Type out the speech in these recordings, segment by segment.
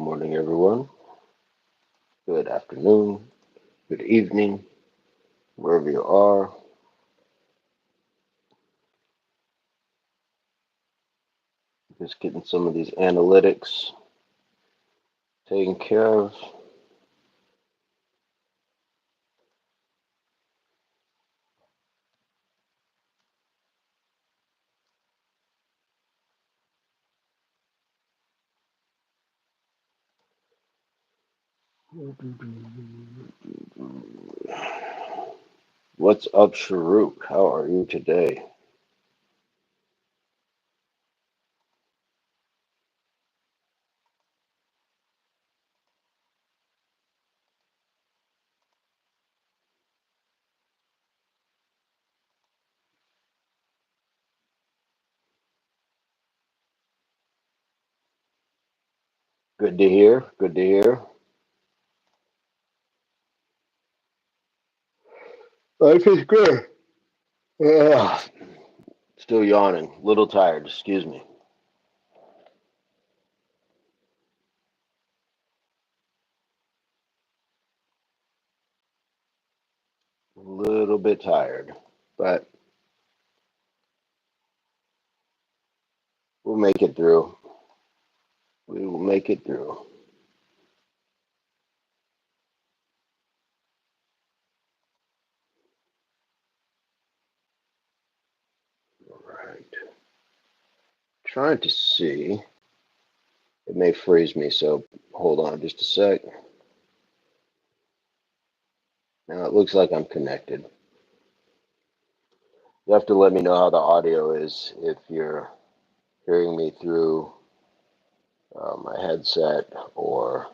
morning, everyone. Good afternoon, good evening, wherever you are. Just getting some of these analytics taken care of. What's up, Sharuk? How are you today? Good to hear. Good to hear. Life is good. Ugh. Still yawning. A little tired. Excuse me. A little bit tired, but we'll make it through. We will make it through. All right. Trying to see. It may freeze me, so hold on just a sec. Now it looks like I'm connected. You have to let me know how the audio is if you're hearing me through my headset or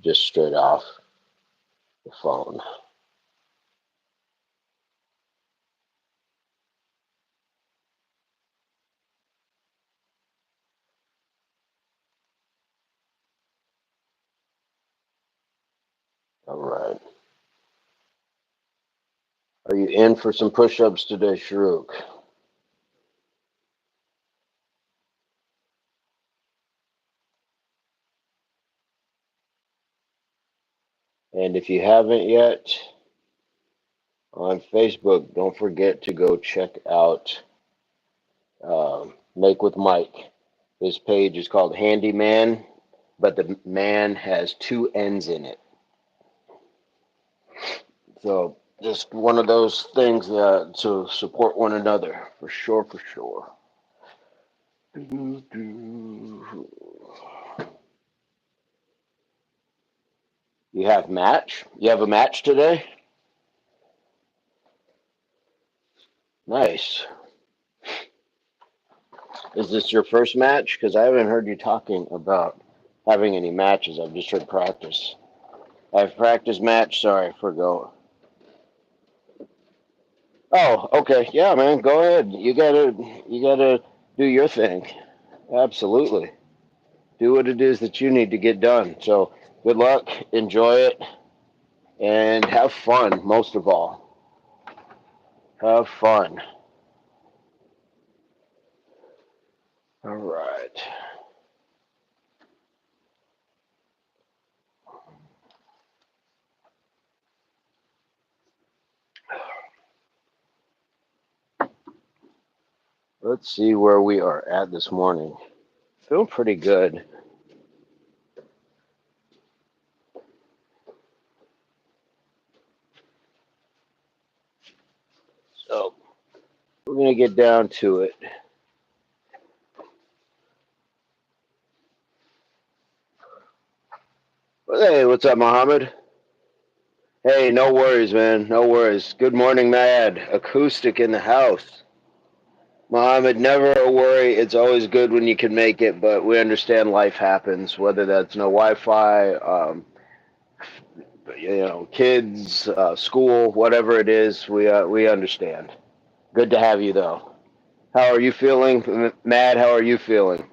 just straight off the phone. All right. Are you in for some push-ups today, Sharuk? And if you haven't yet, on Facebook, don't forget to go check out Make with Mike. His page is called Handyman, but the man has two N's in it. So just one of those things to support one another, for sure, for sure. You have match? You have a match today? Nice. Is this your first match? Because I haven't heard you talking about having any matches. I've just heard practice. I've practiced match. Sorry, forgo. Oh, okay. Yeah, man. Go ahead. You gotta do your thing. Absolutely. Do what it is that you need to get done. So good luck. Enjoy it. And have fun, most of all. Have fun. All right. Let's see where we are at this morning. Feel pretty good. So we're going to get down to it. Hey, what's up, Mohammed? Hey, no worries, man. No worries. Good morning, Mad. Acoustic in the house. Mohammed, never a worry. It's always good when you can make it, but we understand life happens, whether that's no Wi-Fi, kids, school, whatever it is. We understand. Good to have you, though. How are you feeling, Mad? How are you feeling?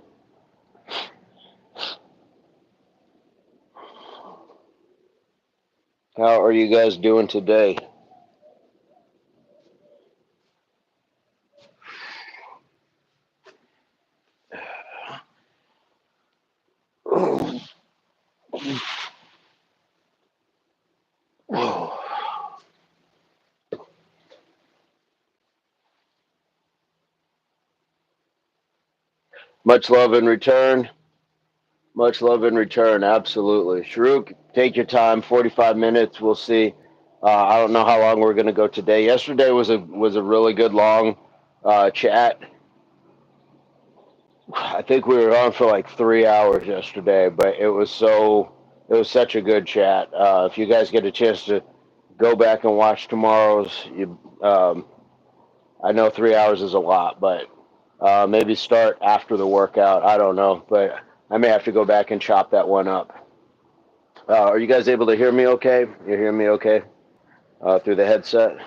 How are you guys doing today? Whoa. Much love in return. Much love in return. Absolutely. Sharuk, take your time. 45 minutes. We'll see. I don't know how long we're going to go today. Yesterday was a really good long chat. I think we were on for like 3 hours yesterday, but it was such a good chat. If you guys get a chance to go back and watch tomorrow's, I know 3 hours is a lot, but maybe start after the workout. I don't know, but I may have to go back and chop that one up. Are you guys able to hear me okay? You hear me okay through the headset?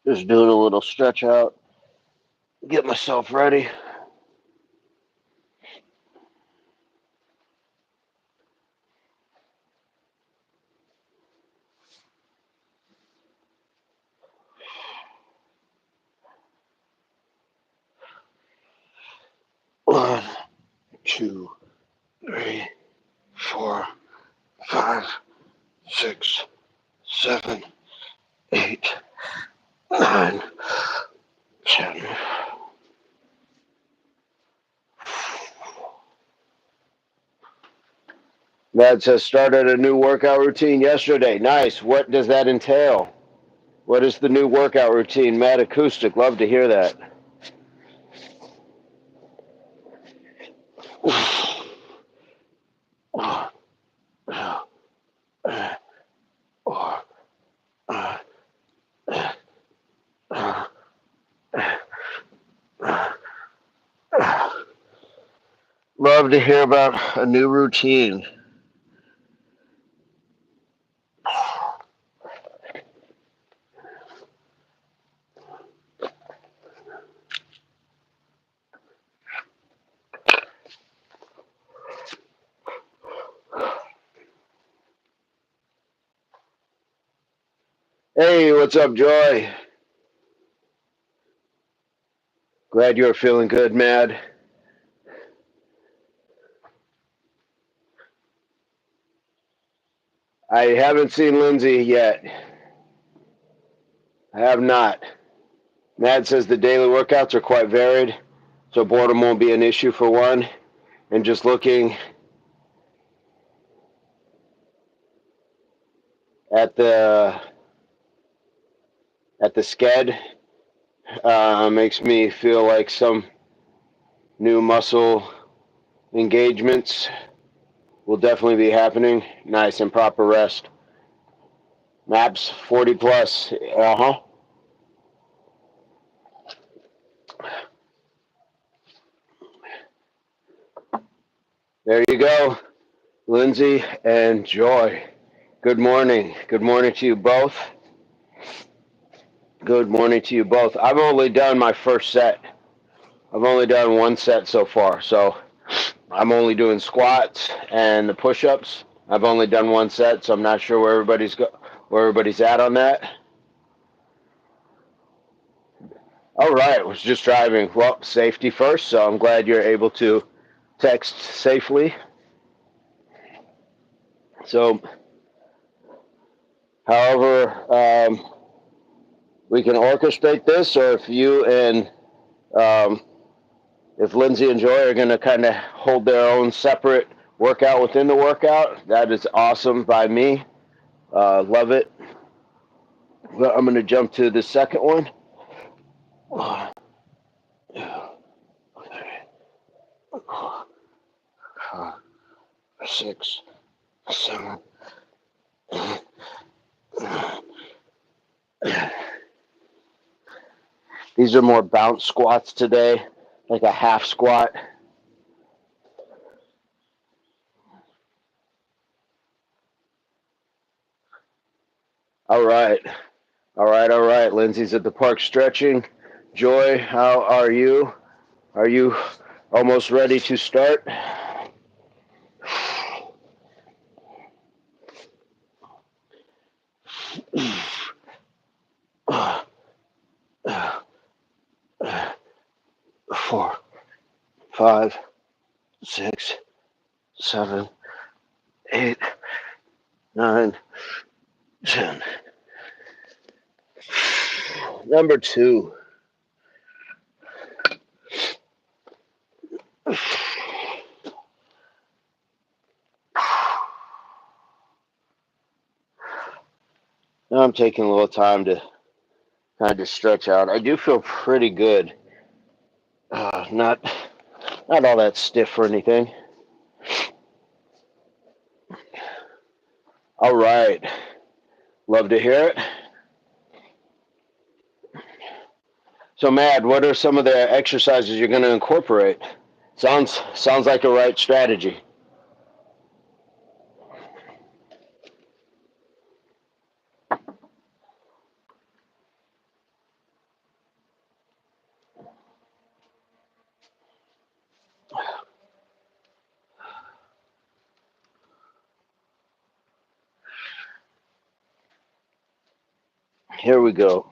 Just doing a little stretch out, get myself ready. One, two, 3, 4, 5, 6, 7, 8, 9, 10. Matt says started a new workout routine yesterday. Nice. What does that entail? What is the new workout routine? Matt Acoustic, love to hear that. Love to hear about a new routine. Hey, what's up, Joy? Glad you're feeling good, Mad. I haven't seen Lindsay yet. I have not. Mad says the daily workouts are quite varied, so boredom won't be an issue for one. And just looking at the sked makes me feel like some new muscle engagements will definitely be happening. Nice and proper rest. Maps 40 plus. There you go, Lindsay and Joy. Good morning. Good morning to you both. Good morning to you both. I've only done my first set. I've only done one set so far, so I'm only doing squats and the push-ups. I've only done one set, so I'm not sure where everybody's at on that. All right, was just driving. Well, safety first, so I'm glad you're able to text safely. So, however, we can orchestrate this, or if you and if Lindsay and Joy are going to kind of hold their own separate workout within the workout, that is awesome by me. Love it. Well, I'm going to jump to the second one. 1, 2, 3, 4, 5, 6, 7, 8, 9. These are more bounce squats today, like a half squat. All right. All right, all right. Lindsay's at the park stretching. Joy, how are you? Are you almost ready to start? 4, 5, 6, 7, 8, 9, 10. Number 2. Now I'm taking a little time to kind of stretch out. I do feel pretty good. Not all that stiff or anything. All right. Love to hear it. So, Matt, what are some of the exercises you're going to incorporate? Sounds like a right strategy. Here we go.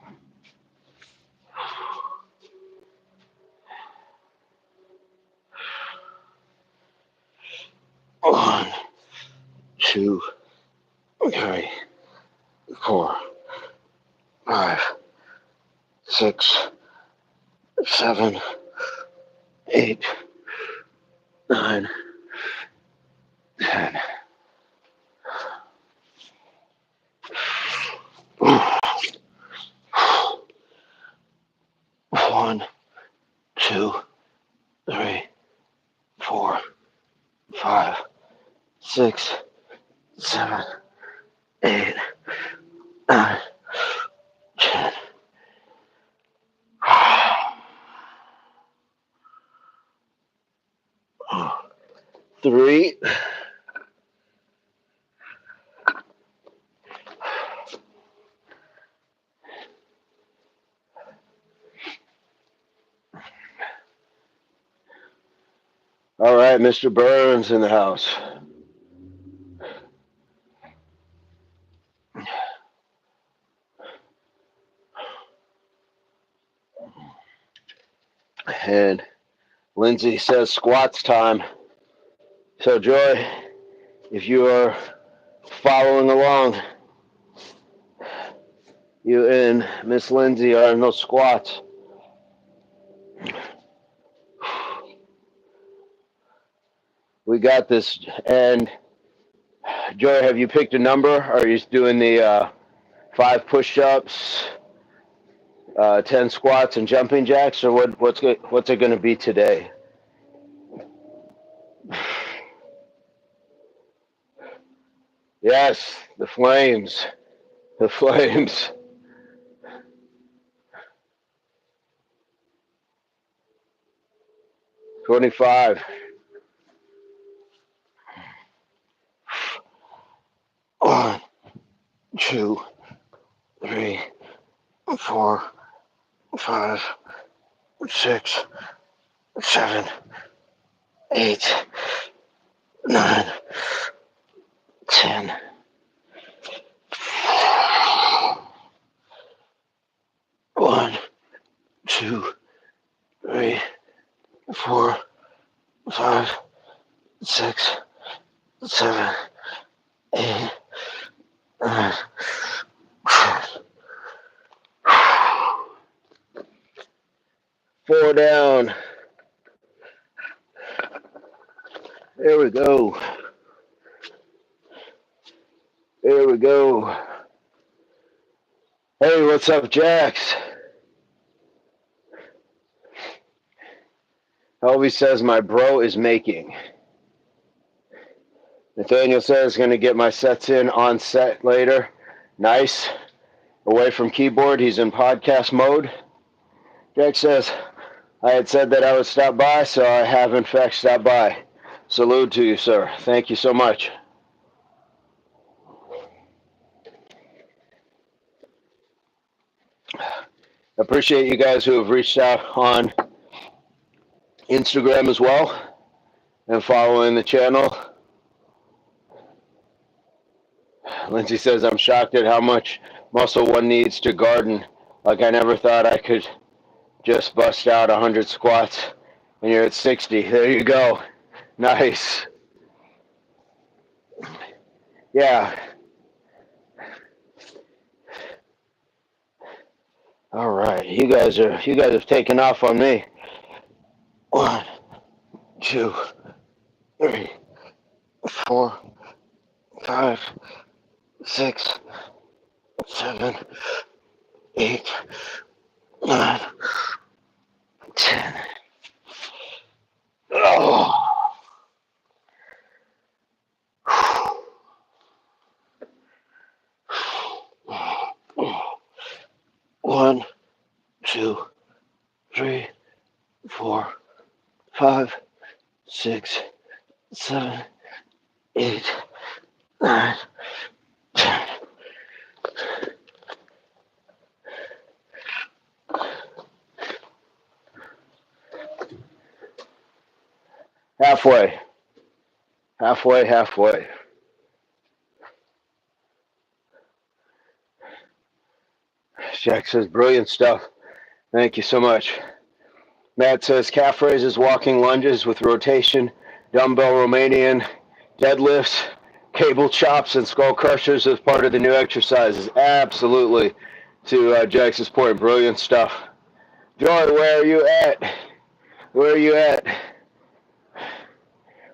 One, 2, 3, 4, 5, 6, 7, 8, 9, 10. 1, 2, 3, 4, 5, 6, 7, 8, 9, 10. 3. All right, Mr. Burns in the house. And Lindsay says squats time. So, Joy, if you are following along, you and Miss Lindsay are in those squats. We got this. And Joy, have you picked a number? Are you doing the 5 push-ups, 10 squats, and jumping jacks, or what's it going to be today? Yes, the flames. The flames. $25. 1, 2, 3, 4, 5, 6, 7, 8, 9, 10. 1, 2, 3, 4, 5, 6, 7, 8, 9, 10. 4 down. There we go. There we go. Hey, what's up, Jax? Elvis says my bro is making. Nathaniel says going to get my sets in on set later. Nice. Away from keyboard, he's in podcast mode. Jax says I had said that I would stop by, so I have in fact stopped by. Salute to you, sir. Thank you so much. Appreciate you guys who have reached out on Instagram as well and following the channel. Lindsay says, I'm shocked at how much muscle one needs to garden. Like I never thought I could just bust out 100 squats and you're at 60. There you go. Nice. Yeah. All right. You guys have taken off on me. 1, 2, 3, 4, 5, 6, 7, 8, 9, 10. Oh. 1, 2, 3, 4, 5, 6, 7, 8, 9, 10. Halfway. Halfway. Jack says, brilliant stuff. Thank you so much. Matt says, calf raises, walking lunges with rotation, dumbbell Romanian, deadlifts, cable chops, and skull crushers as part of the new exercises. Absolutely. To Jack's point, brilliant stuff. Joy, where are you at? Where are you at?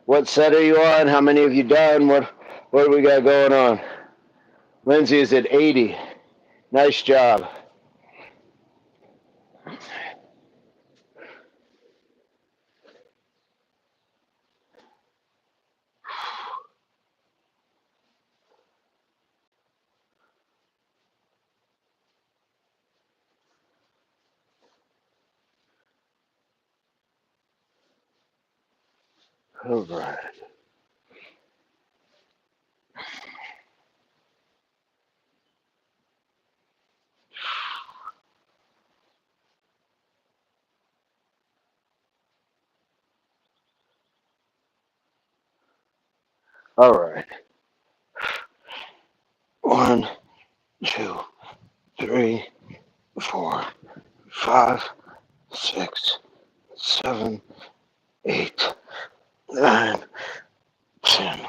What set are you on? How many have you done? What do we got going on? Lindsay is at 80. Nice job. All right. All right. 1, 2, 3, 4, 5, 6, 7, 8, 9, 10.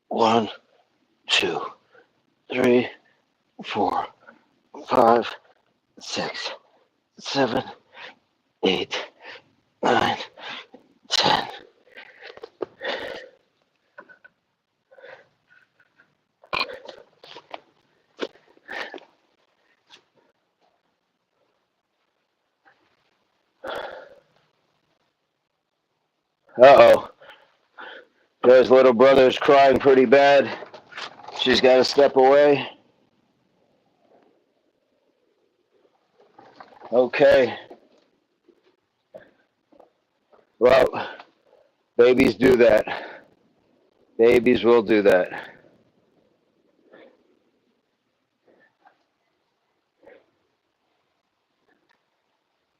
1, 2, 3, 4, 5, 6, 7, 8, 9, 10. Uh-oh. Joe's little brother's crying pretty bad. She's got to step away. Okay. Well, babies do that. Babies will do that.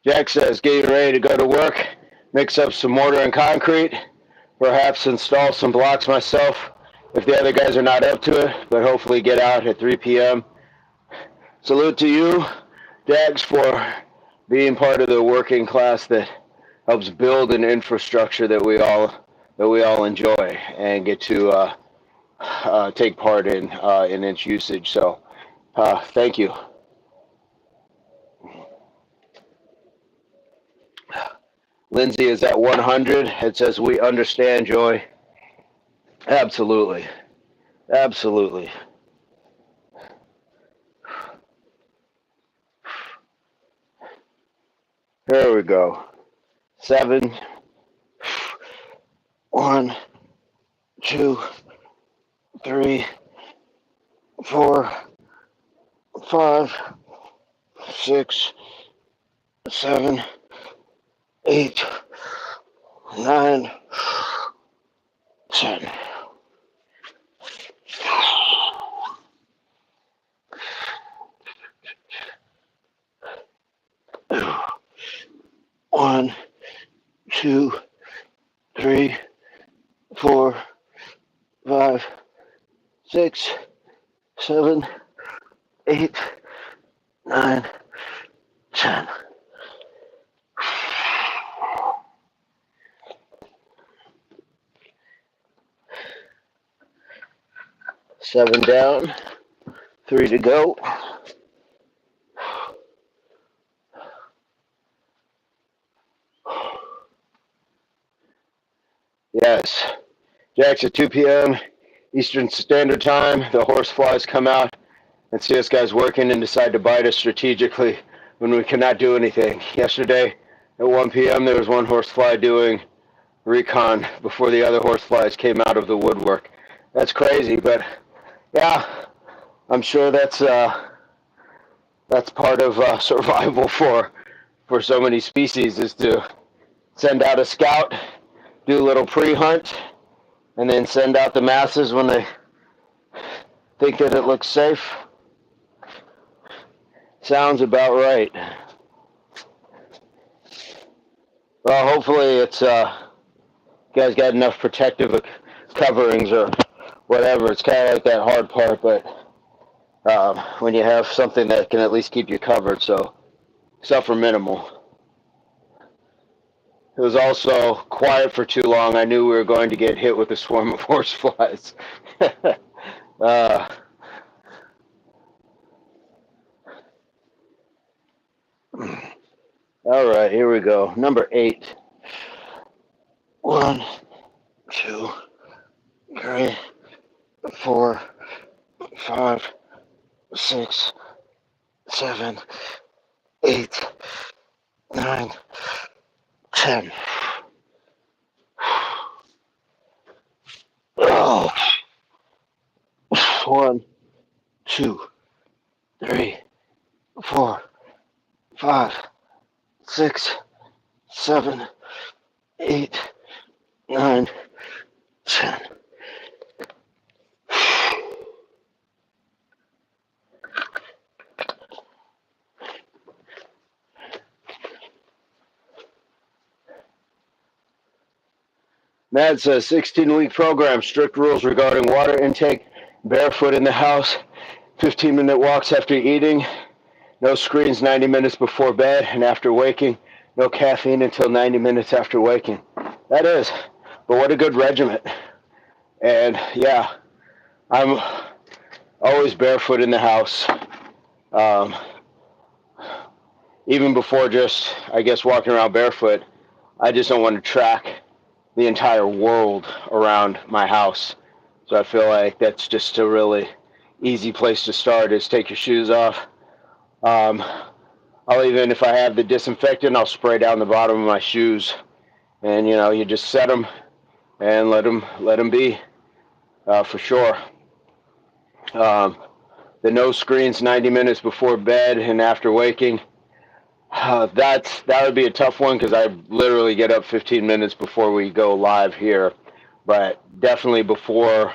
Jack says, getting ready to go to work, mix up some mortar and concrete, perhaps install some blocks myself if the other guys are not up to it, but hopefully get out at 3 p.m. Salute to you, Jax, for being part of the working class that helps build an infrastructure that we all enjoy and get to take part in its usage. So, thank you. Lindsay is at 100. It says we understand, Joy. Absolutely, absolutely. There we go. 7. 1, 2, 3, 4, 5, 6, 7, 8, 9, 10. One, 2, 3, 4, 5, 6, 7, 8, 9, 10. 7 down, 3 to go. Yes, Jack's at 2 p.m. Eastern Standard Time. The horse flies come out and see us guys working and decide to bite us strategically when we cannot do anything. Yesterday at 1 p.m. there was one horsefly doing recon before the other horseflies came out of the woodwork. That's crazy, but yeah, I'm sure that's part of survival for so many species, is to send out a scout, do a little pre-hunt, and then send out the masses when they think that it looks safe. Sounds about right. Well, hopefully it's you guys got enough protective coverings or whatever. It's kind of like that hard part, but when you have something that can at least keep you covered, so suffer minimal. It was also quiet for too long. I knew we were going to get hit with a swarm of horseflies. All right, here we go. Number 8. 1, 2, 3, 4, 5, 6, 7, 8, 9, 10. Oh. 1, 2, 3, 4, 5, 6, 7, 8, 9, 10. That's a 16-week program. Strict rules regarding water intake, barefoot in the house, 15-minute walks after eating, no screens 90 minutes before bed and after waking, no caffeine until 90 minutes after waking. That is, but what a good regiment. And yeah, I'm always barefoot in the house. Even before just, I guess, walking around barefoot, I just don't want to track the entire world around my house. So I feel like that's just a really easy place to start, is take your shoes off. I'll even, if I have the disinfectant, I'll spray down the bottom of my shoes. And, you just set them and let them be, for sure. The no screens 90 minutes before bed and after waking. That would be a tough one, because I literally get up 15 minutes before we go live here. But definitely before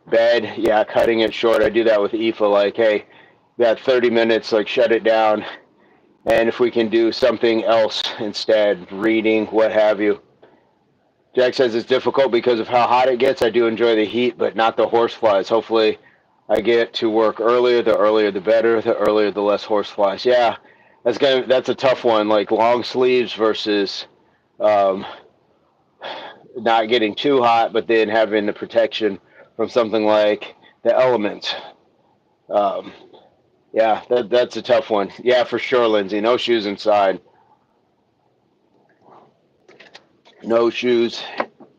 bed, yeah, cutting it short. I do that with Aoife, like, hey, you got 30 minutes, like, shut it down. And if we can do something else instead, reading, what have you. Jack says it's difficult because of how hot it gets. I do enjoy the heat, but not the horseflies. Hopefully I get to work earlier. The earlier the better. The earlier the less horseflies. Yeah, that's a tough one. Like long sleeves versus not getting too hot, but then having the protection from something like the elements. Yeah, that's a tough one. Yeah, for sure, Lindsay. No shoes inside. No shoes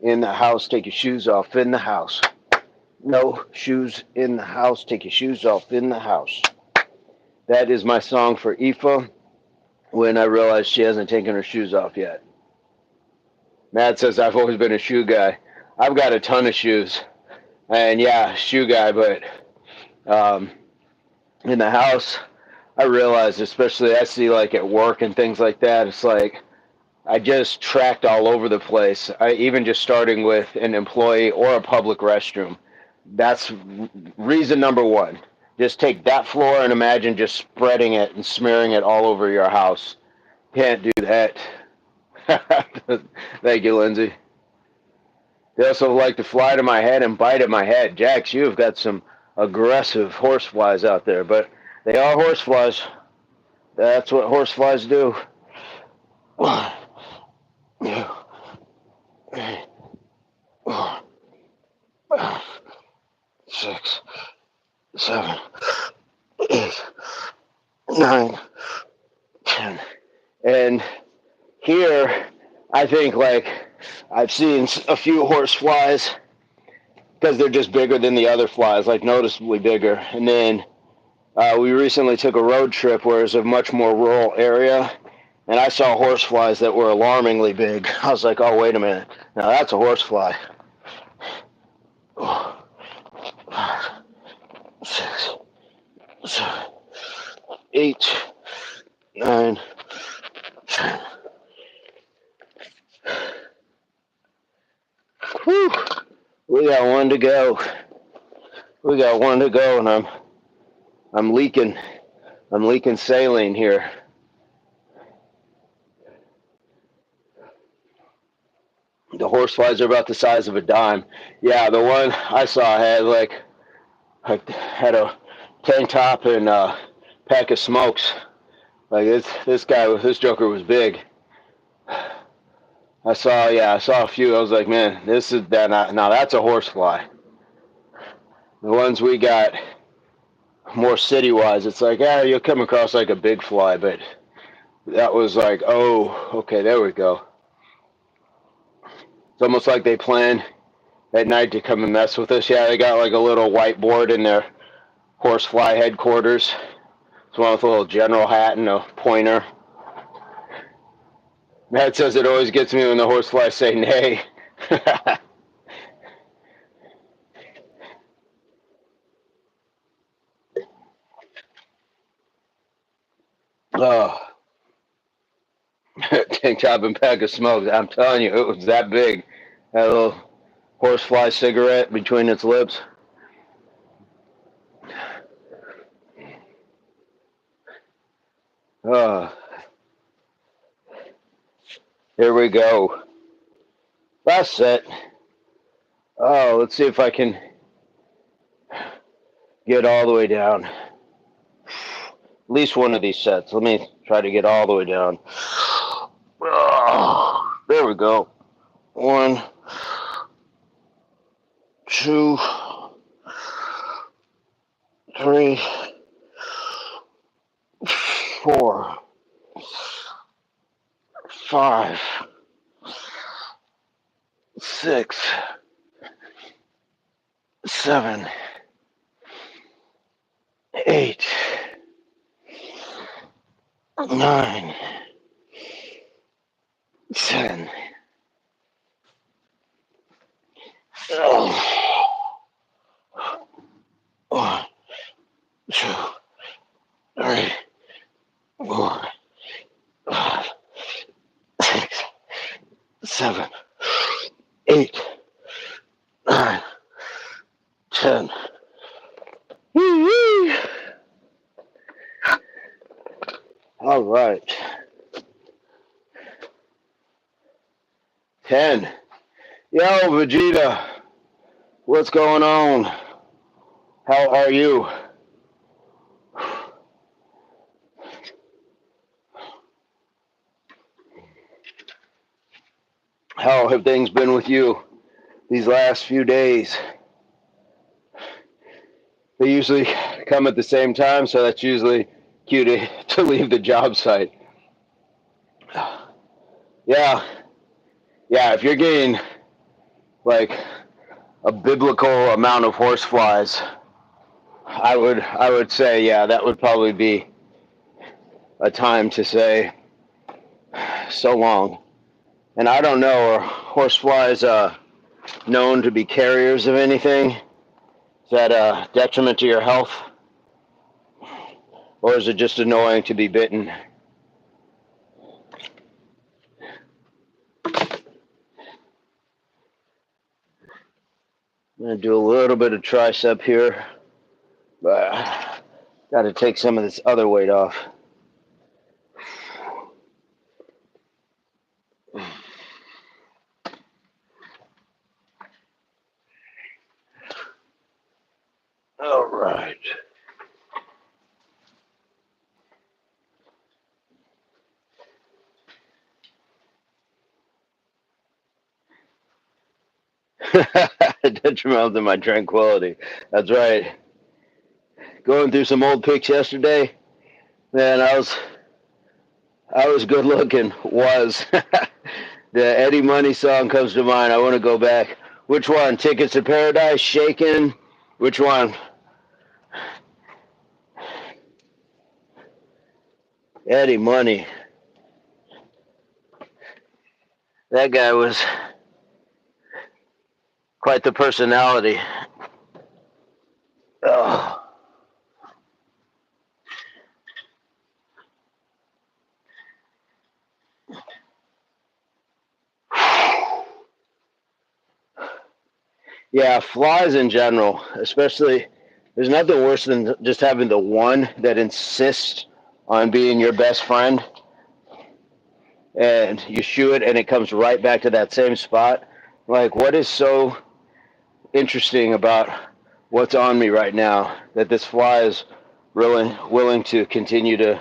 in the house. Take your shoes off in the house. No shoes in the house. Take your shoes off in the house. That is my song for Aoife when I realize she hasn't taken her shoes off yet. Matt says, I've always been a shoe guy. I've got a ton of shoes. And yeah, shoe guy, but in the house, I realize, especially I see like at work and things like that, it's like I just tracked all over the place. Even just starting with an employee or a public restroom. That's reason number one. Just take that floor and imagine just spreading it and smearing it all over your house. Can't do that. Thank you, Lindsay. They also like to fly to my head and bite at my head. Jax, you've got some aggressive horseflies out there, but they are horseflies. That's what horseflies do. 1, 2, 3, 4, 5, 6, 7, 8, 9, 10. And here, I think like I've seen a few horse flies because they're just bigger than the other flies, like noticeably bigger. And then we recently took a road trip where it's a much more rural area, and I saw horse flies that were alarmingly big. I was like, oh, wait a minute. Now that's a horse fly. 6, 7, 8, 9, 10. Whew. We got one to go. We got one to go, and I'm leaking. I'm leaking saline here. The horse flies are about the size of a dime. Yeah, the one I saw had a tank top and a pack of smokes. Like this joker was big. I saw a few. I was like, man, this is that. Now that's a horse fly. The ones we got more city wise, it's like, you'll come across like a big fly, but that was like, oh, okay, there we go. It's almost like they plan at night to come and mess with us. Yeah, they got like a little whiteboard in their horsefly headquarters. It's one with a little general hat and a pointer. Matt says it always gets me when the horseflies say nay. Oh, tank top and pack of smokes. I'm telling you, it was that big. That little horsefly cigarette between its lips. Oh, here we go. Last set. Oh, let's see if I can get all the way down. At least one of these sets. Let me try to get all the way down. Oh, there we go. 1, 2, 3, 4, 5, 6, 7, 8, 9, 10. Oh. 1, 2, 3, 4, 5, 6, 7, 8, 9, 10. Woo-wee. All right. 10. Yo, Vegeta. What's going on? How are you? How have things been with you these last few days? They usually come at the same time, so that's usually cue to leave the job site. Yeah, if you're getting like a biblical amount of horse flies, I would say, yeah, that would probably be a time to say so long. And I don't know, are horse flies known to be carriers of anything? Is that a detriment to your health? Or is it just annoying to be bitten? I'm going to do a little bit of tricep here, but got to take some of this other weight off. All right. Detrimental to my tranquility. That's right. going through some old pics yesterday. Man, I was good looking. Was the Eddie Money song comes to mind. I want to go back. Which one? Tickets to Paradise, Shaken. Which one? Eddie Money. That guy was quite the personality. Oh. Yeah, flies in general, especially, there's nothing worse than just having the one that insists on being your best friend, and you shoo it and it comes right back to that same spot. Like, what is so interesting about what's on me right now that this fly is really willing to continue to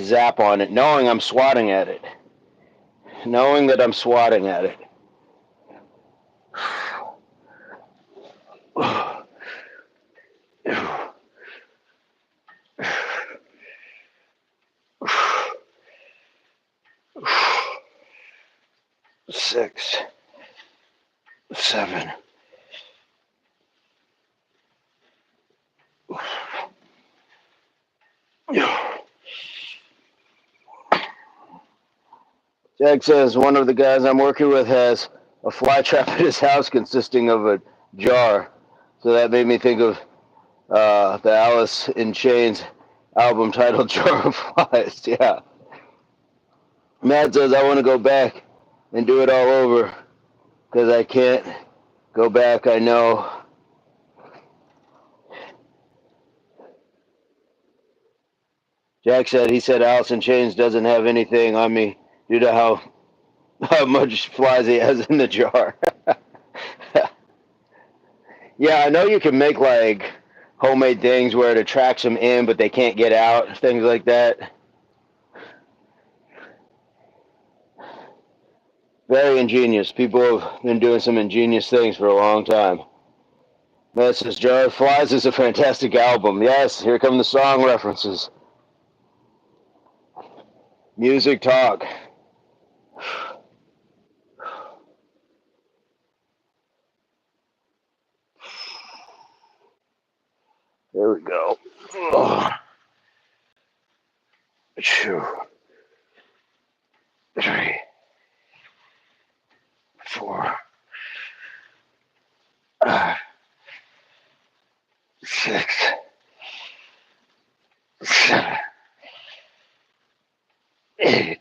zap on it, knowing I'm swatting at it, knowing that I'm swatting at it. 6, 7. Jack says one of the guys I'm working with has a fly trap at his house consisting of a jar. So that made me think of the Alice in Chains album titled Jar of Flies. Yeah. Matt says I want to go back and do it all over because I can't go back. I know. Jack said he said Alice in Chains doesn't have anything on me due to how much flies he has in the jar. Yeah, I know you can make like homemade things where it attracts them in, but they can't get out, things like that. Very ingenious. People have been doing some ingenious things for a long time. Mrs. Jar of Flies is a fantastic album. Yes, here come the song references. Music talk. There we go. Oh. 2, 3, 4, 6, 7, 8.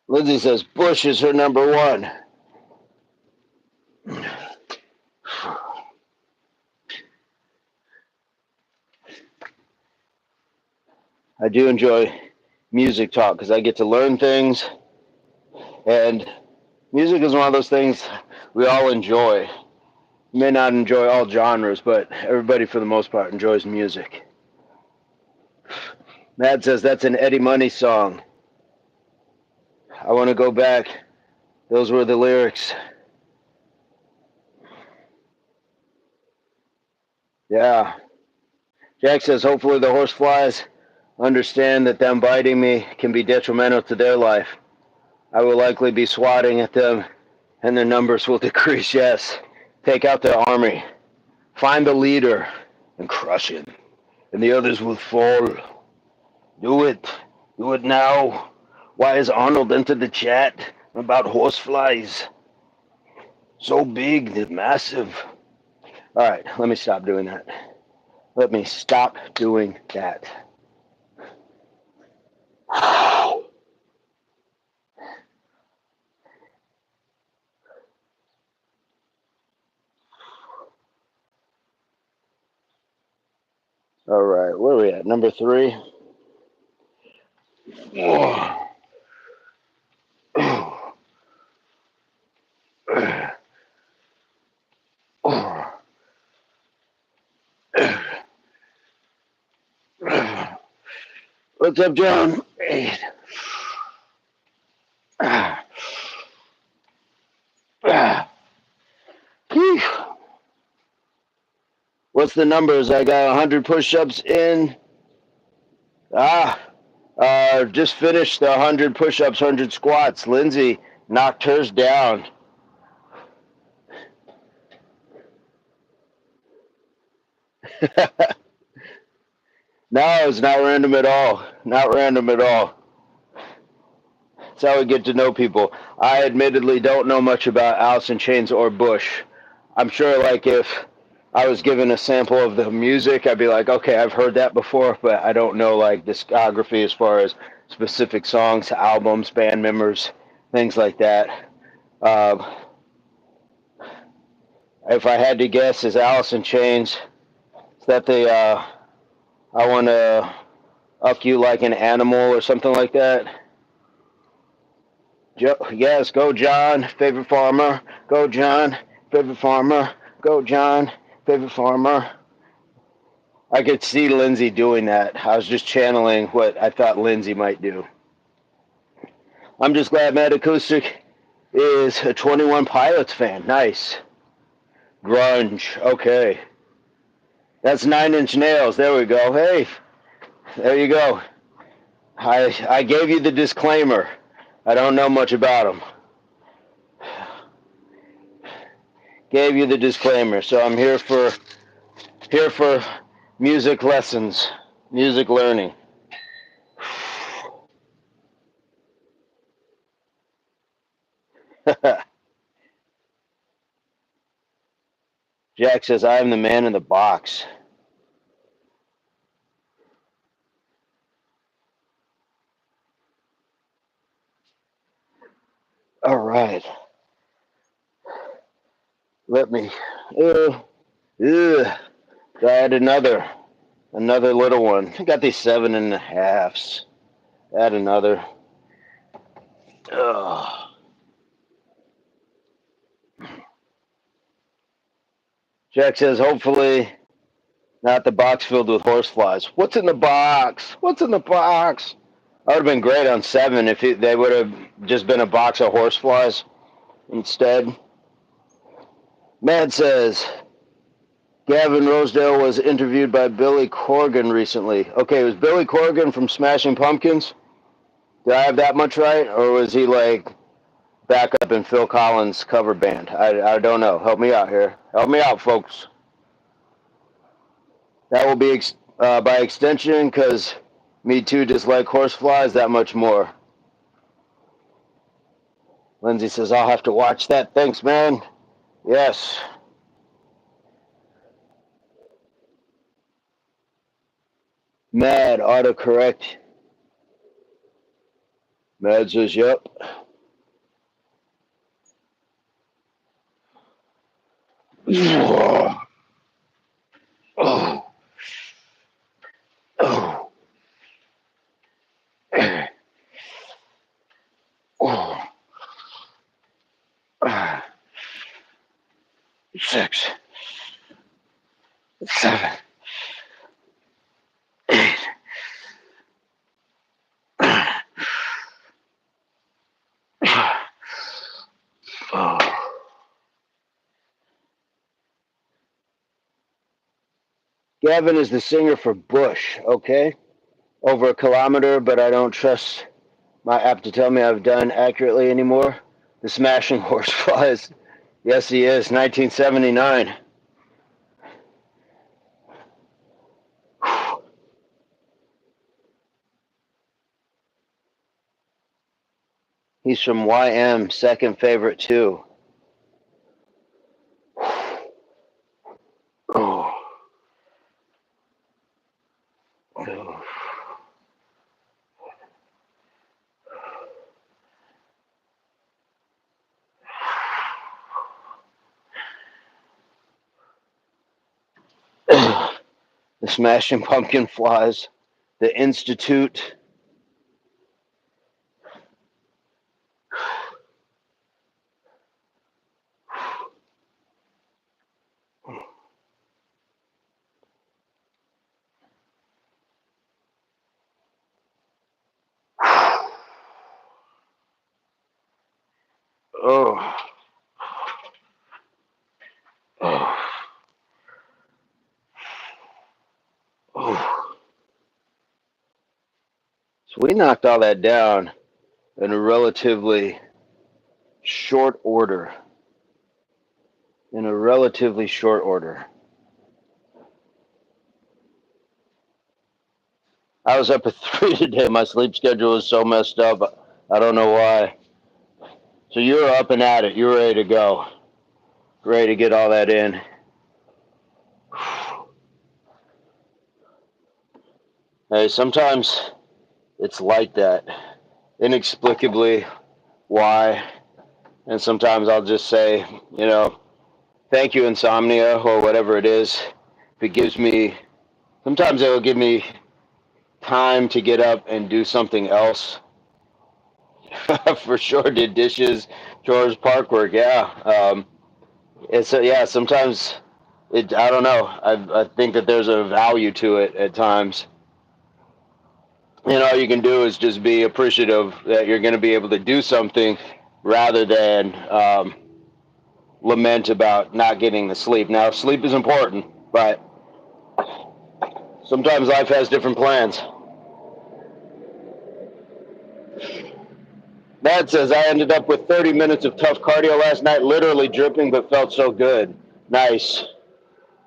Lindsay says Bush is her number one. I do enjoy music talk because I get to learn things, and music is one of those things we all enjoy. You may not enjoy all genres, but everybody for the most part enjoys music. Matt says that's an Eddie Money song. I want to go back. Those were the lyrics. Yeah. Jack says hopefully the horseflies understand that them biting me can be detrimental to their life. I will likely be swatting at them and their numbers will decrease, yes. Take out their army. Find the leader and crush him. And the others will fall. Do it. Do it now. Why has Arnold entered the chat about horseflies? So big, they're massive. All right, let me stop doing that. Let me stop doing that. All right, where are we at? Number 3. What's up, John? 8. What's the numbers? I got 100 push-ups in. Just finished the 100 push-ups, 100 squats. Lindsay knocked hers down. No, it's not random at all. Not random at all. That's how we get to know people. I admittedly don't know much about Alice in Chains or Bush. I'm sure, like, if I was given a sample of the music, I'd be like, okay, I've heard that before, but I don't know, like, discography as far as specific songs, albums, band members, things like that. If I had to guess, is Alice in Chains, is that the I want to up you like an animal or something like that? Yes, go John, favorite farmer. Go John, favorite farmer. Go John, favorite farmer. I could see Lindsay doing that. I was just channeling what I thought Lindsay might do. I'm just glad Mad Acoustic is a 21 Pilots fan. Nice. Grunge. Okay. That's 9 Inch Nails. There we go. Hey, there you go. I gave you the disclaimer. I don't know much about them. Gave you the disclaimer. So I'm here for music lessons, music learning. Jack says, I am the man in the box. All right. Let me. I had another little one. I got these 7.5s. Add another. Ugh. Jack says, hopefully not the box filled with horseflies. What's in the box? What's in the box? That would have been great on 7 if they would have just been a box of horseflies instead. Mad says, Gavin Rosedale was interviewed by Billy Corgan recently. Okay, was Billy Corgan from Smashing Pumpkins? Did I have that much right? Or was he like back up in Phil Collins' cover band? I don't know. Help me out here. Help me out, folks. That will be by extension, because me too dislike horseflies that much more. Lindsay says, I'll have to watch that. Thanks, man. Yes. Mad, autocorrect. Mad says, yep. Oh. Oh. Oh. Oh. 6, 7, 8. Oh. Gavin is the singer for Bush, okay? Over a kilometer, but I don't trust my app to tell me I've done accurately anymore. The Smashing Horseflies. Yes, he is. 1979. He's from YM, second favorite too. Oh. Oh. The Smashing Pumpkin Flies. The Institute. Oh. Oh. So we knocked all that down in a relatively short order. In a relatively short order. I was up at 3 today. My sleep schedule is so messed up. I don't know why. So you were up and at it. You were ready to go. Ready to get all that in. Hey, sometimes it's like that. Inexplicably, why? And sometimes I'll just say, thank you, insomnia, or whatever it is. If it gives me, sometimes it will give me time to get up and do something else. For sure, did dishes, chores, park work. Yeah. Sometimes I don't know. I think that there's a value to it at times. And all you can do is just be appreciative that you're going to be able to do something rather than lament about not getting the sleep. Now, sleep is important, but sometimes life has different plans. That says I ended up with 30 minutes of tough cardio last night, literally dripping, but felt so good. Nice.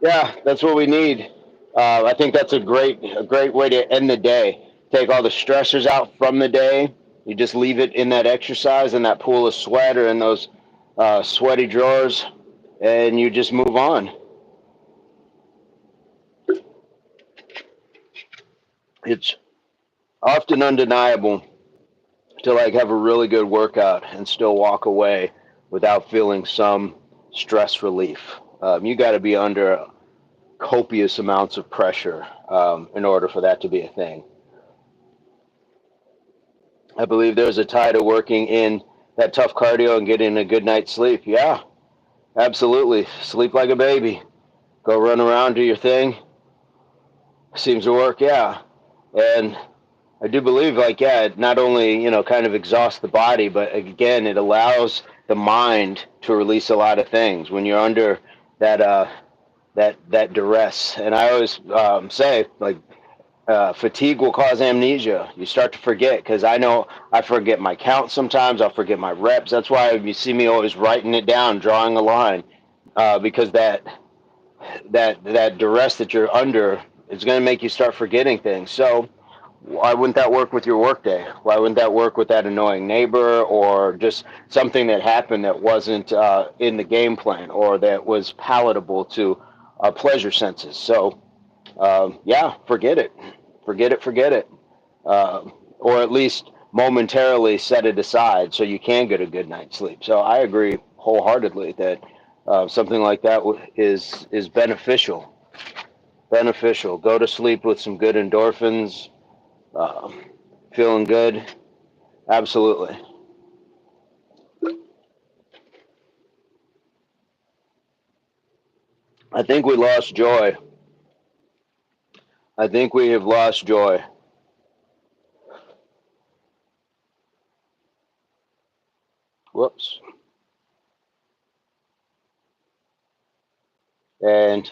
Yeah, that's what we need. I think that's a great way to end the day. Take all the stressors out from the day. You just leave it in that exercise, in that pool of sweat, or in those sweaty drawers, and you just move on. It's often undeniable to have a really good workout and still walk away without feeling some stress relief. You got to be under copious amounts of pressure in order for that to be a thing. I believe there's a tie to working in that tough cardio and getting a good night's sleep. Yeah, absolutely. Sleep like a baby. Go run around, do your thing. Seems to work, yeah. And I do believe, it not only, kind of exhausts the body, but again, it allows the mind to release a lot of things when you're under that duress. And I always say, fatigue will cause amnesia. You start to forget, because I know I forget my count sometimes. I'll forget my reps. That's why you see me always writing it down, drawing a line, because that duress that you're under is going to make you start forgetting things. So why wouldn't that work with your workday? Why wouldn't that work with that annoying neighbor, or just something that happened that wasn't in the game plan, or that was palatable to pleasure senses? So forget it. Forget it. Or at least momentarily set it aside so you can get a good night's sleep. So I agree wholeheartedly that something like that is beneficial. Beneficial. Go to sleep with some good endorphins, feeling good. Absolutely. I think we lost joy. I think we have lost joy. Whoops. And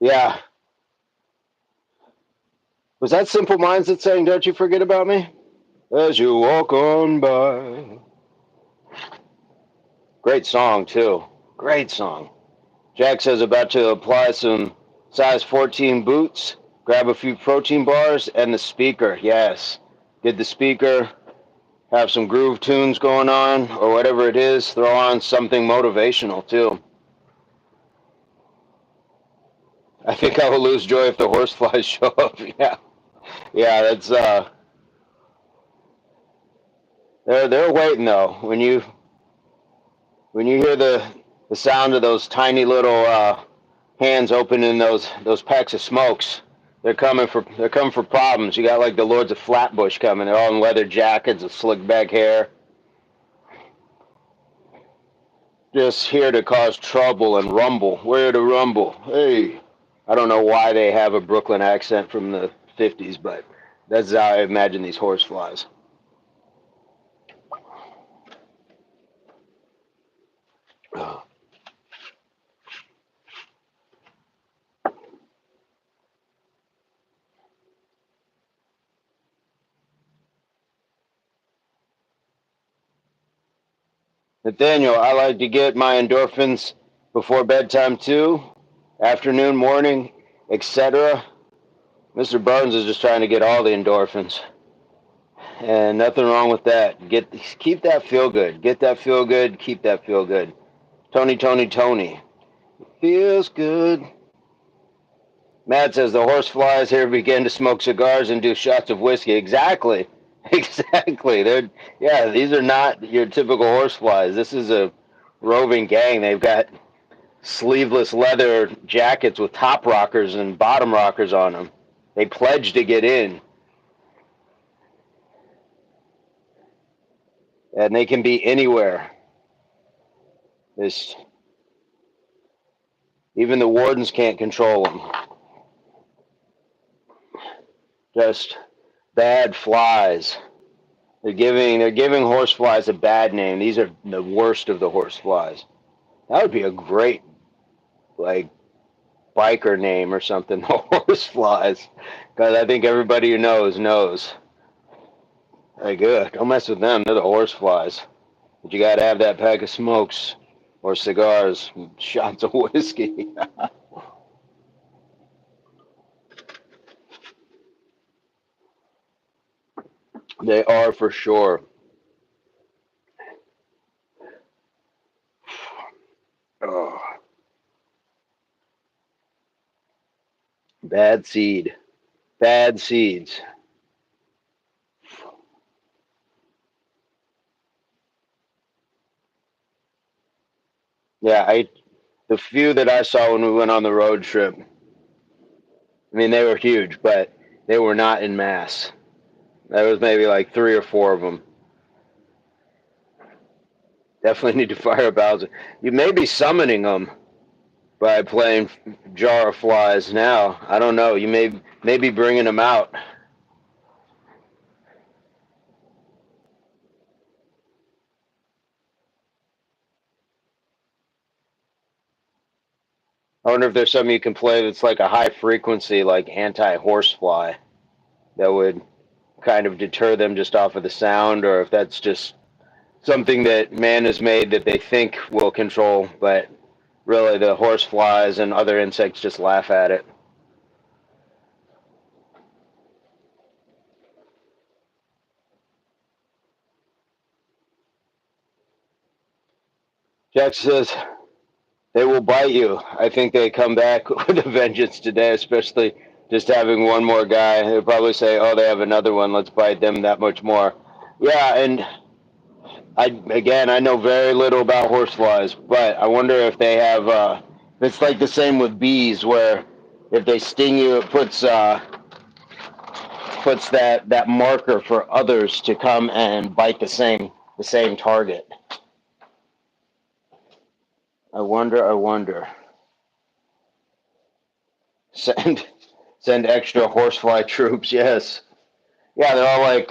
yeah, was that Simple Minds that saying, "Don't you forget about me as you walk on by"? Great song too. Great song. Jack says about to apply some size 14 boots, grab a few protein bars, and the speaker. Yes. Get the speaker, have some groove tunes going on, or whatever it is. Throw on something motivational too. I think I will lose joy if the horseflies show up. Yeah. Yeah, that's they're waiting though. When you hear the sound of those tiny little hands opening those packs of smokes, they're coming for problems. You got the Lords of Flatbush coming. They're all in leather jackets and slick back hair, just here to cause trouble and rumble. Where to rumble? Hey, I don't know why they have a Brooklyn accent from the '50s, but that's how I imagine these horseflies. Nathaniel, I like to get my endorphins before bedtime too, afternoon, morning, etc. Mr. Burns is just trying to get all the endorphins, and nothing wrong with that. Keep that feel good. Get that feel good. Keep that feel good. Tony, Tony, Tony. Feels good. Matt says the horse flies here begin to smoke cigars and do shots of whiskey. Exactly. Exactly. These are not your typical horse flies. This is a roving gang. They've got sleeveless leather jackets with top rockers and bottom rockers on them. They pledge to get in. And they can be anywhere. This, even the wardens can't control them. Just bad flies. They're giving horse flies a bad name. These are the worst of the horse flies. That would be a great like biker name or something. Horse flies, because I think everybody who knows. Like, don't mess with them. They're the horse flies. But you got to have that pack of smokes or cigars, shots of whiskey. They are for sure. Oh, bad seed. Bad seeds. Yeah, the few that I saw when we went on the road trip, I mean, they were huge, but they were not in mass. There was maybe like 3 or 4 of them. Definitely need to fire a Bowser. You may be summoning them by playing Jar of Flies now. I don't know. You may be bringing them out. I wonder if there's something you can play that's like a high frequency, like anti-horsefly, that would kind of deter them just off of the sound, or if that's just something that man has made that they think will control, but really the horseflies and other insects just laugh at it. Jack says they will bite you. I think they come back with a vengeance today, especially just having one more guy. They'll probably say, "Oh, they have another one. Let's bite them that much more." Yeah, and I know very little about horseflies, but I wonder if they have. It's like the same with bees, where if they sting you, it puts that marker for others to come and bite the same target. I wonder. I wonder. Send send extra horsefly troops. Yes. Yeah, they're all like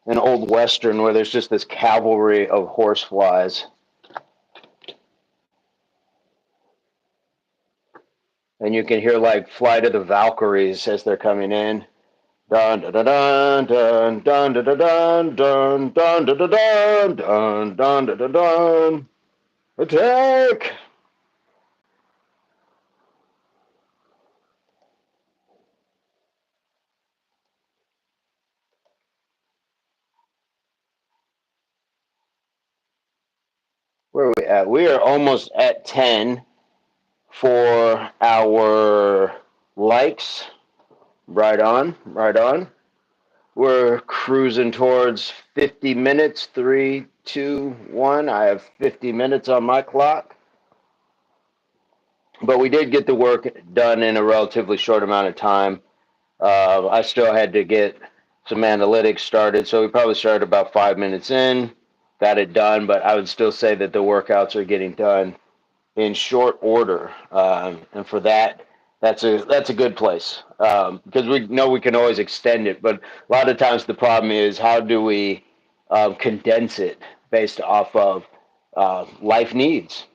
an old western where there's just this cavalry of horseflies, and you can hear like "Flight of the Valkyries" as they're coming in. Dun dun dun dun dun dun dun dun dun dun dun dun dun dun dun dun dun. Attack! Where are we at? We are almost at 10 for our likes. Right on, right on. We're cruising towards 50 minutes. 3, 2, 1. I have 50 minutes on my clock. But we did get the work done in a relatively short amount of time. I still had to get some analytics started, so we probably started about 5 minutes in, got it done, but I would still say that the workouts are getting done in short order. And for that, that's a good place, because we know we can always extend it, but a lot of times the problem is how do we condense it based off of life needs?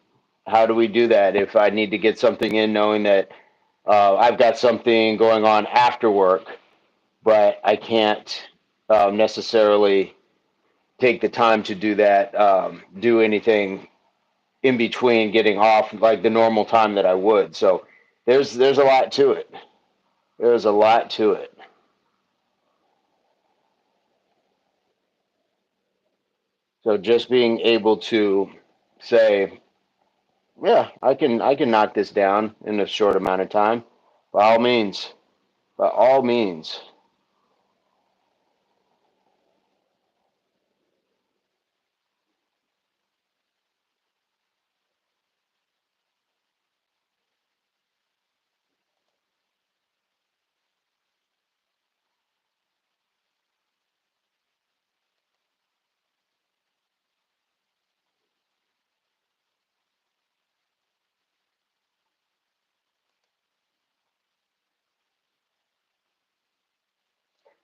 How do we do that if I need to get something in knowing that I've got something going on after work, but I can't necessarily take the time to do that, do anything in between getting off like the normal time that I would. So there's a lot to it. There's a lot to it. So just being able to say, yeah, I can knock this down in a short amount of time. By all means. By all means.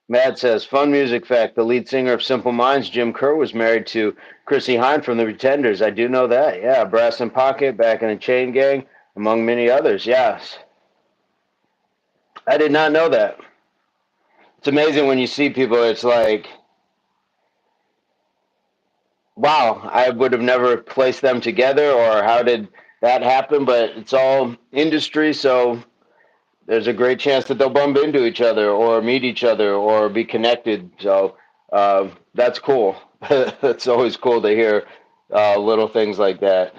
Matt says, fun music fact. The lead singer of Simple Minds, Jim Kerr, was married to Chrissy Hine from the Pretenders. I do know that. Yeah, Brass and Pocket, Back in the Chain Gang, among many others. Yes. I did not know that. It's amazing when you see people, it's like, wow, I would have never placed them together, or how did that happen? But it's all industry, so there's a great chance that they'll bump into each other or meet each other or be connected. So that's cool. That's always cool to hear little things like that.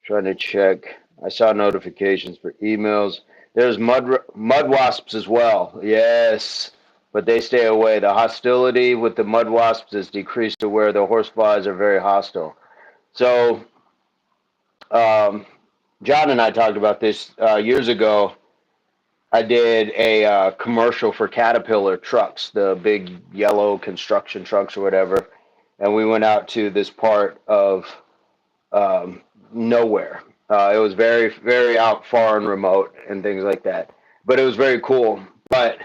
Trying to check. I saw notifications for emails. There's mud wasps as well. Yes, but they stay away. The hostility with the mud wasps is decreased to where the horseflies are very hostile. So um, John and I talked about this years ago. I did a commercial for Caterpillar trucks, the big yellow construction trucks or whatever, and we went out to this part of um, nowhere. It was very, very out far and remote and things like that. But it was very cool. But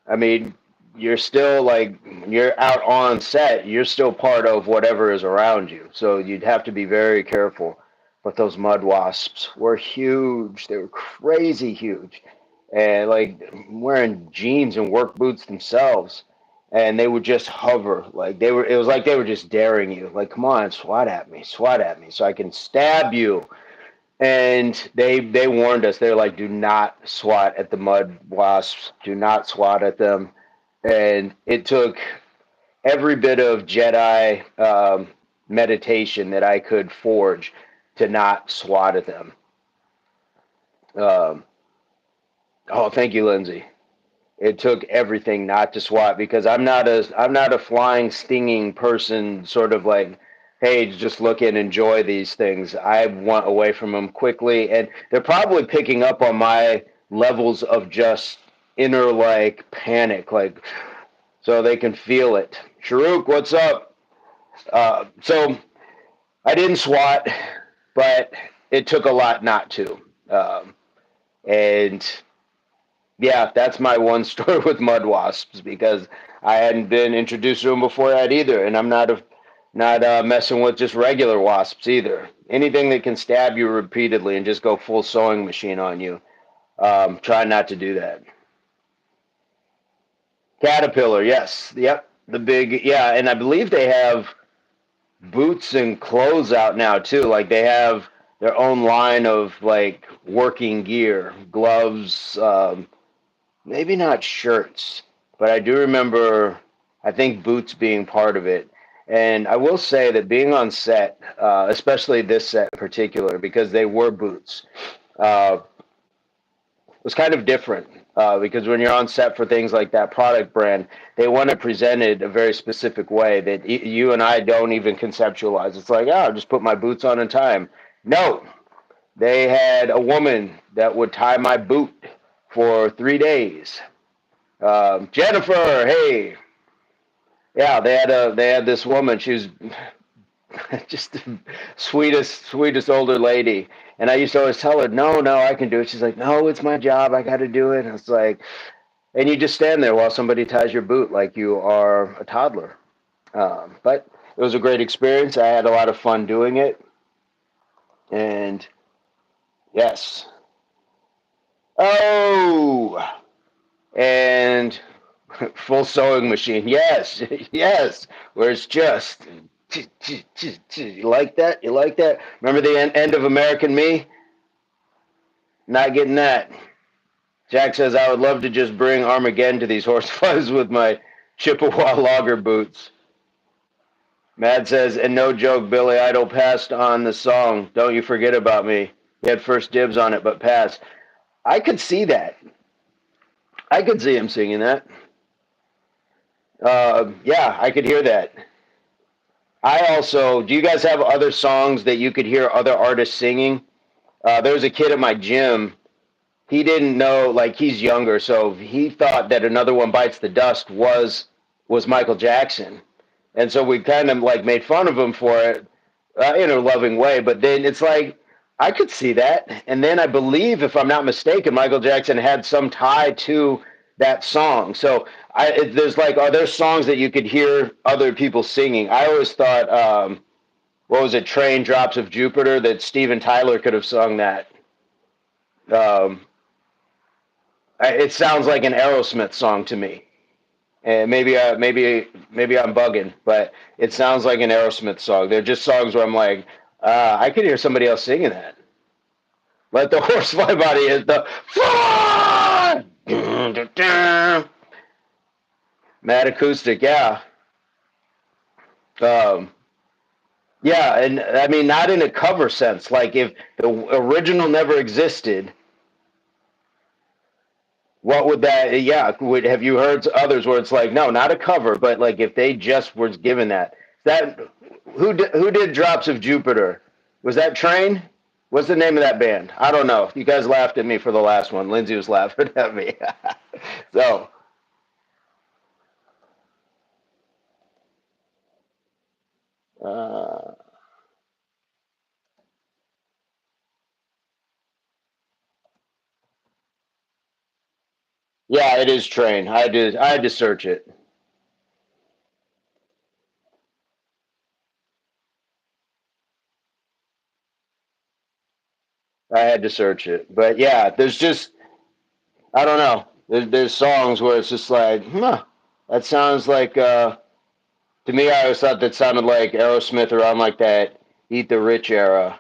I mean, you're still like, you're out on set, you're still part of whatever is around you. So you'd have to be very careful. But those mud wasps were huge. They were crazy huge. And like wearing jeans and work boots themselves. And they would just hover. Like it was like they were just daring you. Like, come on, swat at me so I can stab you. And they warned us. They're like, do not swat at the mud wasps. Do not swat at them. And it took every bit of Jedi meditation that I could forge to not swat at them. Um, oh, thank you, Lindsay. It took everything not to swat because I'm not a flying, stinging person. Sort of like, hey, just look and enjoy these things. I want away from them quickly, and they're probably picking up on my levels of just inner like panic, like so they can feel it. Sharuk, what's up? So I didn't swat, but it took a lot not to. And yeah, that's my one story with mud wasps because I hadn't been introduced to them before that either, and I'm not messing with just regular wasps either. Anything that can stab you repeatedly and just go full sewing machine on you, try not to do that. Caterpillar, yes, yep, the big, yeah, and I believe they have boots and clothes out now too. Like they have their own line of like working gear, gloves, maybe not shirts, but I do remember, I think boots being part of it. And I will say that being on set, especially this set in particular, because they were boots, uh, was kind of different. Because when you're on set for things like that product brand, they want to present it a very specific way that you and I don't even conceptualize. It's like, oh, I'll just put my boots on in time. No, they had a woman that would tie my boot for 3 days. Jennifer, hey, yeah, they had this woman. She was just the sweetest older lady. And I used to always tell her, no, I can do it. She's like, no, it's my job. I got to do it. And it's like, and you just stand there while somebody ties your boot like you are a toddler. But it was a great experience. I had a lot of fun doing it, and yes. Oh, and full sewing machine. Yes, yes. Where it's just you like that? You like that? Remember the end of American Me? Not getting that. Jack says I would love to just bring Armageddon to these horseflies with my Chippewa logger boots. Mad says, and no joke, Billy Idol passed on the song. Don't you forget about me. He had first dibs on it, but passed. I could see that. I could see him singing that. Yeah, I could hear that. I also, do you guys have other songs that you could hear other artists singing? There was a kid at my gym. He didn't know, like he's younger, so he thought that Another One Bites the Dust was Michael Jackson, and so we kind of like made fun of him for it in a loving way. But then it's like I could see that, and then I believe, if I'm not mistaken, Michael Jackson had some tie to that song. So there's like, are there songs that you could hear other people singing? I always thought, what was it, Train Drops of Jupiter, that Steven Tyler could have sung that. Um, it sounds like an Aerosmith song to me. And maybe I'm bugging, but it sounds like an Aerosmith song. They're just songs where I'm like, I could hear somebody else singing that. Let the horse fly body is the fly. Mad acoustic, yeah. Um, yeah, and I mean not in a cover sense. Like if the original never existed, what would that? Yeah, would have you heard others where it's like, no, not a cover, but like if they just were given that who did Drops of Jupiter? Was that Train? What's the name of that band? I don't know. You guys laughed at me for the last one. Lindsay was laughing at me. So uh, yeah, it is Train. I had to search it. I had to search it. But yeah, there's just I don't know. There's songs where it's just like, huh, that sounds like to me, I always thought that sounded like Aerosmith around like that Eat the Rich era,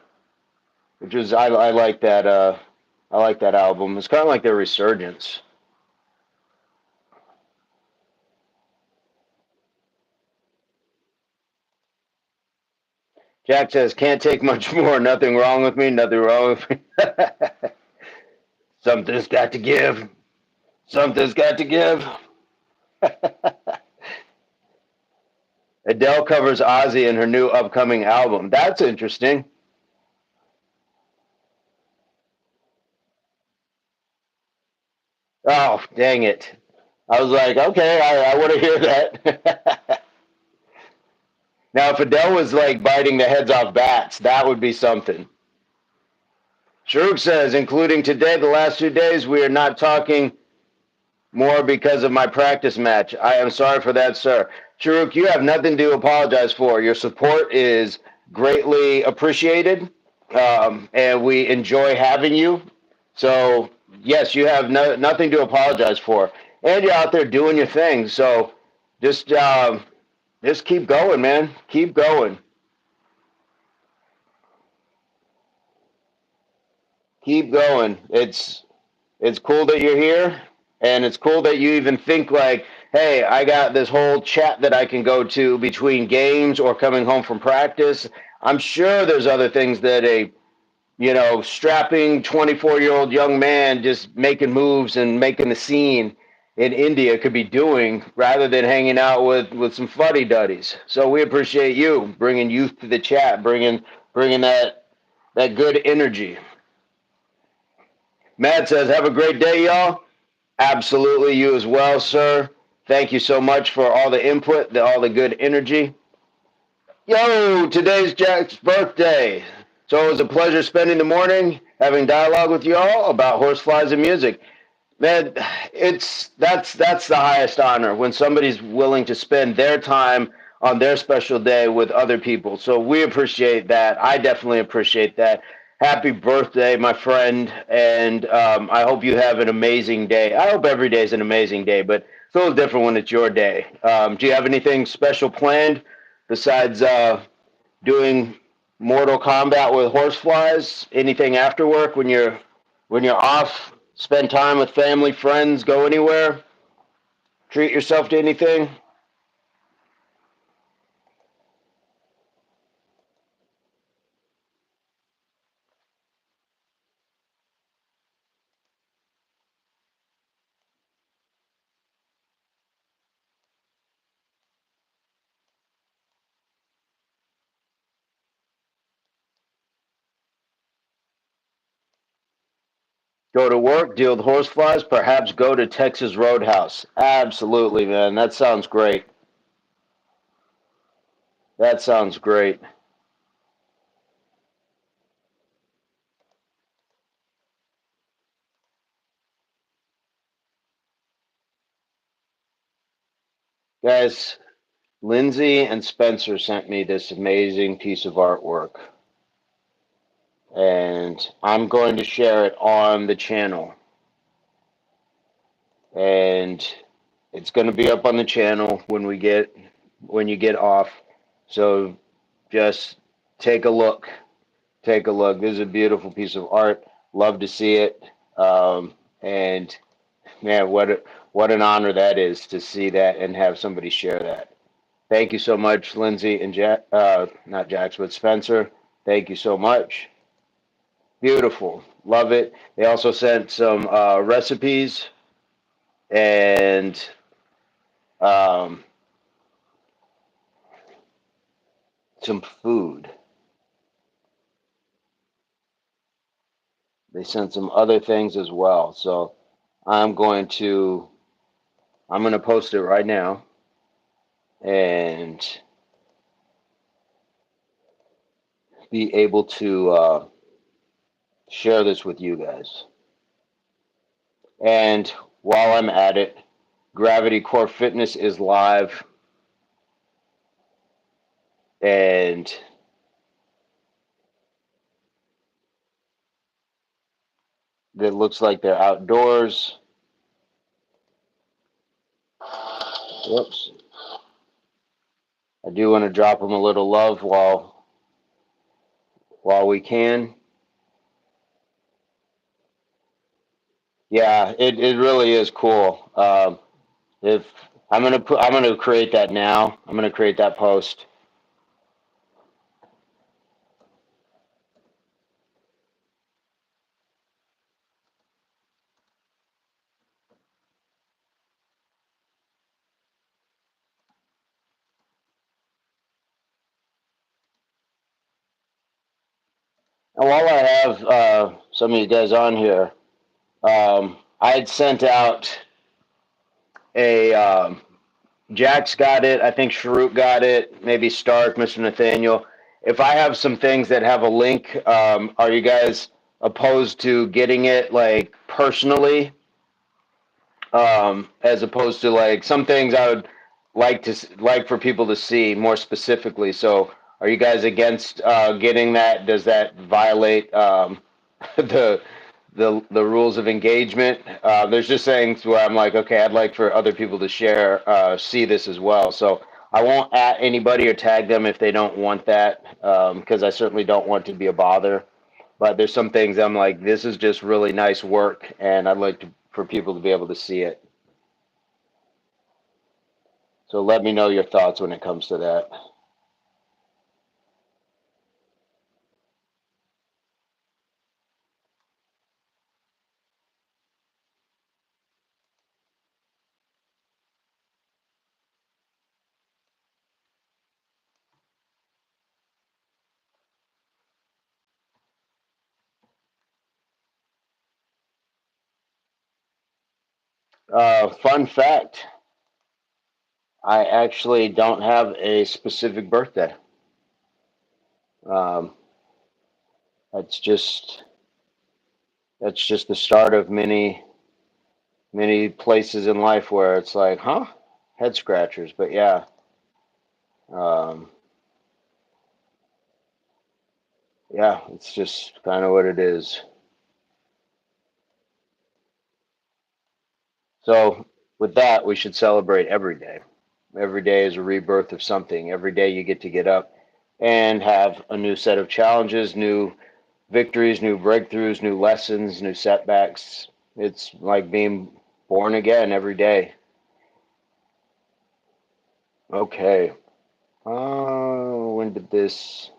which was I like that I like that album. It's kind of like their resurgence. Jack says, "Can't take much more. Nothing wrong with me. Nothing wrong with me. Something's got to give. Something's got to give." Adele covers Ozzy in her new upcoming album. That's interesting. Oh, dang it! I was like, okay, I want to hear that. Now, if Adele was like biting the heads off bats, that would be something. Sharuk says, including today, the last 2 days, we are not talking more because of my practice match. I am sorry for that, sir. Sharuk, you have nothing to apologize for. Your support is greatly appreciated, and we enjoy having you. So, yes, you have nothing to apologize for. And you're out there doing your thing. So, just, just keep going, man. Keep going. Keep going. It's cool that you're here, and it's cool that you even think like, hey, I got this whole chat that I can go to between games or coming home from practice. I'm sure there's other things that a strapping 24-year-old young man just making moves and making the scene in India could be doing rather than hanging out with some fuddy duddies. So we appreciate you bringing youth to the chat, bringing that good energy. Matt says, have a great day, y'all. Absolutely, you as well, sir. Thank you so much for all the input, all the good energy. Yo, today's Jack's birthday. So it was a pleasure spending the morning having dialogue with you all about horseflies and music. Man, that's the highest honor when somebody's willing to spend their time on their special day with other people. So we appreciate that. I definitely appreciate that. Happy birthday, my friend, and I hope you have an amazing day. I hope every day is an amazing day, but it's a little different when it's your day. Do you have anything special planned besides doing Mortal Kombat with horseflies? Anything after work when you're off? Spend time with family, friends, go anywhere, treat yourself to anything. Go to work, deal with horseflies, perhaps go to Texas Roadhouse. Absolutely, man. That sounds great. That sounds great. Guys, Lindsay and Spencer sent me this amazing piece of artwork, and I'm going to share it on the channel. And it's going to be up on the channel when you get off. So just take a look. Take a look. This is a beautiful piece of art. Love to see it. And man, what an honor that is to see that and have somebody share that. Thank you so much, Lindsay and Jack. Not Jax, but Spencer. Thank you so much. Beautiful. Love it. They also sent some recipes and um, some food. They sent some other things as well. So I'm going to I'm going to post it right now and be able to share this with you guys. And while I'm at it, Gravity Core Fitness is live, and it looks like they're outdoors. Whoops. I do want to drop them a little love while we can. Yeah, it really is cool. If I'm gonna create that now. I'm gonna create that post. And while I have some of you guys on here, I had sent out a Jack's got it. I think Sharuk got it. Maybe Stark, Mr. Nathaniel. If I have some things that have a link, are you guys opposed to getting it like personally, as opposed to like some things I would like for people to see more specifically? So, are you guys against getting that? Does that violate the the rules of engagement? There's just things where I'm like, okay, I'd like for other people to share, see this as well. So I won't at anybody or tag them if they don't want that, because I certainly don't want to be a bother. But there's some things I'm like, this is just really nice work, and I'd like for people to be able to see it. So let me know your thoughts when it comes to that. Fun fact: I actually don't have a specific birthday. Um, that's just that's just the start of many. many places in life where it's like, huh, head scratchers. But yeah, um, yeah, it's just kind of what it is. So with that, we should celebrate every day. Every day is a rebirth of something. Every day you get up and have a new set of challenges, new victories, new breakthroughs, new lessons, new setbacks. It's like being born again every day. Okay. When did this?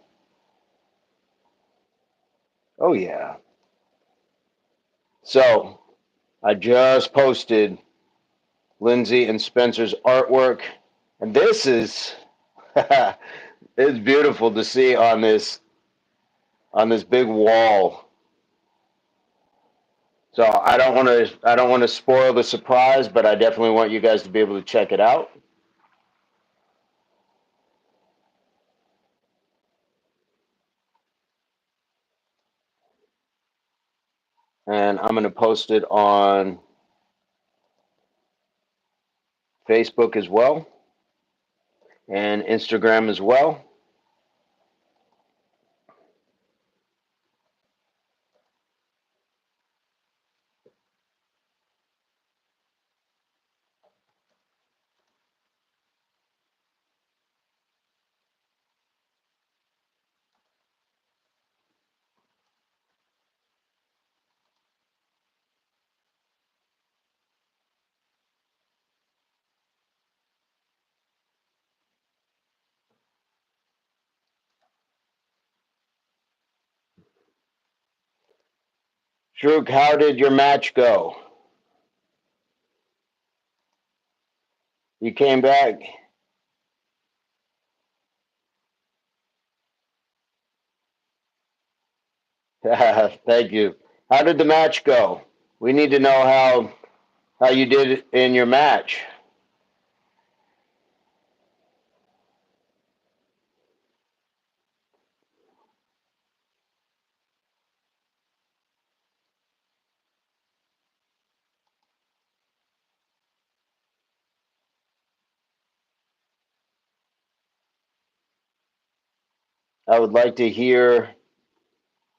Oh, yeah. So I just posted Lindsay and Spencer's artwork, and this is it's beautiful to see on this big wall. So I don't want to spoil the surprise, but I definitely want you guys to be able to check it out. And I'm going to post it on Facebook as well and Instagram as well. Shrook, how did your match go? You came back. Thank you. How did the match go? We need to know how you did in your match. I would like to hear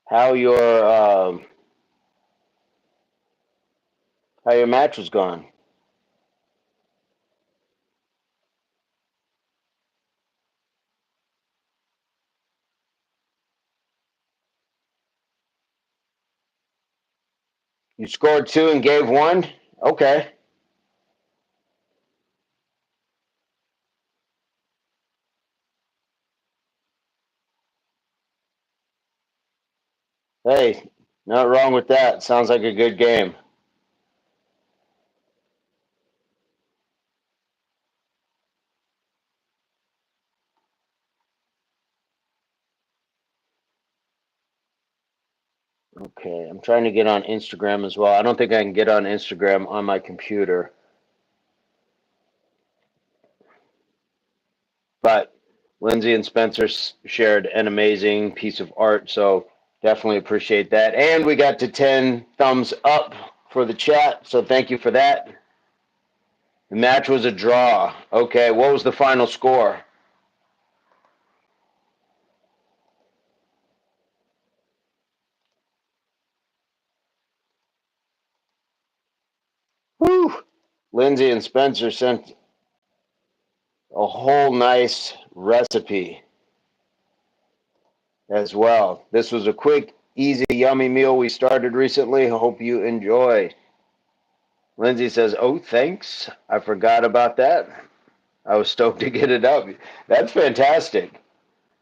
how how your match was going. You scored two and gave one. Okay. Hey, not wrong with that. Sounds like a good game. Okay, I'm trying to get on Instagram as well. I don't think I can get on Instagram on my computer, but Lindsay and Spencer shared an amazing piece of art, so definitely appreciate that. And we got to 10 thumbs up for the chat, so thank you for that. The match was a draw. Okay, what was the final score? Whew. Lindsay and Spencer sent a whole nice recipe as well. This was a quick, easy, yummy meal we started recently. Hope you enjoy. Lindsay says, "Oh, thanks. I forgot about that. I was stoked to get it up." That's fantastic.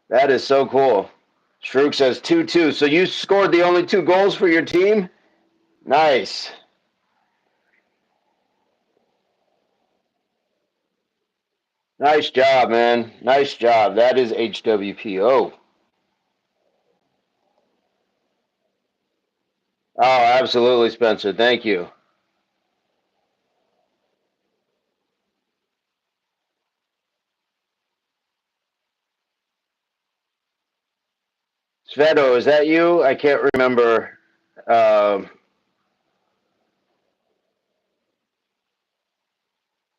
That is so cool. Shrook says 2-2. So you scored the only two goals for your team? Nice. Nice job, man. Nice job. That is HWPO. Oh, absolutely, Spencer. Thank you. Sveto, is that you? I can't remember. Um,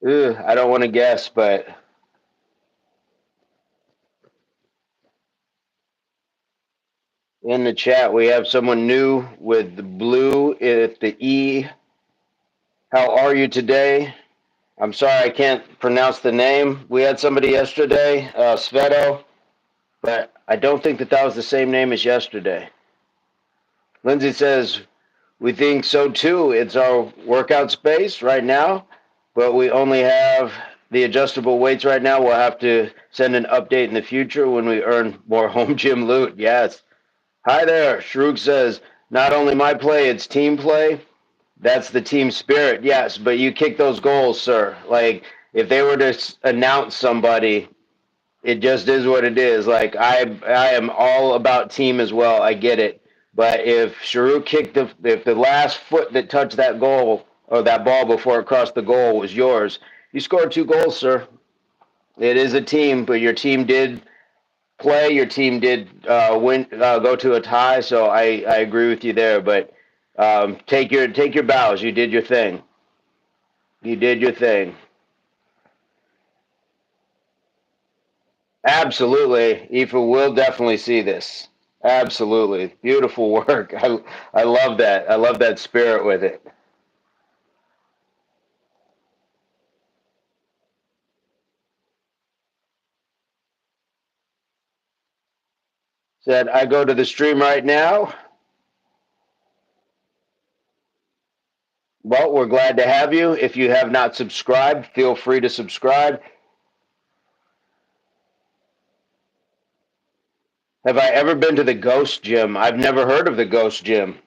I don't want to guess, but in the chat we have someone new with the blue at the E. How are you today? I'm sorry I can't pronounce the name. We had somebody yesterday, Sveto, but I don't think that was the same name as yesterday. Lindsay says, we think so too. It's our workout space right now, but we only have the adjustable weights right now. We'll have to send an update in the future when we earn more home gym loot. Yes. Hi there. Shrug says, not only my play, it's team play. That's the team spirit. Yes, but you kick those goals, sir. Like, if they were to announce somebody, it just is what it is. Like, I am all about team as well. I get it. But if Sharuk kicked if the last foot that touched that goal or that ball before it crossed the goal was yours, you scored 2 goals, sir. It is a team, but your team did play. Your team did win, go to a tie. So I agree with you there. But take your bows. You did your thing. You did your thing. Absolutely. Aoife will definitely see this. Absolutely. Beautiful work. I love that. I love that spirit with it. Said, I go to the stream right now. Well, we're glad to have you. If you have not subscribed, feel free to subscribe. Have I ever been to the Ghost Gym? I've never heard of the Ghost Gym.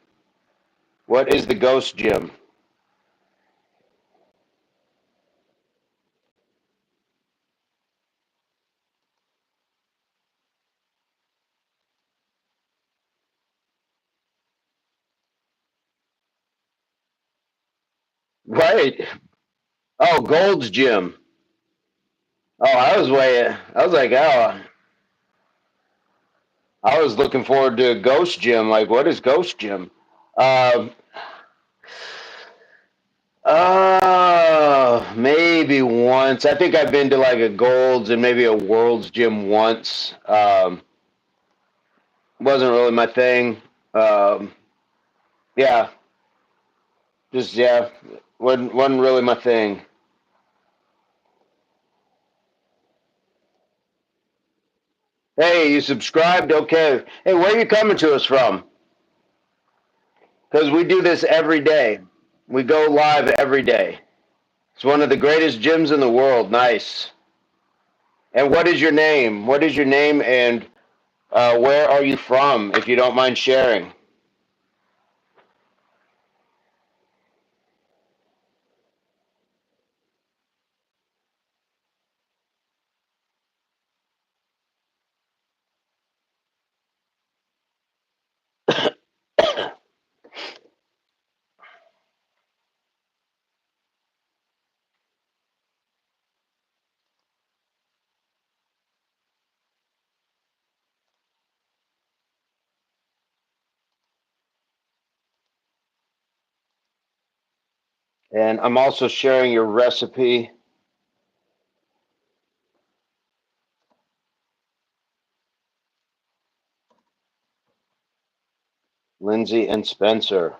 What is the Ghost Gym? Right. Oh, Gold's Gym. Oh, I was like, oh, I was looking forward to Ghost Gym. Like, what is Ghost Gym? Um, maybe once. I think I've been to like a Gold's and maybe a World's Gym once. Wasn't really my thing. Um, yeah, just yeah, wasn't really my thing. Hey, you subscribed? Okay. Hey, where are you coming to us from? Because we do this every day. We go live every day. It's one of the greatest gyms in the world. Nice. And what is your name? What is your name and where are you from, if you don't mind sharing? And I'm also sharing your recipe, Lindsay and Spencer.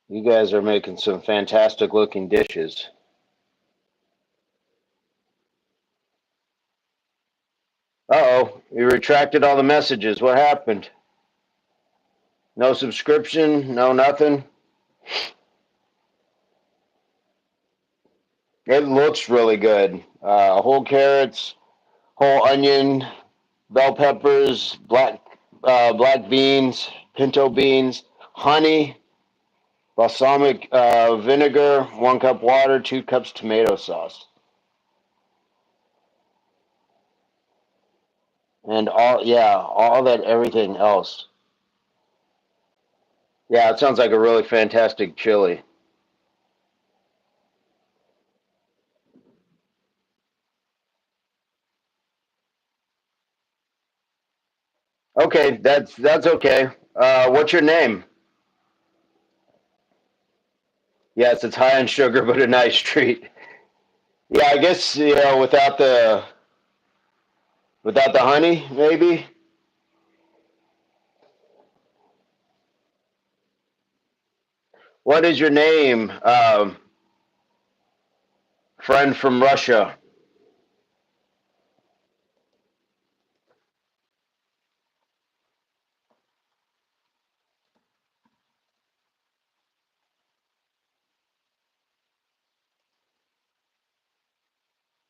You guys are making some fantastic looking dishes. Uh-oh, you retracted all the messages. What happened? No subscription, no nothing. It looks really good. Whole carrots, whole onion, bell peppers, black beans, pinto beans, honey, balsamic vinegar, 1 cup water, 2 cups tomato sauce, and all that everything else. Yeah, it sounds like a really fantastic chili. Okay, that's okay. What's your name? Yes, it's high in sugar, but a nice treat. Yeah, I guess without the honey, maybe. What is your name, friend from Russia?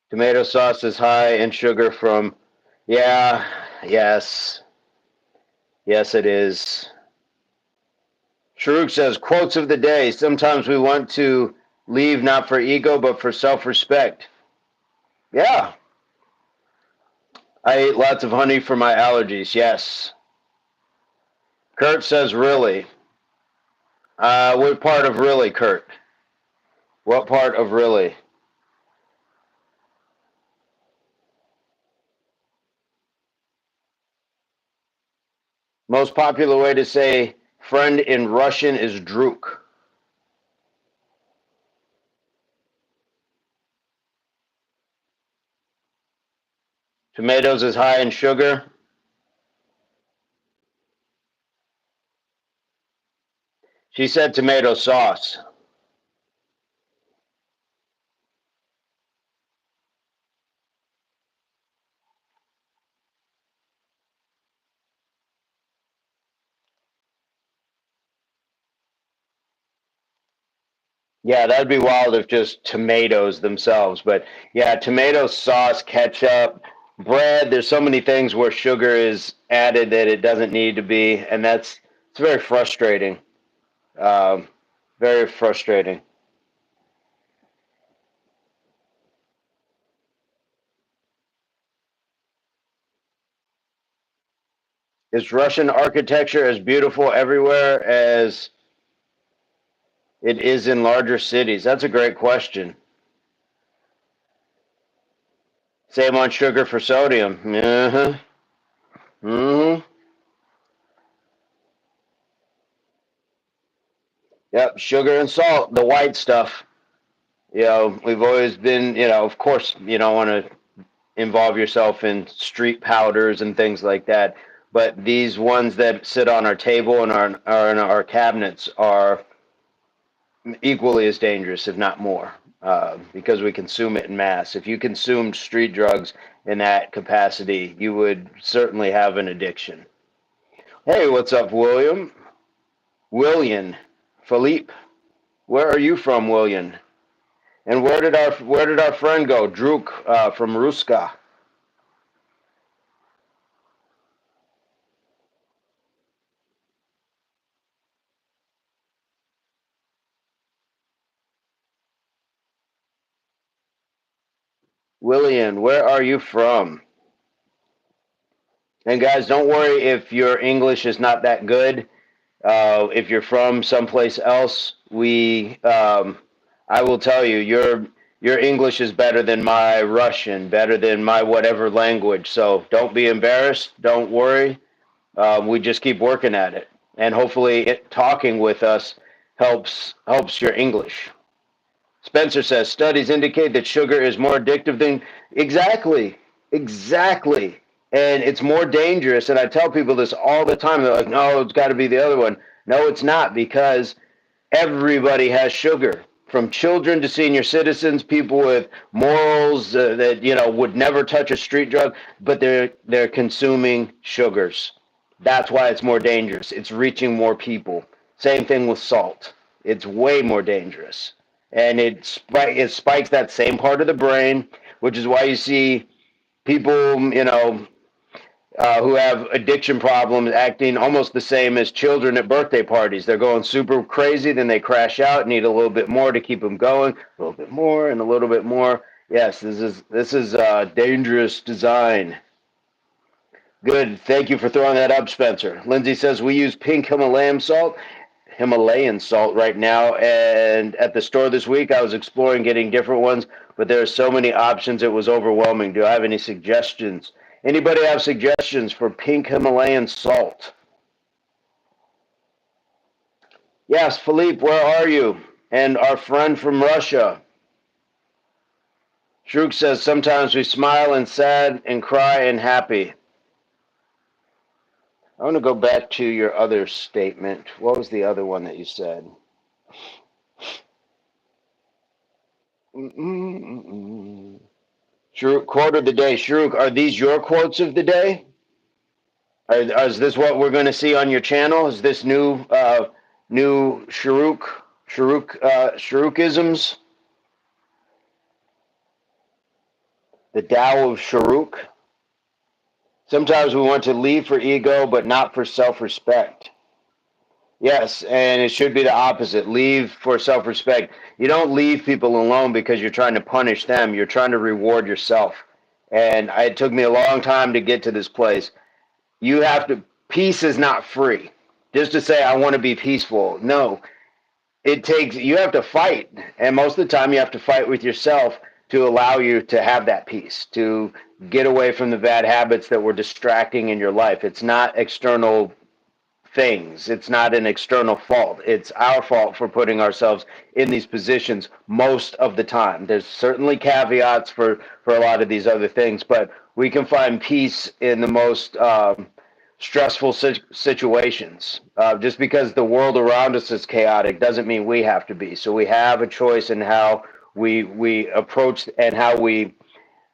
Tomato sauce is high in sugar from. Yeah, yes, yes, it is. Sharuk says, quotes of the day. Sometimes we want to leave not for ego, but for self respect. Yeah, I ate lots of honey for my allergies. Yes. Kurt says, really? What part of really, Kurt? What part of really? Most popular way to say friend in Russian is druk. Tomatoes is high in sugar. She said tomato sauce. Yeah, that'd be wild if just tomatoes themselves. But yeah, tomato sauce, ketchup, bread. There's so many things where sugar is added that it doesn't need to be, and it's very frustrating. Um, very frustrating. Is Russian architecture as beautiful everywhere as it is in larger cities? That's a great question. Same on sugar for sodium. Uh-huh. Mm-hmm. Yep, sugar and salt, the white stuff. We've always been, of course, you don't want to involve yourself in street powders and things like that. But these ones that sit on our table and are in our cabinets are equally as dangerous, if not more, because we consume it in mass. If you consumed street drugs in that capacity, you would certainly have an addiction. Hey, what's up, William? William, Philippe, where are you from, William? And where did our friend go, Druk from Ruska? William, where are you from? And guys, don't worry if your English is not that good. If you're from someplace else, I will tell you, your English is better than my Russian, better than my whatever language. So don't be embarrassed. Don't worry. We just keep working at it, and hopefully, talking with us helps your English. Spencer says studies indicate that sugar is more addictive than exactly, exactly, and it's more dangerous. And I tell people this all the time. They're like, "No, it's got to be the other one." No, it's not, because everybody has sugar, from children to senior citizens, people with morals that would never touch a street drug, but they're consuming sugars. That's why it's more dangerous. It's reaching more people. Same thing with salt. It's way more dangerous, and it spikes that same part of the brain, which is why you see people, who have addiction problems acting almost the same as children at birthday parties. They're going super crazy, then they crash out, need a little bit more to keep them going, a little bit more and a little bit more. Yes, this is dangerous design. Good. Thank you for throwing that up, Spencer. Lindsay says we use pink Himalayan salt right now, and at the store this week I was exploring getting different ones, but there are so many options it was overwhelming. Do I have any suggestions? Anybody have suggestions for pink Himalayan salt? Yes, Philippe, where are you? And our friend from Russia, Shruk says, sometimes we smile and sad and cry and happy. I want to go back to your other statement. What was the other one that you said? Shruk, quote of the day. Shruk, are these your quotes of the day? Is this what we're going to see on your channel? Is this new Shrukisms? The Tao of Shruk? Sometimes we want to leave for ego, but not for self-respect. Yes, and it should be the opposite. Leave for self-respect. You don't leave people alone because you're trying to punish them. You're trying to reward yourself. And it took me a long time to get to this place. You have to, peace is not free. Just to say, I want to be peaceful. No, you have to fight. And most of the time, you have to fight with yourself to allow you to have that peace, to get away from the bad habits that were distracting in your life. It's not external things. It's not an external fault. It's our fault for putting ourselves in these positions most of the time. There's certainly caveats for a lot of these other things, but we can find peace in the most stressful situations. Just because the world around us is chaotic doesn't mean we have to be. So we have a choice in how we approach and how we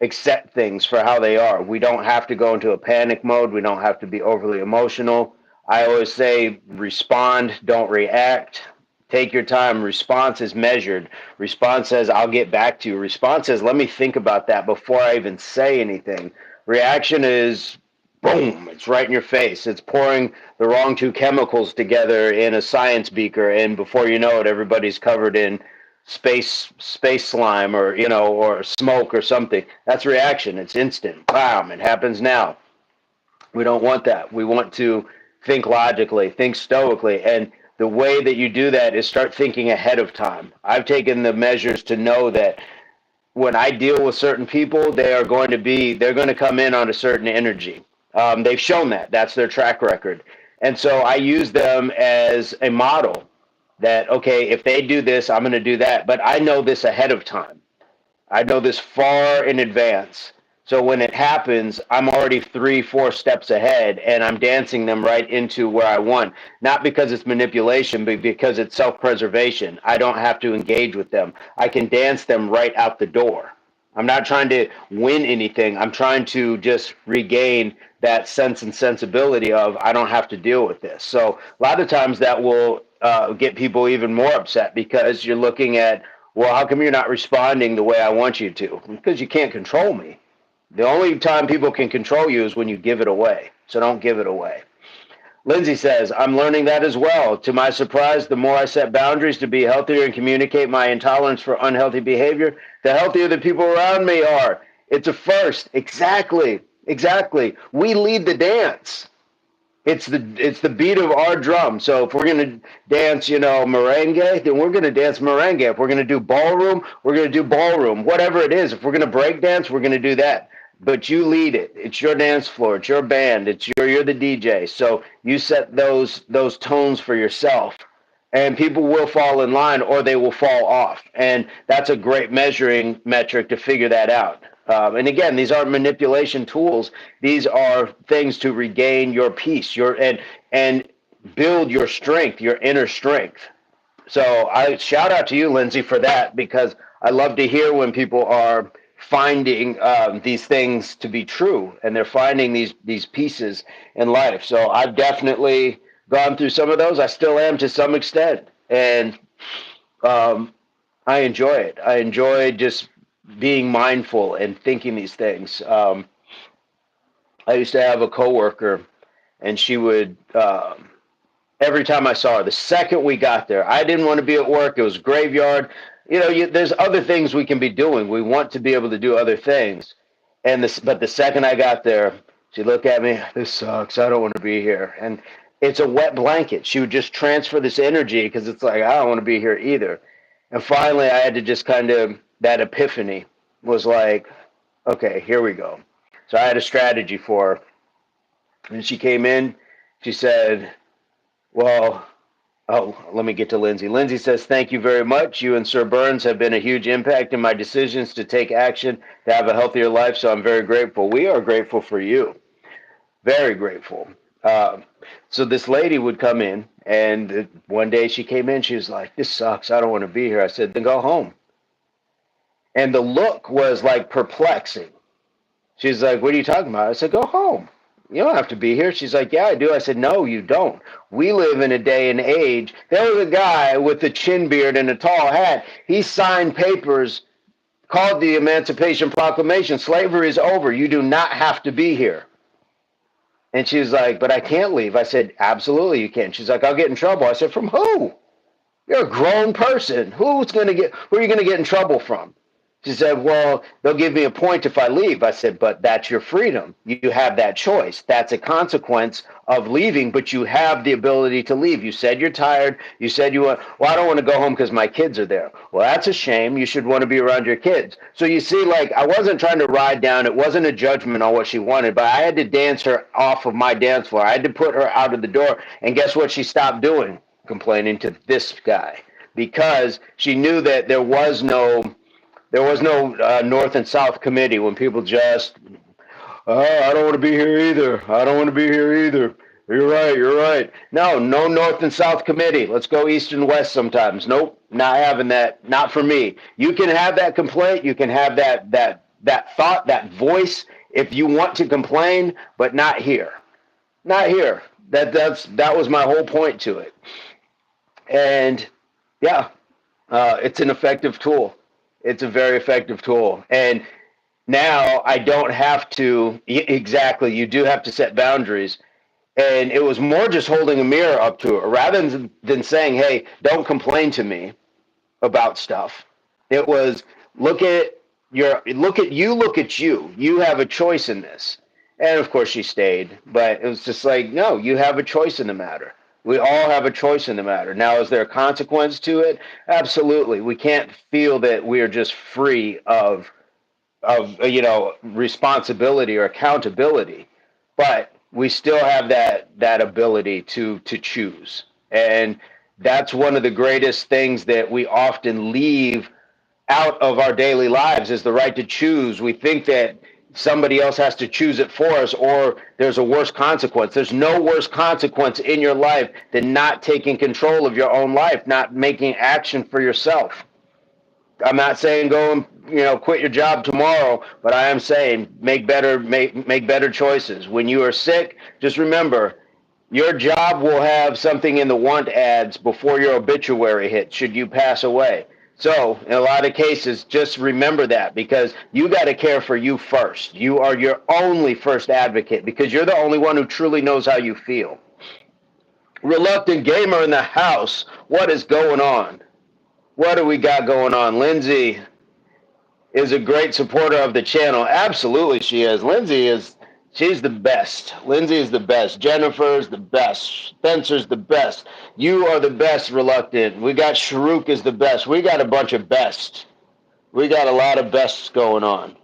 accept things for how they are. We don't have to go into a panic mode. We don't have to be overly emotional. I always say respond, don't react. Take your time. Response is measured. Response says, I'll get back to you. Response says, let me think about that before I even say anything. Reaction is boom, it's right in your face. It's pouring the wrong two chemicals together in a science beaker, and before you know it, everybody's covered in space slime or smoke or something. That's reaction. It's instant. Bam, it happens now. We don't want that. We want to think logically, think stoically, and the way that you do that is start thinking ahead of time. I've taken the measures to know that when I deal with certain people, they're going to come in on a certain energy. They've shown that. That's their track record. And so I use them as a model that, okay, if they do this, I'm going to do that. But I know this ahead of time. I know this far in advance. So when it happens, I'm already 3, 4 steps ahead and I'm dancing them right into where I want. Not because it's manipulation, but because it's self-preservation. I don't have to engage with them. I can dance them right out the door. I'm not trying to win anything. I'm trying to just regain that sense and sensibility of I don't have to deal with this. So a lot of times that will get people even more upset because you're looking at, well, how come you're not responding the way I want you to? Because you can't control me. The only time people can control you is when you give it away. So don't give it away. Lindsay says, I'm learning that as well. To my surprise, the more I set boundaries to be healthier and communicate my intolerance for unhealthy behavior, the healthier the people around me are. It's a first. Exactly. Exactly. We lead the dance. It's the beat of our drum. So if we're gonna dance, merengue, then we're gonna dance merengue. If we're gonna do ballroom, we're gonna do ballroom. Whatever it is, if we're gonna break dance, we're gonna do that. But you lead it. It's your dance floor. It's your band. You're the DJ. So you set those tones for yourself, and people will fall in line or they will fall off. And that's a great measuring metric to figure that out. And again, these aren't manipulation tools. These are things to regain your peace, and build your strength, your inner strength. So I shout out to you, Lindsay, for that, because I love to hear when people are finding these things to be true, and they're finding these pieces in life. So I've definitely gone through some of those. I still am to some extent, and um, I enjoy it. I enjoy just being mindful and thinking these things. I used to have a coworker, and she would every time I saw her, the second we got there, I didn't want to be at work. It was graveyard. There's other things we can be doing. We want to be able to do other things. But the second I got there, she'd look at me, this sucks. I don't want to be here. And it's a wet blanket. She would just transfer this energy because it's like, I don't want to be here either. And finally, I had to just that epiphany was like, okay, here we go. So I had a strategy for her. And she came in, she said, well, Oh, let me get to Lindsay. Lindsay says, thank you very much. You and Sir Burns have been a huge impact in my decisions to take action to have a healthier life. So I'm very grateful. We are grateful for you. Very grateful. Uh, so this lady would come in, and one day she came in. She was like, this sucks. I don't want to be here. I said, then go home. And the look was like perplexing. She's like, what are you talking about? I said, go home. You don't have to be here. She's like, yeah, I do. I said, no, you don't. We live in a day and age. There was a guy with a chin beard and a tall hat. He signed papers called the Emancipation Proclamation. Slavery is over. You do not have to be here. And she was like, but I can't leave. I said, absolutely you can. She's like, I'll get in trouble. I said, from who? You're a grown person. Who are you going to get in trouble from? She said, well, they'll give me a point if I leave. I said, but that's your freedom. You have that choice. That's a consequence of leaving, but you have the ability to leave. You said you're tired. You said you want, well, I don't want to go home because my kids are there. Well, that's a shame. You should want to be around your kids. So you see, like, I wasn't trying to ride down. It wasn't a judgment on what she wanted, but I had to dance her off of my dance floor. I had to put her out of the door. And guess what she stopped doing? Complaining to this guy, because she knew that there was no North and South committee when people just, oh, I don't want to be here either. I don't want to be here either. You're right. You're right. No, no North and South committee. Let's go East and West sometimes. Nope, not having that. Not for me. You can have that complaint. You can have that thought, that voice, if you want to complain, but not here. Not here. That was my whole point to it. And yeah, it's an effective tool. It's a very effective tool. And now I don't have to, exactly, you do have to set boundaries. And it was more just holding a mirror up to her rather than saying, hey, don't complain to me about stuff. It was look at you. You have a choice in this. And of course she stayed, but it was just like, no, you have a choice in the matter. We all have a choice in the matter. Now, is there a consequence to it? Absolutely. We can't feel that we are just free of responsibility or accountability, but we still have that ability to choose. And that's one of the greatest things that we often leave out of our daily lives is the right to choose. We think that somebody else has to choose it for us, or there's a worse consequence. There's no worse consequence in your life than not taking control of your own life, not making action for yourself. I'm not saying go and quit your job tomorrow, but I am saying make better choices. When you are sick, just remember your job will have something in the want ads before your obituary hits should you pass away. So, in a lot of cases, just remember that because you got to care for you first. You are your only first advocate because you're the only one who truly knows how you feel. Reluctant gamer in the house. What is going on? What do we got going on? Lindsay is a great supporter of the channel. Absolutely, she is. She's the best. Lindsay is the best. Jennifer's the best. Spencer's the best. You are the best, Reluctant. We got Sharuk is the best. We got a bunch of best. We got a lot of bests going on.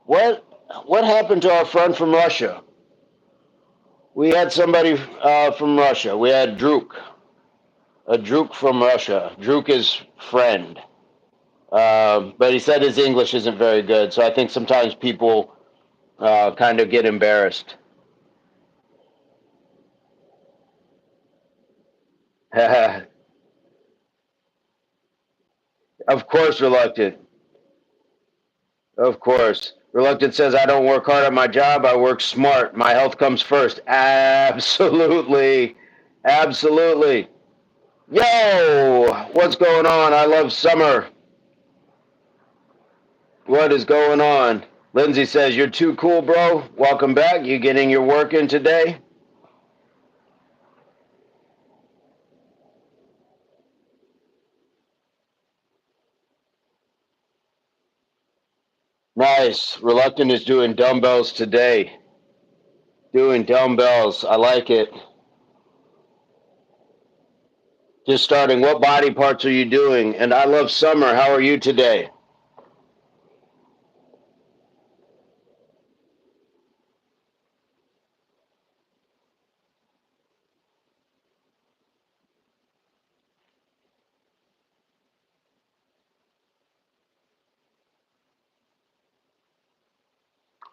What what happened to our friend from Russia? We had somebody from Russia. We had Druk. A Druk from Russia. Druk is friend. But he said his English isn't very good, so I think sometimes people kind of get embarrassed. Of course, Reluctant. Of course. Reluctant says, I don't work hard at my job. I work smart. My health comes first. Absolutely. Absolutely. Yo, what's going on? I love summer. What is going on? Lindsay says, you're too cool, bro. Welcome back. You getting your work in today? Nice. Reluctant is doing dumbbells today. Doing dumbbells. I like it. Just starting. What body parts are you doing? And I love summer. How are you today?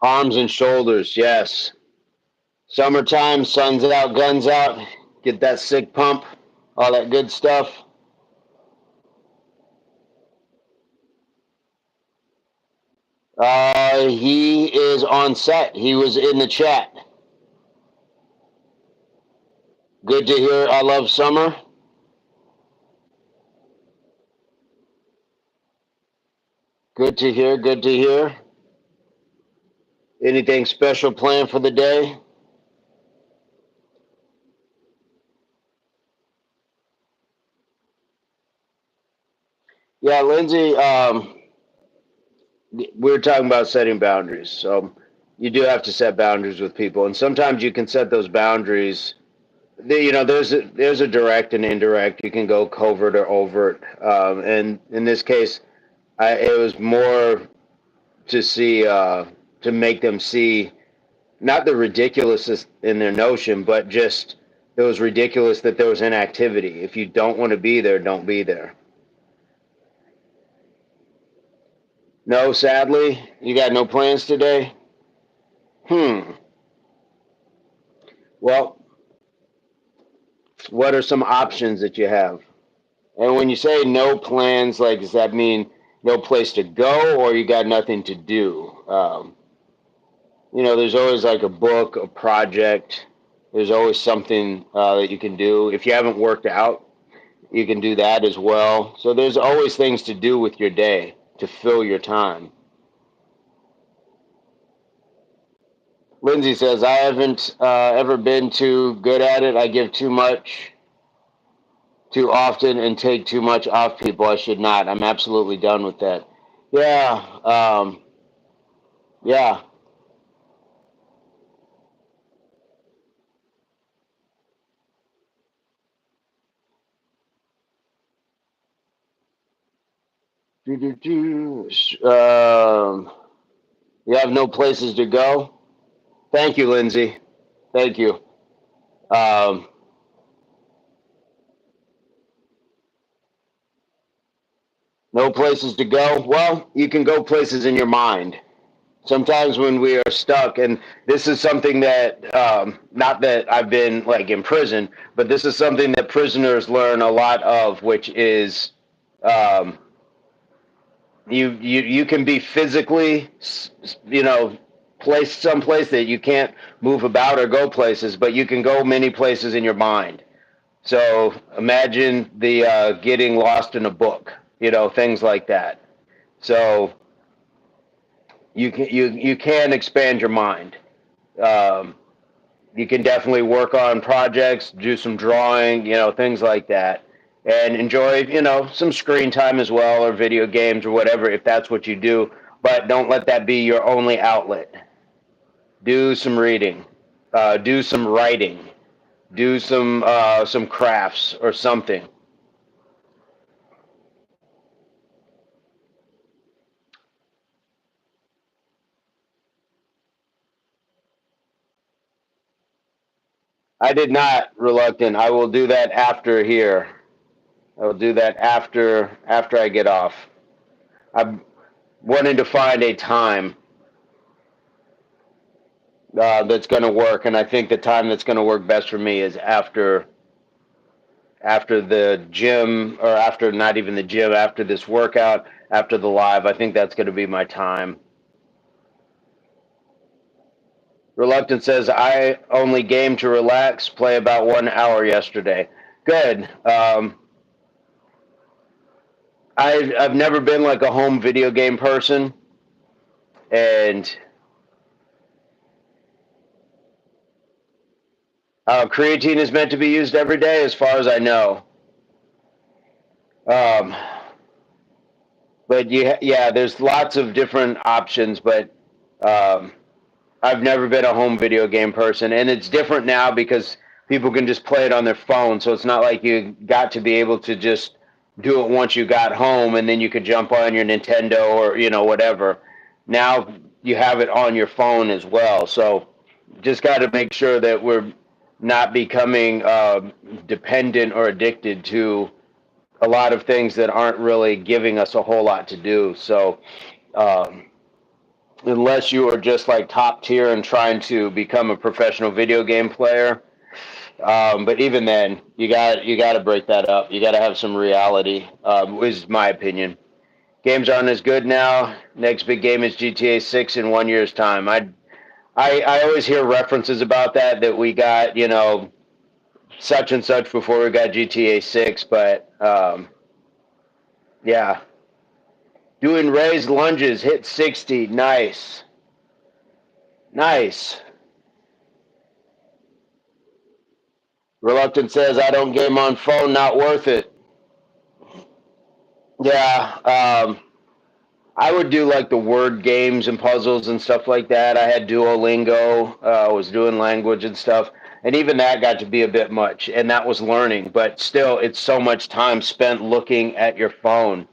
Arms and shoulders, yes. Summertime, sun's out, guns out. Get that sick pump, all that good stuff. He is on set. He was in the chat. Good to hear. I love summer. Good to hear. Good to hear. Anything special planned for the day? Yeah, Lindsay, we were talking about setting boundaries. So you do have to set boundaries with people. And sometimes you can set those boundaries. There's a direct and indirect. You can go covert or overt. And in this case, it was more to see, to make them see not the ridiculousness in their notion, but just it was ridiculous that there was inactivity. If you don't want to be there, don't be there. No, sadly, you got no plans today? Hmm. Well, what are some options that you have? And when you say no plans, like, does that mean no place to go or you got nothing to do? There's always like a book, a project. There's always something that you can do. If you haven't worked out, you can do that as well. So there's always things to do with your day to fill your time. Lindsay says, I haven't ever been too good at it. I give too much too often and take too much off people. I should not. I'm absolutely done with that. Yeah. Yeah. Um, you have no places to go? Thank you, Lindsay. Thank you. Um, no places to go? Well, you can go places in your mind. Sometimes when we are stuck, and this is something that, not that I've been like in prison, but this is something that prisoners learn a lot of, which is um, you can be physically, placed someplace that you can't move about or go places, but you can go many places in your mind. So imagine the getting lost in a book, things like that. So you can expand your mind. Um, you can definitely work on projects, do some drawing, things like that, and enjoy, some screen time as well, or video games or whatever, if that's what you do. But don't let that be your only outlet. Do some reading, do some writing, do some crafts or something. I did not, reluctant. I will do that after here. I will do that after I get off. I'm wanting to find a time that's going to work, and I think the time that's going to work best for me is after the gym, or after not even the gym, after this workout, after the live. I think that's going to be my time. Reluctant says, I only game to relax, play about 1 hour yesterday. Good. I've never been like a home video game person, and creatine is meant to be used every day, as far as I know. Um, but yeah, there's lots of different options, but um, I've never been a home video game person, and it's different now because people can just play it on their phone. So it's not like you got to be able to just do it once you got home, and then you could jump on your Nintendo or whatever. Now you have it on your phone as well. So just got to make sure that we're not becoming dependent or addicted to a lot of things that aren't really giving us a whole lot to do. So um, unless you are just like top tier and trying to become a professional video game player. But even then, you got to break that up. You got to have some reality. Is my opinion. Games aren't as good now. Next big game is GTA 6 in 1 year's time. I always hear references about that we got, such and such before we got GTA 6, but yeah. Doing raised lunges, hit 60. Nice. Nice. Reluctant says, I don't game on phone, not worth it. Yeah, I would do like the word games and puzzles and stuff like that. I had Duolingo, was doing language and stuff. And even that got to be a bit much. And that was learning. But still, it's so much time spent looking at your phone.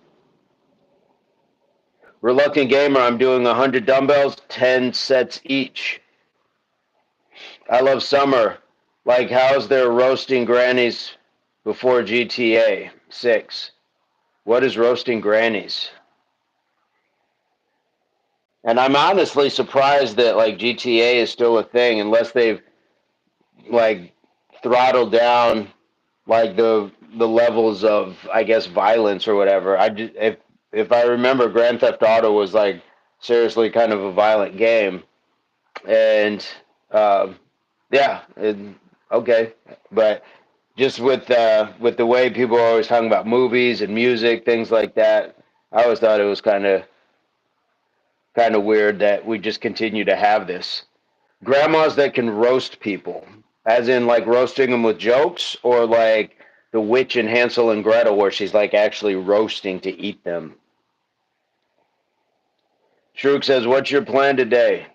Reluctant gamer, I'm doing 100 dumbbells, 10 sets each. I love summer. Like, how's their roasting grannies before GTA 6? What is roasting grannies? And I'm honestly surprised that like GTA is still a thing, unless they've like throttled down like the levels of, I guess, violence or whatever. If I remember, Grand Theft Auto was like seriously kind of a violent game, and yeah, okay, but just with the way people are always talking about movies and music, things like that, I always thought it was kind of weird that we just continue to have this. Grandmas that can roast people, as in like roasting them with jokes, or like the witch in Hansel and Gretel, where she's like actually roasting to eat them. Shrook says, "What's your plan today?"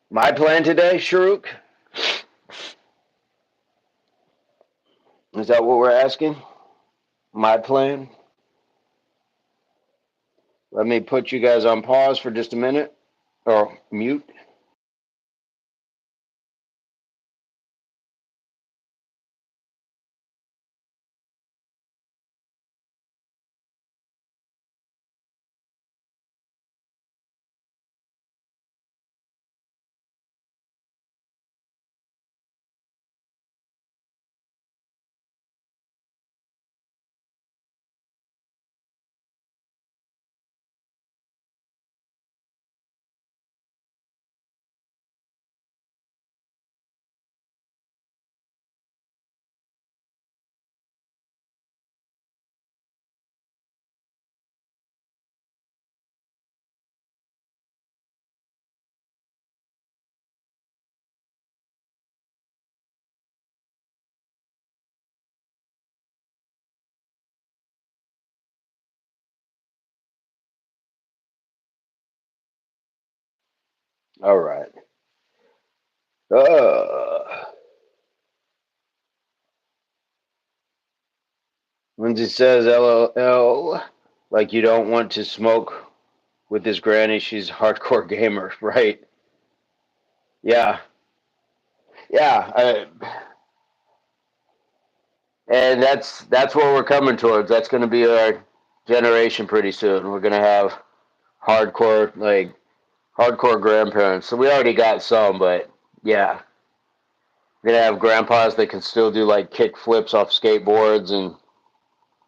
My plan today, Shrook? Is that what we're asking? My plan? Let me put you guys on pause for just a minute, or mute. All right. Uh, Lindsay says, "LOL, like you don't want to smoke with this granny. She's a hardcore gamer, right?" Yeah, yeah, and that's what we're coming towards. That's going to be our generation pretty soon. We're going to have hardcore grandparents. So we already got some, but yeah, we're going to have grandpas that can still do like kick flips off skateboards and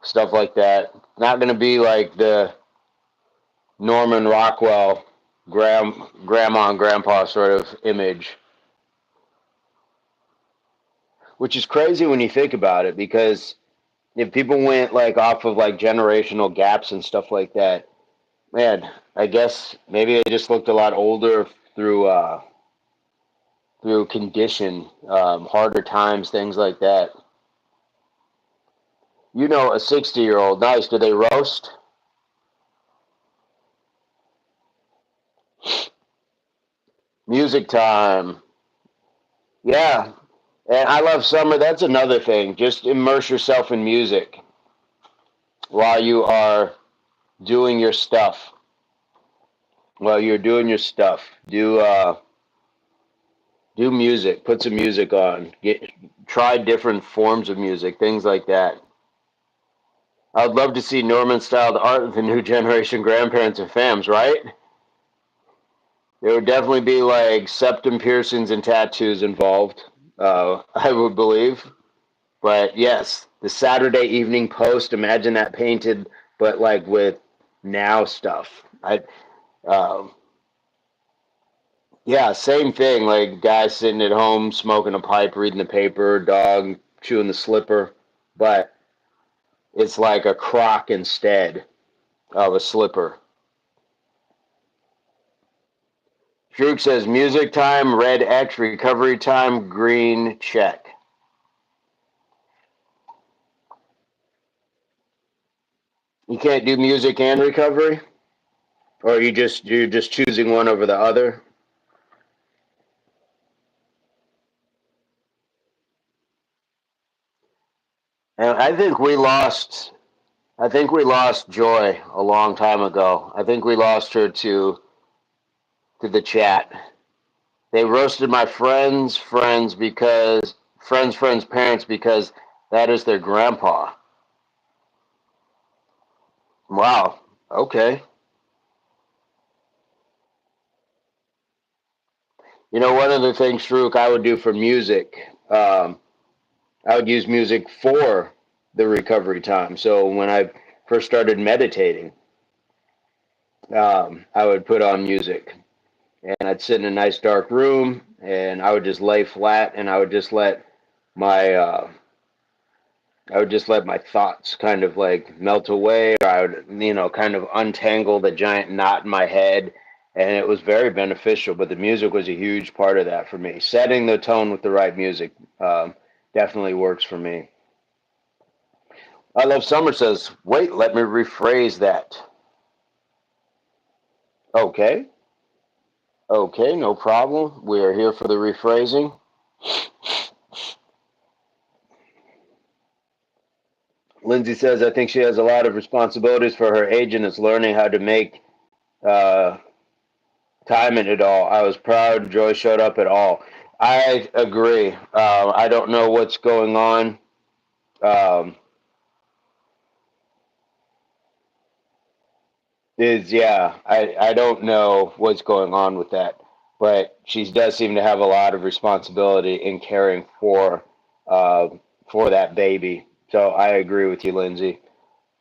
stuff like that. Not going to be like the Norman Rockwell grandma and grandpa sort of image, which is crazy when you think about it, because if people went like off of like generational gaps and stuff like that, man, I guess maybe they just looked a lot older through condition, harder times, things like that. A 60-year-old. Nice. Do they roast? Music time. Yeah. And I love summer. That's another thing. Just immerse yourself in music while you are doing your stuff. While you're doing your stuff. Do music. Put some music on. Try different forms of music, things like that. I'd love to see Norman-styled art with the new generation grandparents and fams, right? There would definitely be like septum piercings and tattoos involved, I would believe. But yes, the Saturday Evening Post, imagine that painted, but like with now stuff. Uh, yeah, same thing. Like guy sitting at home smoking a pipe, reading the paper, dog chewing the slipper, but it's like a crock instead of a slipper. Drook says music time, red X, recovery time, green check. You can't do music and recovery, or you're just choosing one over the other. And I think we lost Joy a long time ago. I think we lost her to the chat. They roasted my friends' parents because that is their grandpa. Wow. Okay. You know, one of the things, Shrook, I would do for music, I would use music for the recovery time. So when I first started meditating, I would put on music and I'd sit in a nice dark room and I would just lay flat and my I would just let my thoughts kind of like melt away, or I would, kind of untangle the giant knot in my head. And it was very beneficial, but the music was a huge part of that for me. Setting the tone with the right music definitely works for me. I Love Summer says, wait, let me rephrase that. Okay. Okay, no problem. We are here for the rephrasing. Lindsay says, I think she has a lot of responsibilities for her age and is learning how to make uh, time in it all. I was proud Joy showed up at all. I agree. I don't know what's going on. Um, I don't know what's going on with that, but she does seem to have a lot of responsibility in caring uh, for that baby. So I agree with you, Lindsay.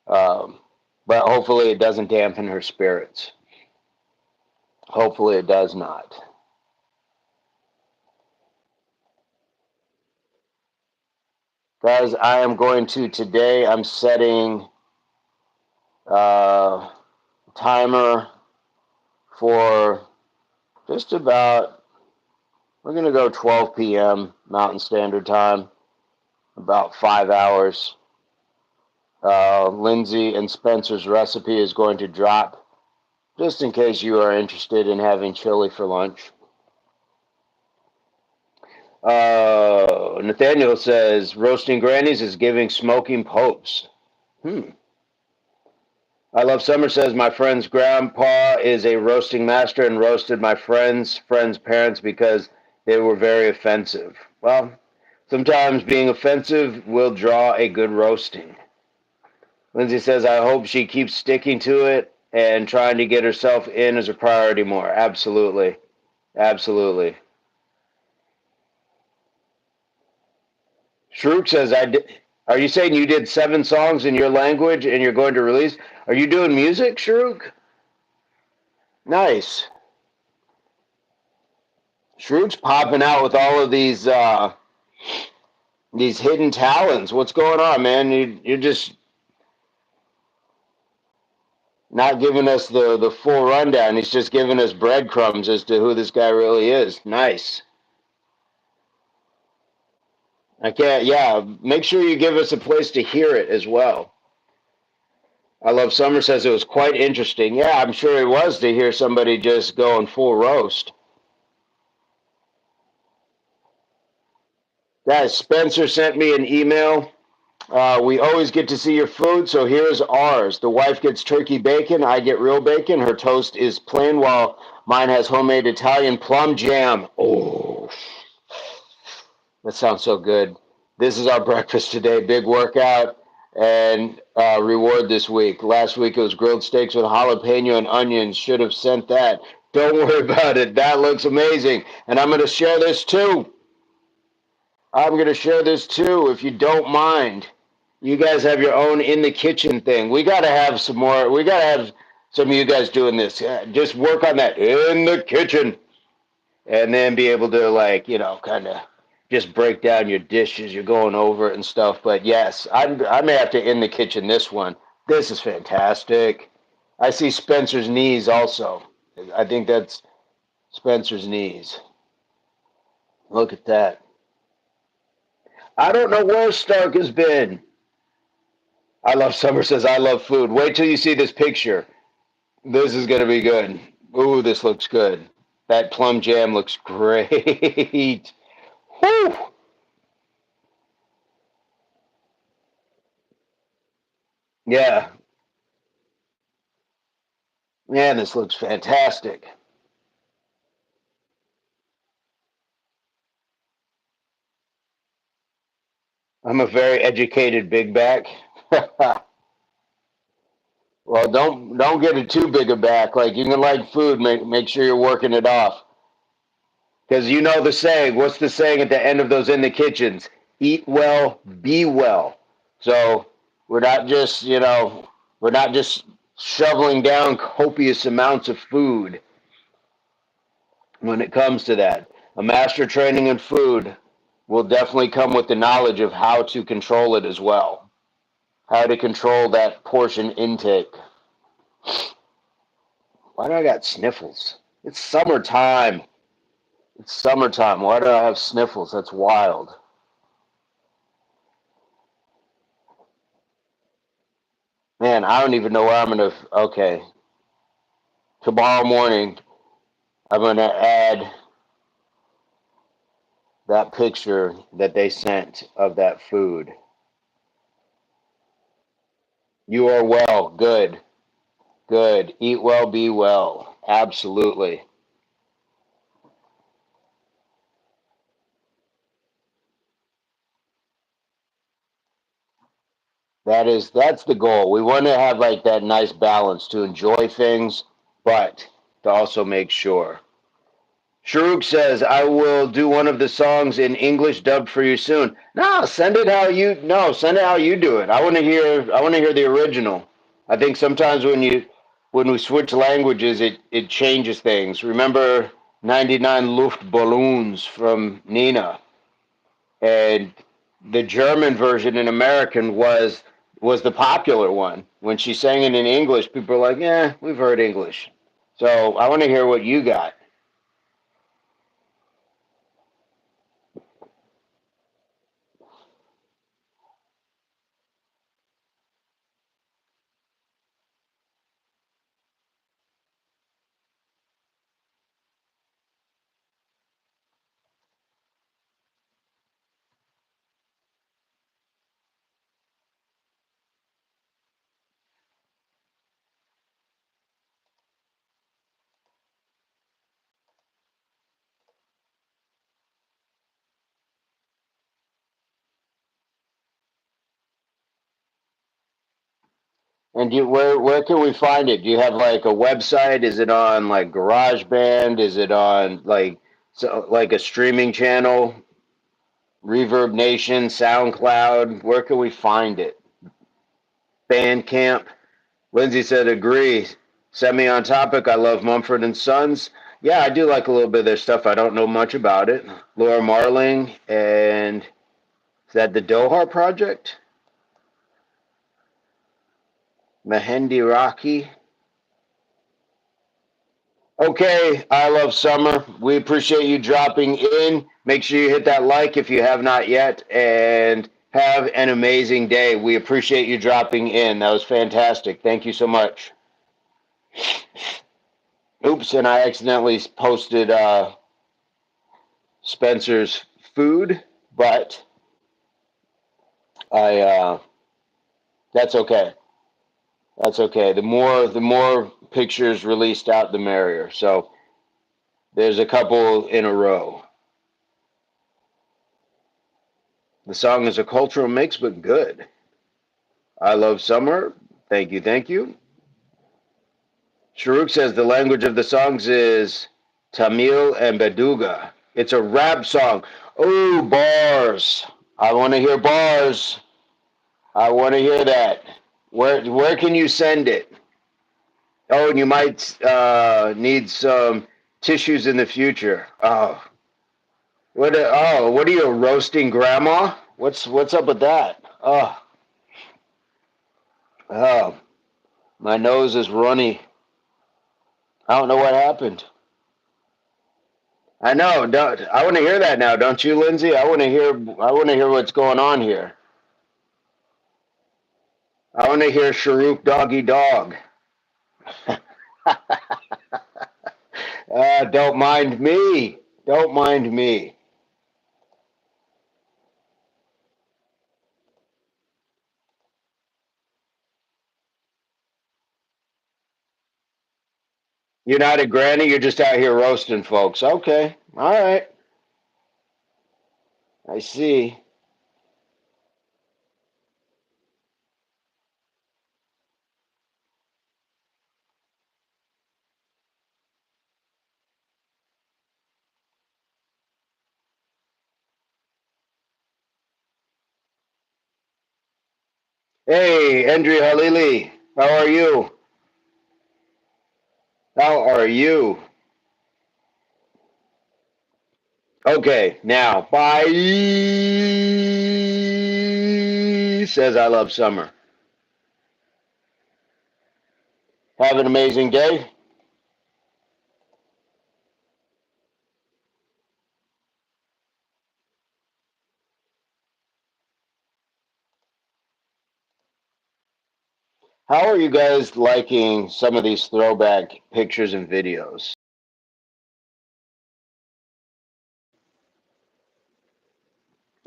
Um, but hopefully it doesn't dampen her spirits. Hopefully it does not. Guys, I am going to today. I'm setting uh, timer for just about. We're going to go 12 p.m. Mountain Standard Time, about 5 hours. Lindsay and Spencer's recipe is going to drop just in case you are interested in having chili for lunch. Nathaniel says roasting grannies is giving smoking popes. I Love Summer says my friend's grandpa is a roasting master and roasted my friend's parents because they were very offensive. Well, sometimes being offensive will draw a good roasting. Lindsay says I hope she keeps sticking to it and trying to get herself in as a priority more. Absolutely. Absolutely. Shrook says I did. Are you saying you did 7 songs in your language and you're going to release? Are you doing music, Shrook? Nice. Shroot's popping out with all of these hidden talents. What's going on, man? You're just not giving us the full rundown. He's just giving us breadcrumbs as to who this guy really is. Nice. I can't. Yeah, make sure you give us a place to hear it as well. I Love Summer says it was quite interesting. Yeah, I'm sure it was to hear somebody just going full roast. Guys, Spencer sent me an email. We always get to see your food, so here's ours. The wife gets turkey bacon. I get real bacon. Her toast is plain, while mine has homemade Italian plum jam. Oh, that sounds so good. This is our breakfast today. Big workout. and reward this week. Last week it was grilled steaks with jalapeno and onions. Should have sent that. Don't worry about it. That looks amazing. And I'm going to share this too. I'm going to share this too, if you don't mind. You guys have your own in the kitchen thing. We got to have some more. We got to have some of you guys doing this. Just work on that in the kitchen. And then be able to, like, kind of just break down your dishes you're going over it and stuff. But yes, I may have to in the kitchen this one. This is fantastic. I see Spencer's knees also. I think that's Spencer's knees. Look at that. I don't know where Stark has been. I love Summer says I love food. Wait till you see this picture. This is gonna be good. Ooh, this looks good. That plum jam looks great. Whew. Yeah. Man, this looks fantastic. I'm a very educated big back. Well, don't get it too big a back. Like, you can like food, make sure you're working it off. Because you know the saying. What's the saying at the end of those in the kitchens? Eat well, be well. So we're not just shoveling down copious amounts of food when it comes to that. A master training in food will definitely come with the knowledge of how to control it as well. How to control that portion intake. Why do I got sniffles? It's summertime. It's summertime. Why do I have sniffles? That's wild. Man, I don't even know where I'm gonna. Okay, tomorrow morning I'm gonna add that picture that they sent of that food. You are well. Good. Good. Eat well, be well. Absolutely. That's the goal. We want to have like that nice balance to enjoy things, but to also make sure. Sharuk says, I will do one of the songs in English dubbed for you soon. No, send it how you do it. I want to hear the original. I think sometimes when we switch languages it changes things. Remember 99 Luftballons from Nina, and the German version in American was the popular one. When she sang it in English, people were like, "Yeah, we've heard English." So, I want to hear what you got. And where can we find it? Do you have like a website? Is it on like GarageBand? Is it on like a streaming channel? Reverb Nation, SoundCloud? Where can we find it? Bandcamp? Lindsay said, agree. Semi on topic. I love Mumford and Sons. Yeah, I do like a little bit of their stuff. I don't know much about it. Laura Marling, and is that the Dohar Project? Mehendi Raki. Okay, I love summer. We appreciate you dropping in. Make sure you hit that like if you have not yet, and have an amazing day. We appreciate you dropping in. That was fantastic. Thank you so much. Oops, and I accidentally posted Spencer's food, but I that's okay. That's okay. The more pictures released out, the merrier. So there's a couple in a row. The song is a cultural mix, but good. I love summer. Thank you, thank you. Sharuk says the language of the songs is Tamil and Beduga. It's a rap song. Oh, bars. I want to hear bars. I want to hear that. Where can you send it? Oh, and you might need some tissues in the future. Oh, what are you roasting, Grandma? What's up with that? Oh, my nose is runny. I don't know what happened. I know. I want to hear that now, don't you, Lindsay? I want to hear. I want to hear what's going on here. I want to hear Sharuk Doggy Dog. Don't mind me. Don't mind me. You're not a granny. You're just out here roasting folks. Okay. All right. I see. Hey, Andrea Halili. How are you? How are you? Okay. Now, bye. Says I love summer. Have an amazing day. How are you guys liking some of these throwback pictures and videos?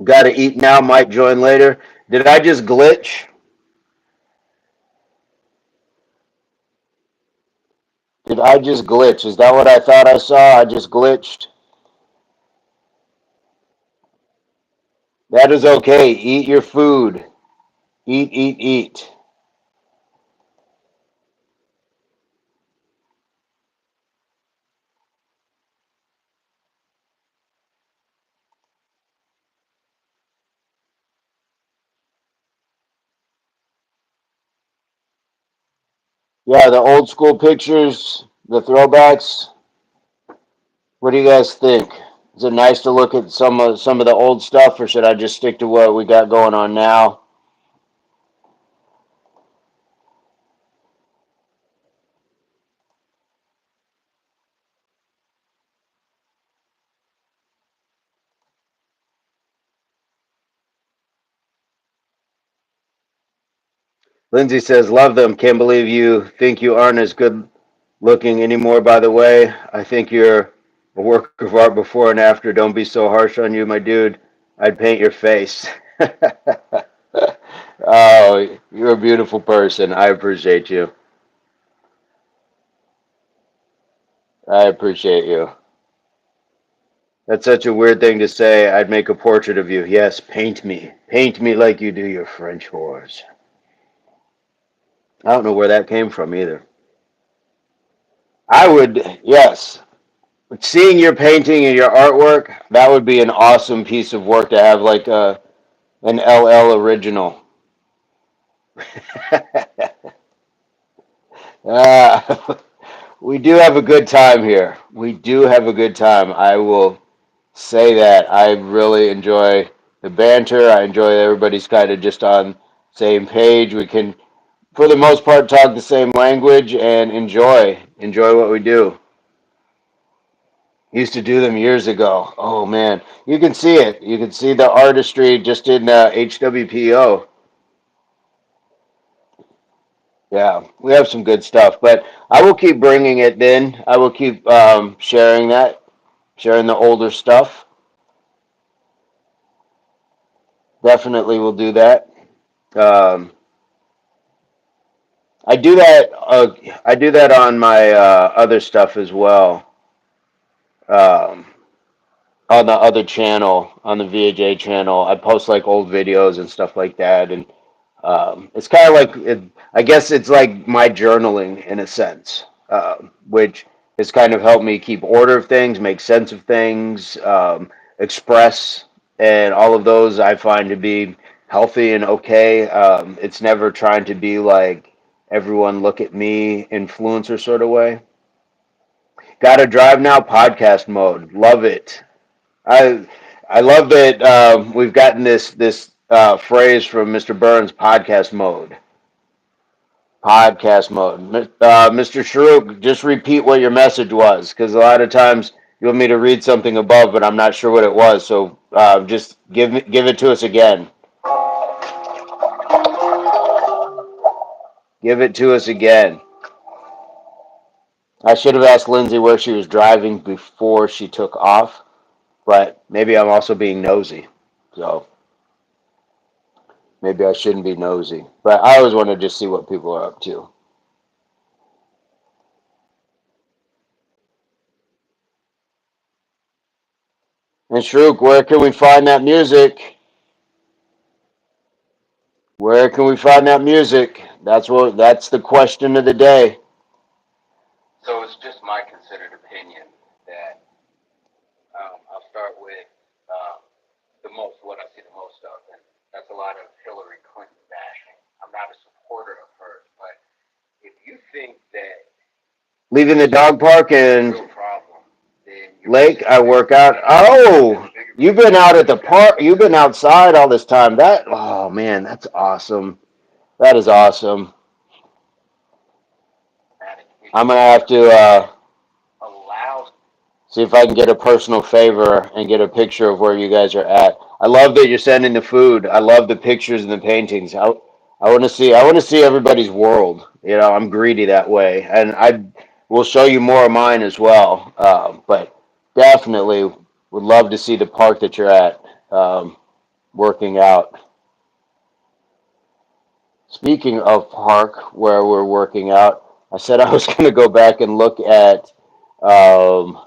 Got to eat now, might join later. Did I just glitch? Did I just glitch? Is that what I thought I saw? I just glitched. That is okay. Eat your food. Eat, eat, eat. Yeah, the old school pictures, the throwbacks. What do you guys think? Is it nice to look at some of the old stuff, or should I just stick to what we got going on now? Lindsay says, "Love them. Can't believe you think you aren't as good looking anymore. By the way, I think you're a work of art before and after. Don't be so harsh on you, my dude. I'd paint your face." Oh, you're a beautiful person. I appreciate you. I appreciate you. That's such a weird thing to say. I'd make a portrait of you. Yes, paint me. Paint me like you do your French whores. I don't know where that came from either. I would, yes. Seeing your painting and your artwork, that would be an awesome piece of work to have like an LL original. uh, we do have a good time here. We do have a good time. I will say that. I really enjoy the banter. I enjoy everybody's kind of just on same page. We can, for the most part, talk the same language and enjoy what we do. Used to do them years ago. Oh man, you can see it. You can see the artistry just in HWPO. Yeah, we have some good stuff, but I will keep bringing it. Then I will keep sharing that, sharing the older stuff. Definitely will do that. Um, I do that. I do that on my other stuff as well. Um, on the other channel, on the VAJ channel, I post like old videos and stuff like that, and It's kind of like I guess it's like my journaling in a sense, which has kind of helped me keep order of things, make sense of things, express, and all of those I find to be healthy and okay. It's never trying to be like everyone look at me influencer sort of way. Got to drive now podcast mode. Love it. I I love that we've gotten this phrase from Mr. Burns, podcast mode. Podcast mode. Mr. Sharuk, just repeat what your message was, because a lot of times you want me to read something above, but I'm not sure what it was. So just give it to us again. Give it to us again. I should have asked Lindsay where she was driving before she took off, but maybe I'm also being nosy. So maybe I shouldn't be nosy. But I always want to just see what people are up to. And Shruk, where can we find that music? Where can we find that music? That's the question of the day. So it's just my considered opinion that I'll start with what I see the most of, and that's a lot of Hillary Clinton bashing. I'm not a supporter of hers, but if you think that leaving the dog park and lake, I work out. Oh, you've been out at the park. You've been outside all this time. Oh man, that's awesome. That is awesome. I'm gonna have to see if I can get a personal favor and get a picture of where you guys are at. I love that you're sending the food. I love the pictures and the paintings. I want to see. I want to see everybody's world. You know, I'm greedy that way, and I will show you more of mine as well. But definitely would love to see the park that you're at, working out. Speaking of park where we're working out, I said I was going to go back and look at um,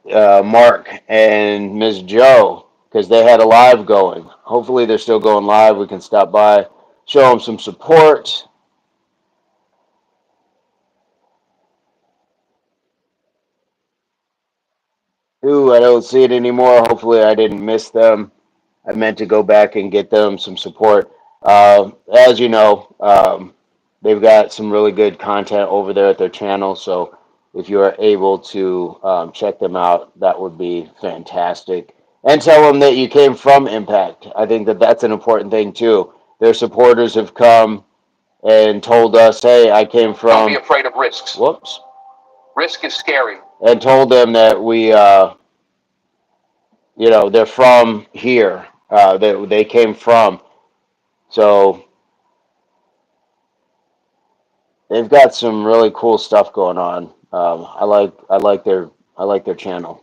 Mark and Ms. Joe because they had a live going. Hopefully, they're still going live. We can stop by, show them some support. Ooh, I don't see it anymore. Hopefully, I didn't miss them. I meant to go back and get them some support. As you know, they've got some really good content over there at their channel. So if you are able to check them out, that would be fantastic. And tell them that you came from Impact. I think that that's an important thing too. Their supporters have come and told us, "Hey, I came from." Don't be afraid of risks. Whoops. Risk is scary. And told them that they're from here. They came from. So they've got some really cool stuff going on. I like their channel.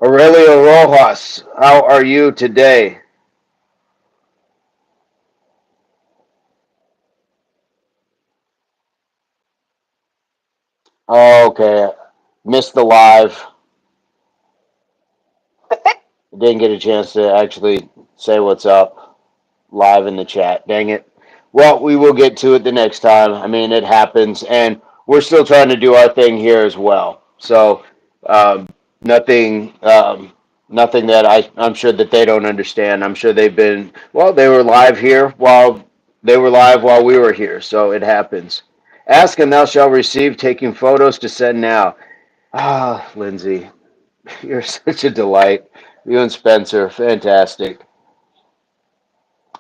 Aurelio Rojas, how are you today? Oh, okay, missed the live. Didn't get a chance to actually say what's up live in the chat. Dang it. Well, we will get to it the next time. I mean, it happens, and we're still trying to do our thing here as well. So, um, nothing, nothing that I'm sure that they don't understand. I'm sure they were live here while we were here. So it happens. Ask and thou shalt receive. Taking photos to send now. Ah, Lindsay, you're such a delight. You and Spencer, fantastic.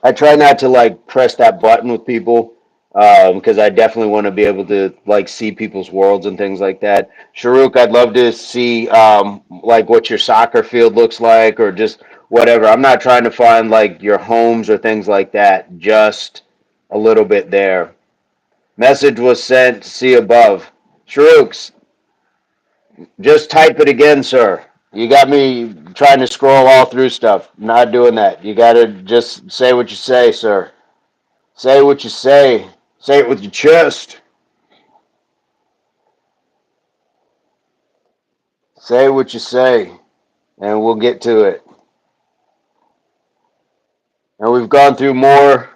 I try not to like press that button with people because I definitely want to be able to like see people's worlds and things like that. Sharuk, I'd love to see like what your soccer field looks like or just whatever. I'm not trying to find like your homes or things like that. Just a little bit there. Message was sent. See above. Sharuk, just type it again, sir. You got me trying to scroll all through stuff. Not doing that. You got to just say what you say, sir. Say what you say. Say it with your chest. Say what you say, and we'll get to it. And we've gone through more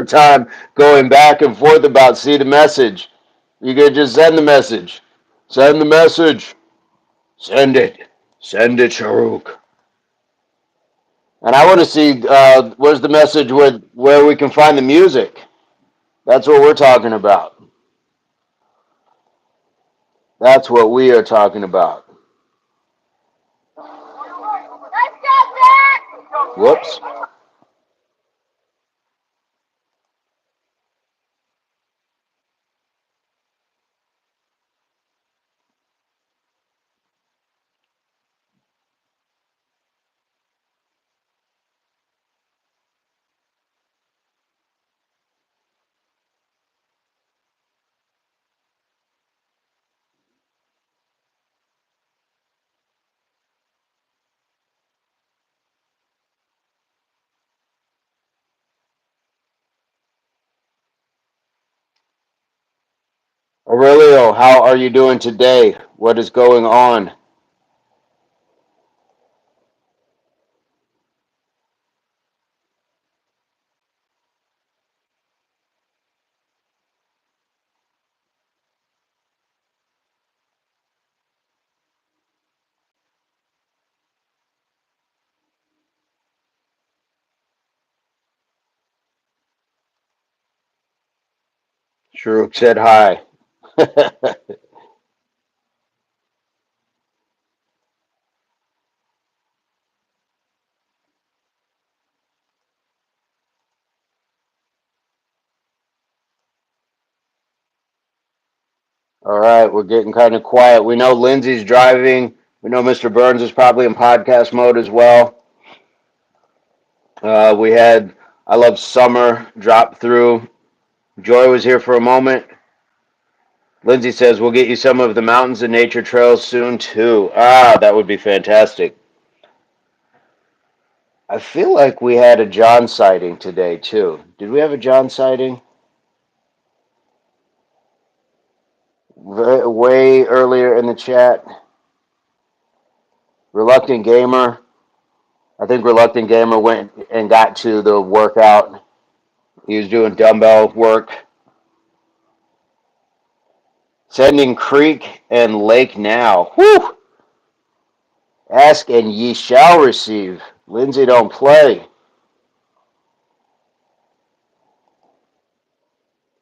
time going back and forth about see the message. You could just send the message. Send the message. Send it. Send it, Sharuk. And I want to see where's the message where we can find the music. That's what we're talking about. That's what we are talking about. Whoops. Aurelio, how are you doing today? What is going on? Sharuk said hi. All right, we're getting kind of quiet. We know Lindsay's driving. We know Mr. Burns is probably in podcast mode as well. We had I Love Summer drop through. Joy was here for a moment. Lindsay says we'll get you some of the mountains and nature trails soon too. Ah, that would be fantastic. I feel like we had a John sighting today too. Did we have a John sighting? Way earlier in the chat. Reluctant Gamer. I think Reluctant Gamer went and got to the workout. He was doing dumbbell work. Sending Creek and Lake now. Whew! Ask and ye shall receive. Lindsay don't play.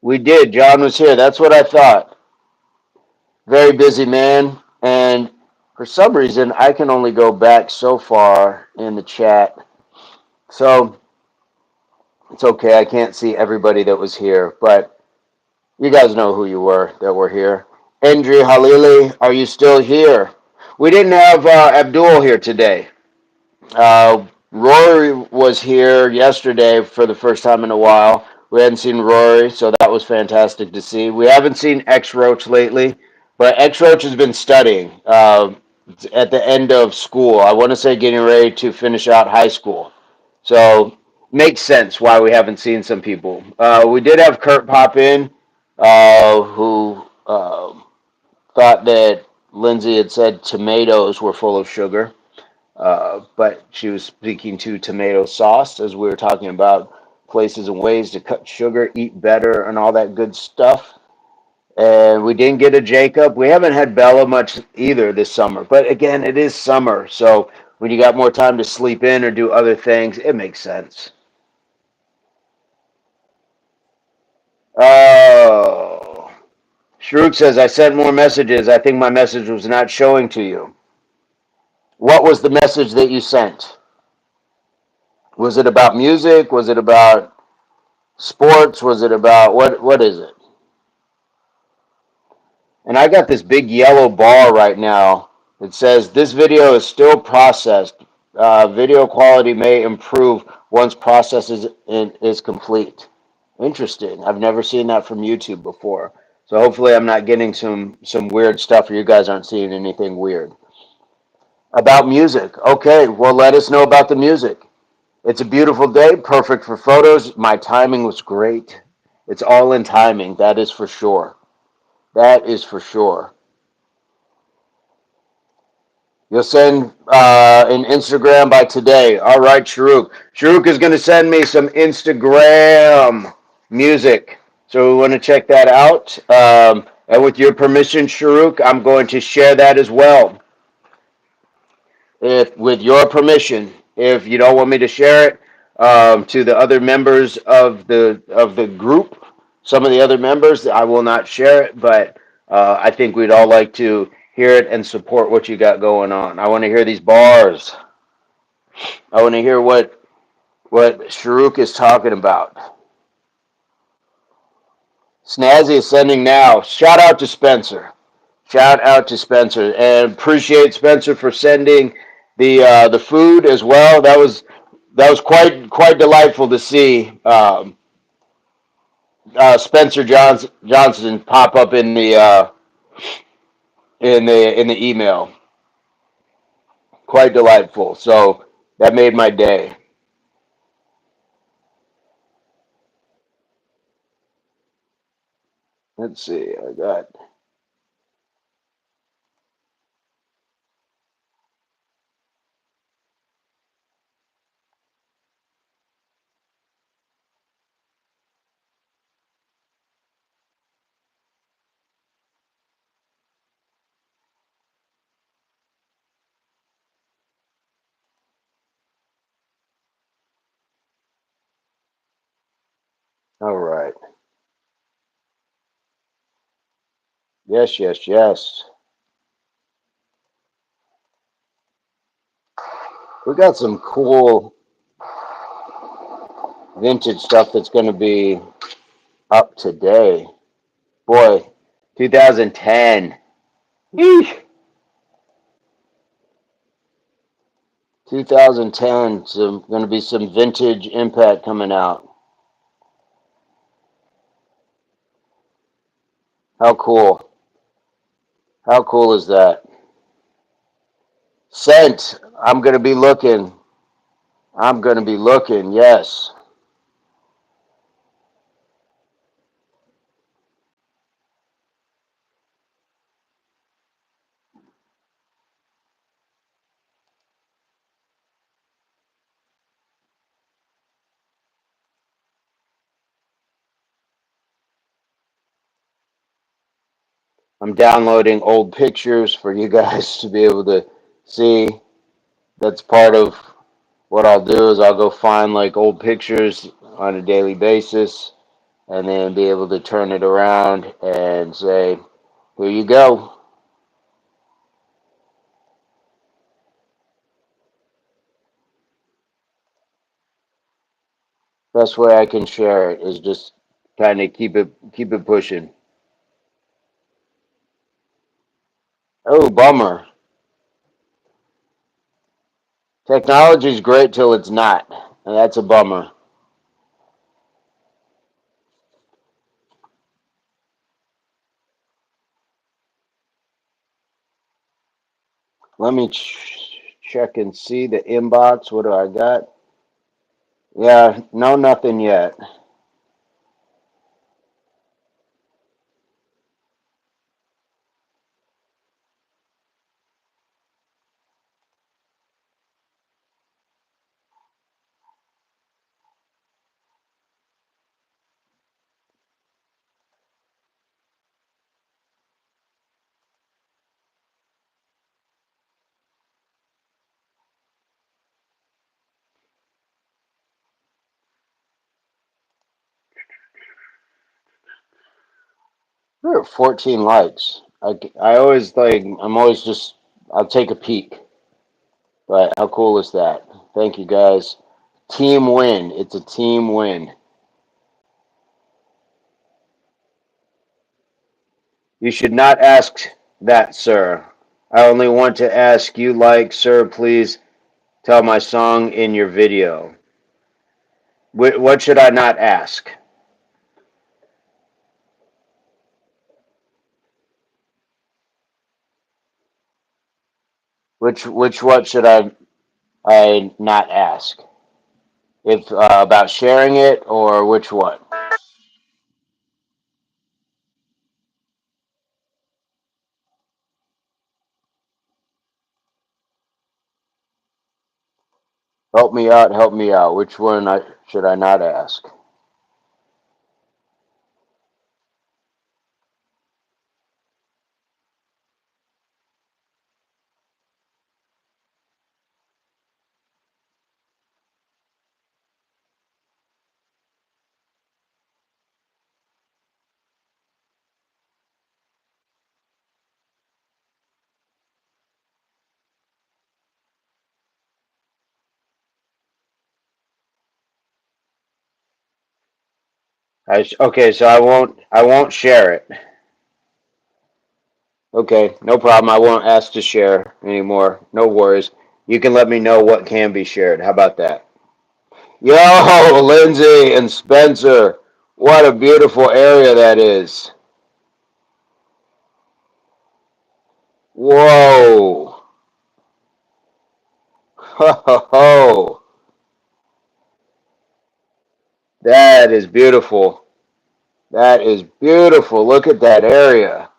We did. John was here. That's what I thought. Very busy man. And for some reason, I can only go back so far in the chat. So it's okay. I can't see everybody that was here. But you guys know who you were that were here. Endri Halili, are you still here? We didn't have Abdul here today. Rory was here yesterday for the first time in a while. We hadn't seen Rory, so that was fantastic to see. We haven't seen X Roach lately, but X Roach has been studying at the end of school. I want to say getting ready to finish out high school. So makes sense why we haven't seen some people. We did have Kurt pop in, who thought that Lindsay had said tomatoes were full of sugar. But she was speaking to tomato sauce as we were talking about places and ways to cut sugar, eat better, and all that good stuff. And we didn't get a Jacob. We haven't had Bella much either this summer. But again, it is summer. So when you got more time to sleep in or do other things, it makes sense. Oh. Shruk says, I sent more messages. I think my message was not showing to you. What was the message that you sent? Was it about music? Was it about sports? Was it about what is it? And I got this big yellow bar right now that says this video is still processed. Video quality may improve once process is complete. Interesting. I've never seen that from YouTube before. So hopefully I'm not getting some weird stuff or you guys aren't seeing anything weird. About music. Okay, well let us know about the music. It's a beautiful day, perfect for photos. My timing was great. It's all in timing, that is for sure. That is for sure. You'll send an Instagram by today. All right, Sharuk. Sharuk is going to send me some Instagram music. So we want to check that out. And with your permission, Sharuk, I'm going to share that as well. If with your permission, if you don't want me to share it to the other members of the group, some of the other members, I will not share it. But I think we'd all like to hear it and support what you got going on. I want to hear these bars. I want to hear what Sharuk is talking about. Snazzy is sending now. Shout out to Spencer. Shout out to Spencer, and appreciate Spencer for sending the food as well. That was quite delightful to see Spencer Johnson pop up in the email. Quite delightful. So that made my day. Let's see. I got all right. Yes, yes, yes. We got some cool vintage stuff that's going to be up today. Boy, 2010. Yeesh. 2010. So going to be some vintage impact coming out. How cool. How cool is that? Scent. I'm going to be looking. I'm going to be looking. Yes. I'm downloading old pictures for you guys to be able to see. That's part of what I'll do is I'll go find like old pictures on a daily basis and then be able to turn it around and say, here you go. Best way I can share it is just kind of keep it pushing. Oh, bummer. Technology's great till it's not. And that's a bummer. Let me check and see the inbox. What do I got? Yeah, no, nothing yet. There are 14 likes. I always like, I'm always just, I'll take a peek. But how cool is that? Thank you guys. Team win. It's a team win. You should not ask that, sir. I only want to ask you, like, sir, please tell my song in your video. What should I not ask? Which what should I not ask? If about sharing it or which what? Help me out, help me out. Which one should I not ask? Okay, so I won't share it. Okay, no problem. I won't ask to share anymore. No worries. You can let me know what can be shared. How about that? Yo, Lindsay and Spencer, what a beautiful area that is. Whoa. Ho, ho, ho. That is beautiful. That is beautiful. Look at that area.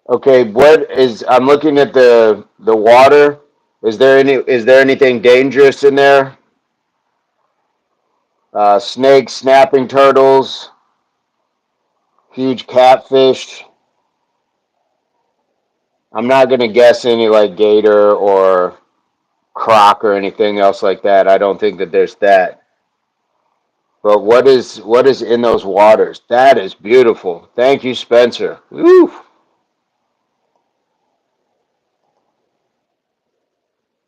Okay, I'm looking at the water. Is there anything dangerous in there? Snakes, snapping turtles, huge catfish. I'm not gonna guess any like gator or croc or anything else like that. I don't think that there's that. But what is in those waters? That is beautiful. Thank you, Spencer. Woo!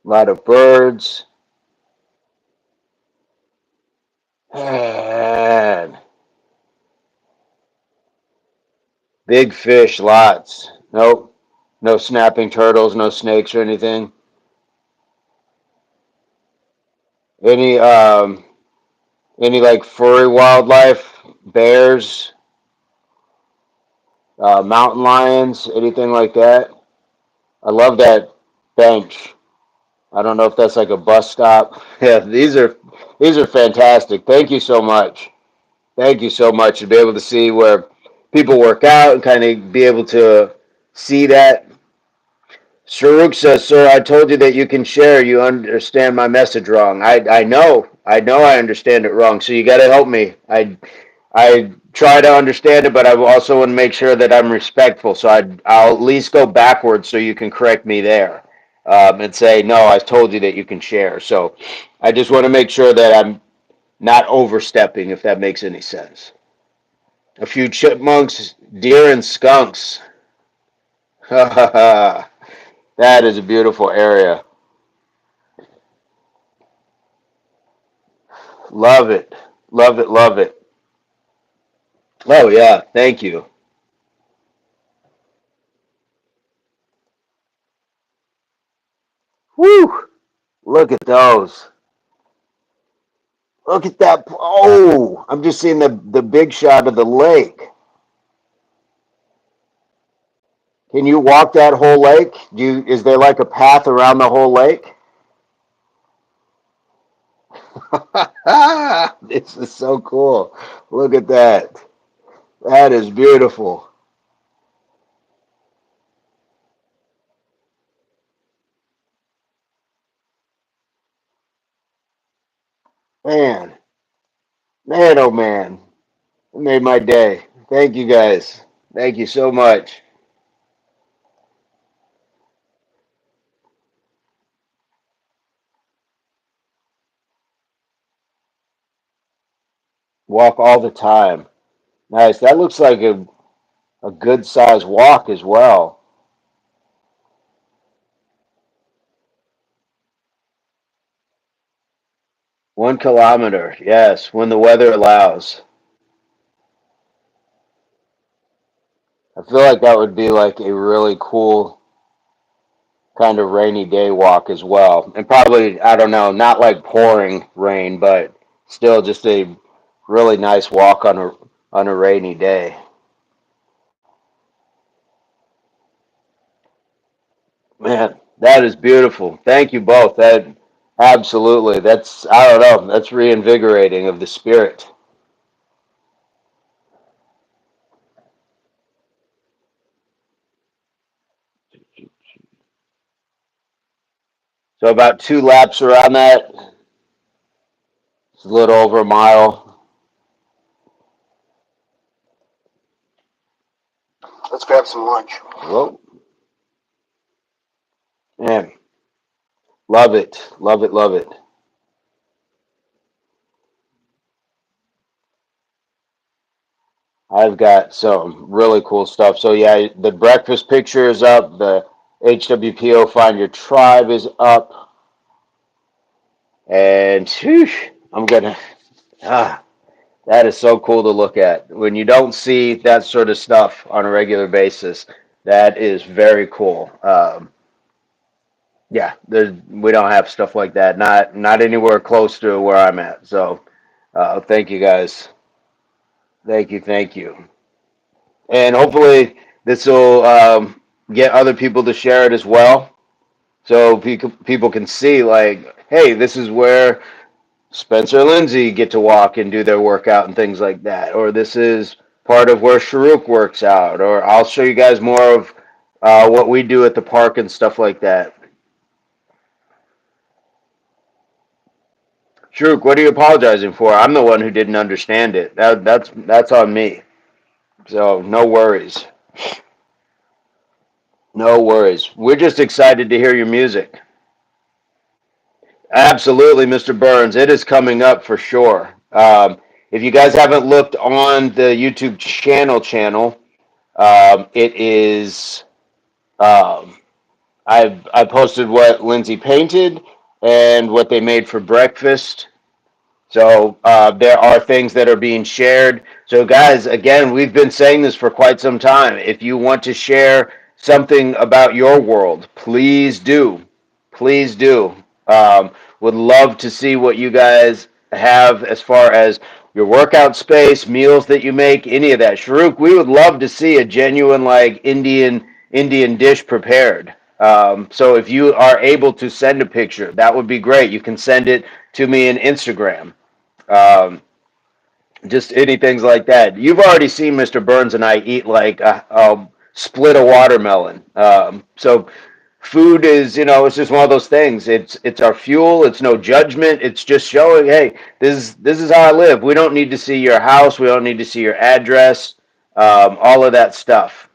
A lot of birds. Man, big fish, lots. Nope. No snapping turtles, no snakes or anything. Any any like furry wildlife, bears, mountain lions, anything like that. I love that bench. I don't know if that's like a bus stop. Yeah, these are fantastic. Thank you so much. Thank you so much to be able to see where people work out and kind of be able to see that. Sharuk says, "Sir, I told you that you can share. You understand my message wrong. I know I understand it wrong. So you got to help me. I try to understand it, but I also want to make sure that I'm respectful. So I'll at least go backwards so you can correct me there, and say, no, I told you that you can share. So I just want to make sure that I'm not overstepping, if that makes any sense. A few chipmunks, deer, and skunks. That is a beautiful area. Love it. Love it. Love it. Oh, yeah. Thank you. Whew. Look at those. Look at that. Oh, I'm just seeing the big shot of the lake. Can you walk that whole lake? Is there like a path around the whole lake? This is so cool. Look at that. That is beautiful. Man, man, oh man. It made my day. Thank you guys. Thank you so much. Walk all the time. Nice. That looks like a good size walk as well. 1 kilometer. Yes, when the weather allows. I feel like that would be like a really cool kind of rainy day walk as well. And probably, I don't know, not like pouring rain, but still just a really nice walk on a rainy day. Man, that is beautiful. Thank you both. That absolutely. That's I don't know. That's reinvigorating of the spirit. So about 2 laps around that. It's a little over a mile. Let's grab some lunch. Whoa. Man, love it. Love it. Love it. I've got some really cool stuff. So yeah, the breakfast picture is up. The HWPO Find Your Tribe is up. And whew, I'm gonna that is so cool to look at. When you don't see that sort of stuff on a regular basis, that is very cool. Yeah, we don't have stuff like that. Not anywhere close to where I'm at. So thank you guys. Thank you. And hopefully this will get other people to share it as well. So people can see, like, hey, this is where Spencer and Lindsay get to walk and do their workout and things like that. Or this is part of where Sharuk works out. Or I'll show you guys more of what we do at the park and stuff like that. Sharuk, what are you apologizing for? I'm the one who didn't understand it. That's on me. So no worries. No worries. We're just excited to hear your music. Absolutely, Mr. Burns. It is coming up for sure. If you guys haven't looked on the YouTube channel, it is. Um, I posted what Lindsay painted and what they made for breakfast. So there are things that are being shared. So guys, again, we've been saying this for quite some time. If you want to share something about your world, please do. Please do. Would love to see what you guys have as far as your workout space, meals that you make, any of that. Sharuk, we would love to see a genuine like Indian dish prepared. So if you are able to send a picture, that would be great. You can send it to me in Instagram. Um, just anything like that. You've already seen Mr. Burns and I eat like a split a watermelon. So food is, it's just one of those things. It's our fuel. It's no judgment. It's just showing, hey, this is how I live. We don't need to see your house. We don't need to see your address. All of that stuff.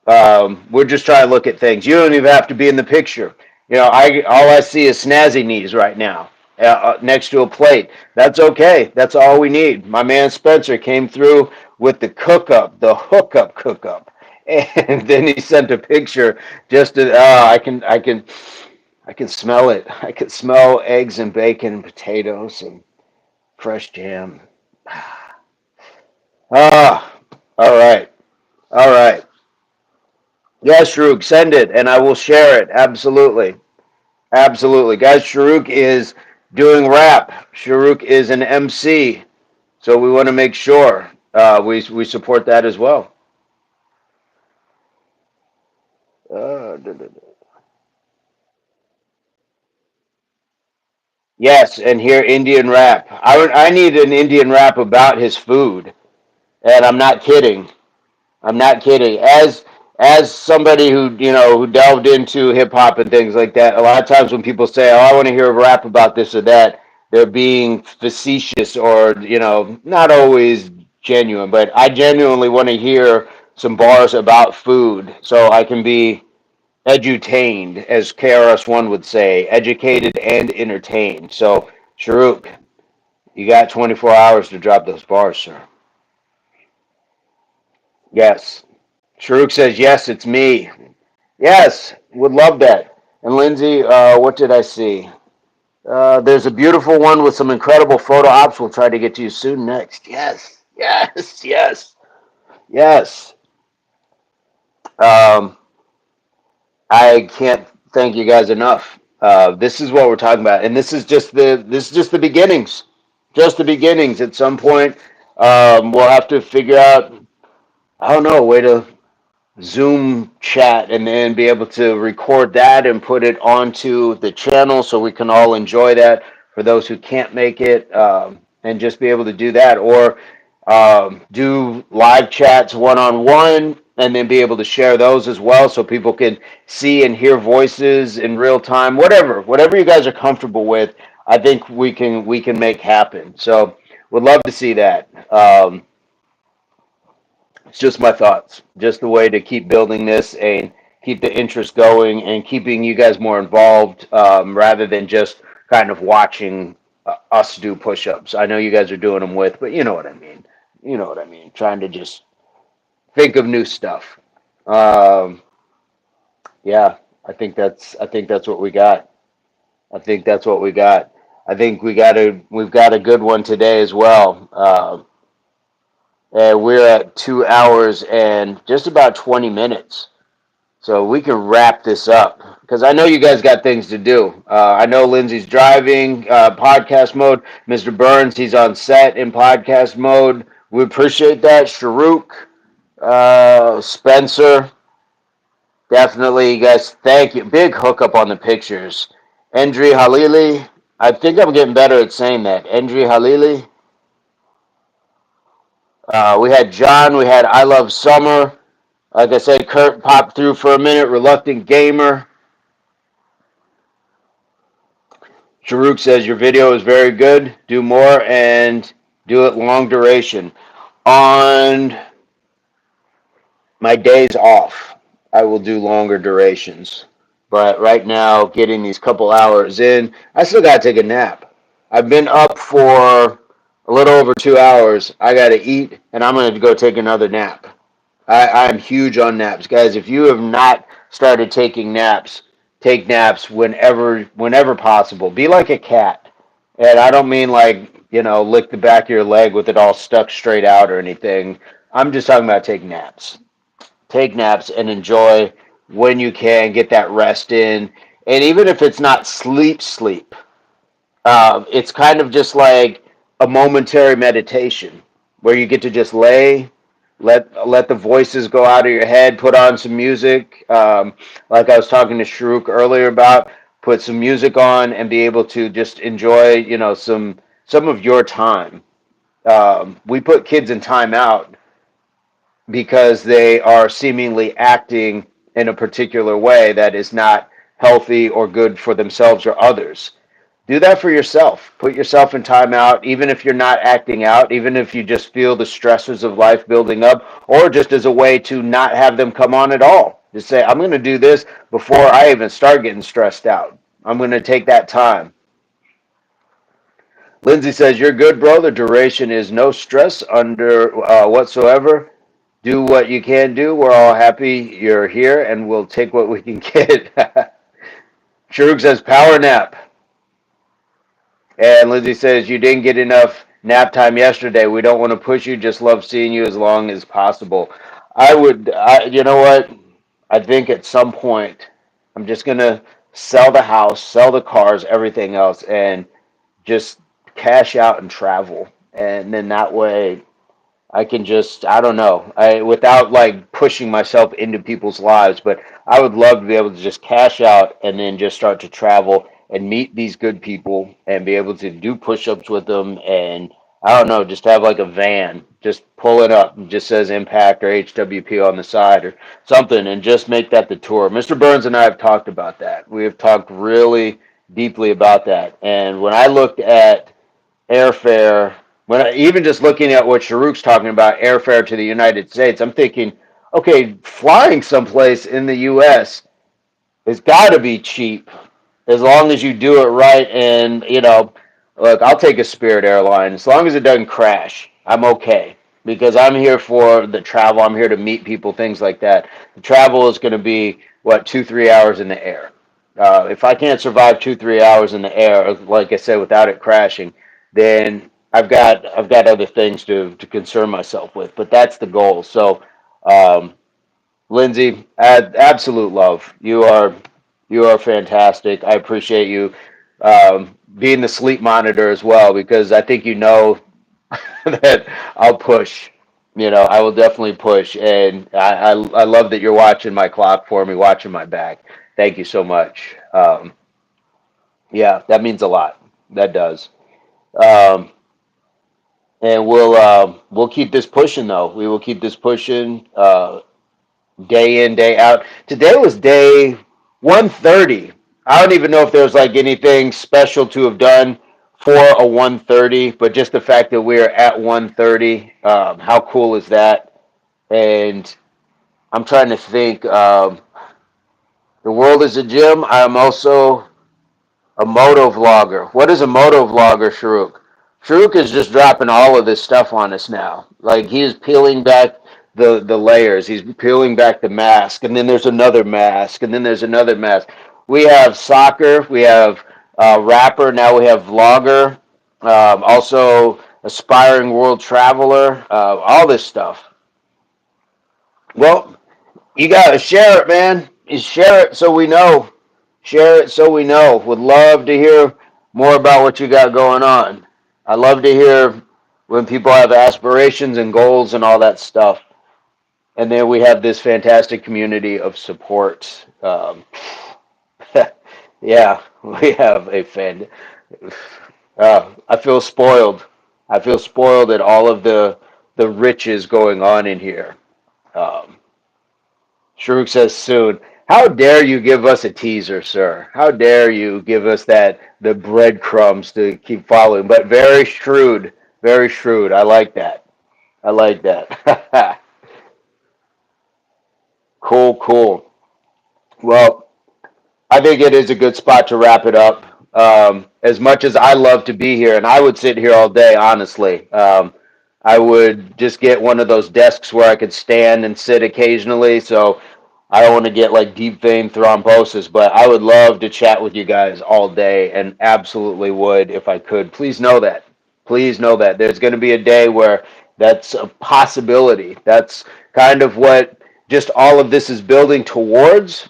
We're just trying to look at things. You don't even have to be in the picture. I all I see is snazzy knees right now next to a plate. That's okay. That's all we need. My man Spencer came through with the hookup, and then he sent a picture. Just to, I can smell it. I can smell eggs and bacon and potatoes and fresh jam. Ah, all right, all right. Yes, Sharuk, send it and I will share it. Absolutely. Absolutely. Guys, Sharuk is doing rap. Sharuk is an MC. So we want to make sure we support that as well. Da, da, da. Yes, and hear Indian rap. I need an Indian rap about his food. And I'm not kidding. I'm not kidding. As somebody who delved into hip hop and things like that, a lot of times when people say, "Oh, I want to hear a rap about this or that," they're being facetious or not always genuine. But I genuinely want to hear some bars about food, so I can be edutained, as KRS-One would say, educated and entertained. So, Sharuk, you got 24 hours to drop those bars, sir. Yes. Sharuk says, yes, it's me. Yes, would love that. And Lindsay, what did I see? There's a beautiful one with some incredible photo ops. We'll try to get to you soon next. Yes, yes, yes, yes. Um, I can't thank you guys enough. This is what we're talking about, and this is just the beginnings, just the beginnings. At some point, we'll have to figure out, I don't know, a way to Zoom chat and then be able to record that and put it onto the channel so we can all enjoy that for those who can't make it, and just be able to do that, or do live chats one on one. and then be able to share those as well so people can see and hear voices in real time, whatever you guys are comfortable with. I think we can make happen. So would love to see that. It's just my thoughts, just the way to keep building this and keep the interest going and keeping you guys more involved, rather than just kind of watching us do push-ups. I know you guys are doing them with, but you know what I mean. You know what I mean. Trying to just think of new stuff. Um, yeah, I think that's what we got. I think that's what we got. I think we've got a good one today as well. And we're at 2 hours and just about 20 minutes. So we can wrap this up because I know you guys got things to do. I know Lindsay's driving, podcast mode. Mr. Burns, he's on set in podcast mode. We appreciate that. Sharuk, Spencer, definitely, you guys. Thank you. Big hookup on the pictures. Endri Halili. I think I'm getting better at saying that. Endri Halili. We had John. We had I Love Summer. Like I said, Kurt popped through for a minute. Reluctant Gamer. Sharuk says your video is very good. Do more and do it long duration. On my days off, I will do longer durations. But right now, getting these couple hours in, I still got to take a nap. I've been up for a little over 2 hours. I got to eat, and I'm going to go take another nap. I'm huge on naps, guys. If you have not started taking naps, take naps whenever possible. Be like a cat, and I don't mean like lick the back of your leg with it all stuck straight out or anything. I'm just talking about take naps. Take naps and enjoy when you can get that rest in, and even if it's not sleep, it's kind of just like a momentary meditation where you get to just lay, let the voices go out of your head, put on some music, like I was talking to Sharuk earlier about, put some music on and be able to just enjoy, some of your time. We put kids in timeout because they are seemingly acting in a particular way that is not healthy or good for themselves or others. Do that for yourself. Put yourself in timeout, even if you're not acting out, even if you just feel the stresses of life building up, or just as a way to not have them come on at all. Just say, I'm going to do this before I even start getting stressed out. I'm going to take that time. Lindsay says, you're good, bro. The duration is no stress under whatsoever. Do what you can do. We're all happy you're here, and we'll take what we can get. Sharuk says, power nap. And Lindsay says, you didn't get enough nap time yesterday. We don't want to push you, just love seeing you as long as possible. You know what? I think at some point, I'm just going to sell the house, sell the cars, everything else, and just cash out and travel. And then that way, I can just, I don't know, without like pushing myself into people's lives, but I would love to be able to just cash out and then just start to travel and meet these good people and be able to do push-ups with them. And I don't know, just have like a van, just pull it up and just says Impact or HWPO on the side or something, and just make that the tour. Mr. Burns and I have talked about that. We have talked really deeply about that. And when I looked at airfare, even just looking at what Sharuk's talking about, airfare to the United States, I'm thinking, okay, flying someplace in the U.S. has got to be cheap as long as you do it right. And, look, I'll take a Spirit airline. As long as it doesn't crash, I'm okay. Because I'm here for the travel. I'm here to meet people, things like that. The travel is going to be, 2, 3 hours in the air. If I can't survive 2, 3 hours in the air, like I said, without it crashing, then I've got other things to concern myself with. But that's the goal. So, um, Lindsay, absolute love. You are fantastic. I appreciate you being the sleep monitor as well, because I think that I'll push. I will definitely push, and I love that you're watching my clock for me, watching my back. Thank you so much. Yeah, that means a lot. That does. Um, and we'll keep this pushing though. We will keep this pushing. day in, day out. Today was day 130. I don't even know if there was like anything special to have done for a 130, but just the fact that we're at 130, how cool is that? And I'm trying to think. The world is a gym. I'm also a moto vlogger. What is a moto vlogger, Sharuk? Sharuk is just dropping all of this stuff on us now. Like he's peeling back the layers. He's peeling back the mask, and then there's another mask, and then there's another mask. We have soccer. We have rapper. Now we have vlogger. Also aspiring world traveler. All this stuff. Well, you gotta share it, man. You share it so we know. Share it so we know. Would love to hear more about what you got going on. I love to hear when people have aspirations and goals and all that stuff. And then we have this fantastic community of support. Yeah, we have a fan. I feel spoiled. I feel spoiled at all of the riches going on in here. Um, Shruk says soon. How dare you give us a teaser, sir? How dare you give us the breadcrumbs to keep following? But very shrewd, very shrewd. I like that. I like that. Cool, cool. Well, I think it is a good spot to wrap it up. As much as I love to be here, and I would sit here all day, honestly. I would just get one of those desks where I could stand and sit occasionally. So I don't want to get like deep vein thrombosis, but I would love to chat with you guys all day and absolutely would if I could. Please know that. Please know that there's going to be a day where that's a possibility. That's kind of what just all of this is building towards.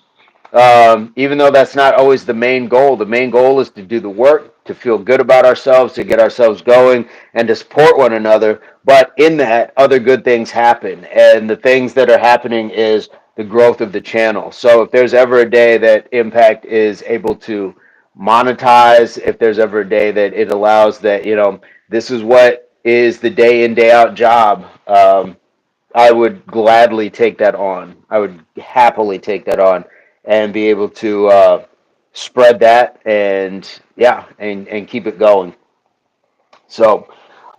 Even though that's not always the main goal is to do the work, to feel good about ourselves, to get ourselves going, and to support one another. But in that, other good things happen. And the things that are happening is the growth of the channel. So if there's ever a day that Impact is able to monetize, if there's ever a day that it allows that, this is what is the day in, day out job. I would gladly take that on. I would happily take that on and be able to spread that and yeah, and keep it going. So,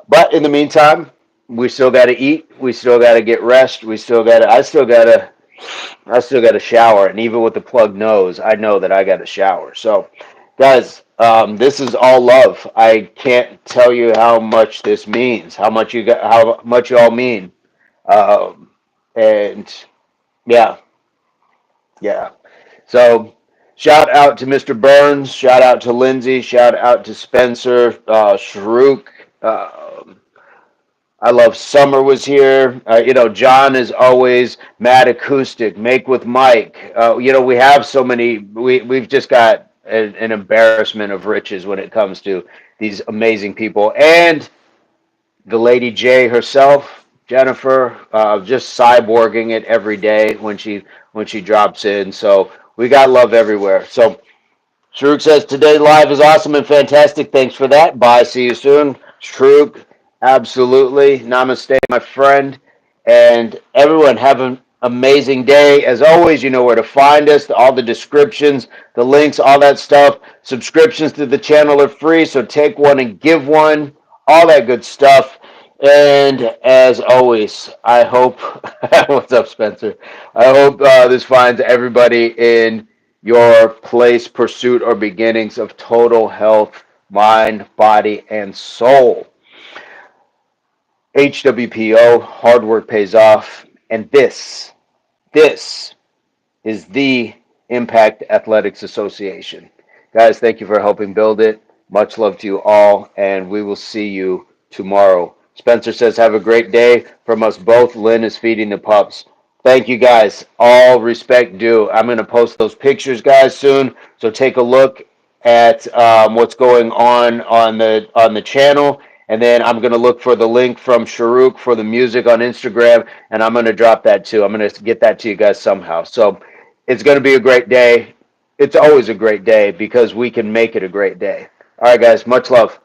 but in the meantime, we still got to eat. We still got to get rest. We still got to. I still got to shower. And even with the plugged nose, I know that I got to shower. So, guys, this is all love. I can't tell you how much this means. How much y'all mean. Um, and yeah, yeah. So shout out to Mr. Burns. Shout out to Lindsay. Shout out to Spencer, Sharuk. Um I love Summer was here. John is always Mad Acoustic. Make with Mike. We have so many. We've just got an embarrassment of riches when it comes to these amazing people and the Lady J herself, Jennifer, just cyborging it every day when she drops in. So we got love everywhere. So Shruk says today live is awesome and fantastic. Thanks for that. Bye. See you soon. Shruk, absolutely. Namaste, my friend. And everyone have an amazing day. As always, you know where to find us. All the descriptions, the links, all that stuff. Subscriptions to the channel are free, so take one and give one. All that good stuff. And as always, I hope, what's up, Spencer? I hope this finds everybody in your place, pursuit, or beginnings of total health, mind, body, and soul. HWPO, hard work pays off. And this is the Impact Athletics Association. Guys, thank you for helping build it. Much love to you all, and we will see you tomorrow. Spencer says, have a great day. From us both, Lynn is feeding the pups. Thank you, guys. All respect due. I'm going to post those pictures, guys, soon. So take a look at what's going on the channel, and then I'm going to look for the link from Sharuk for the music on Instagram, and I'm going to drop that too. I'm going to get that to you guys somehow. So it's going to be a great day. It's always a great day because we can make it a great day. All right, guys. Much love.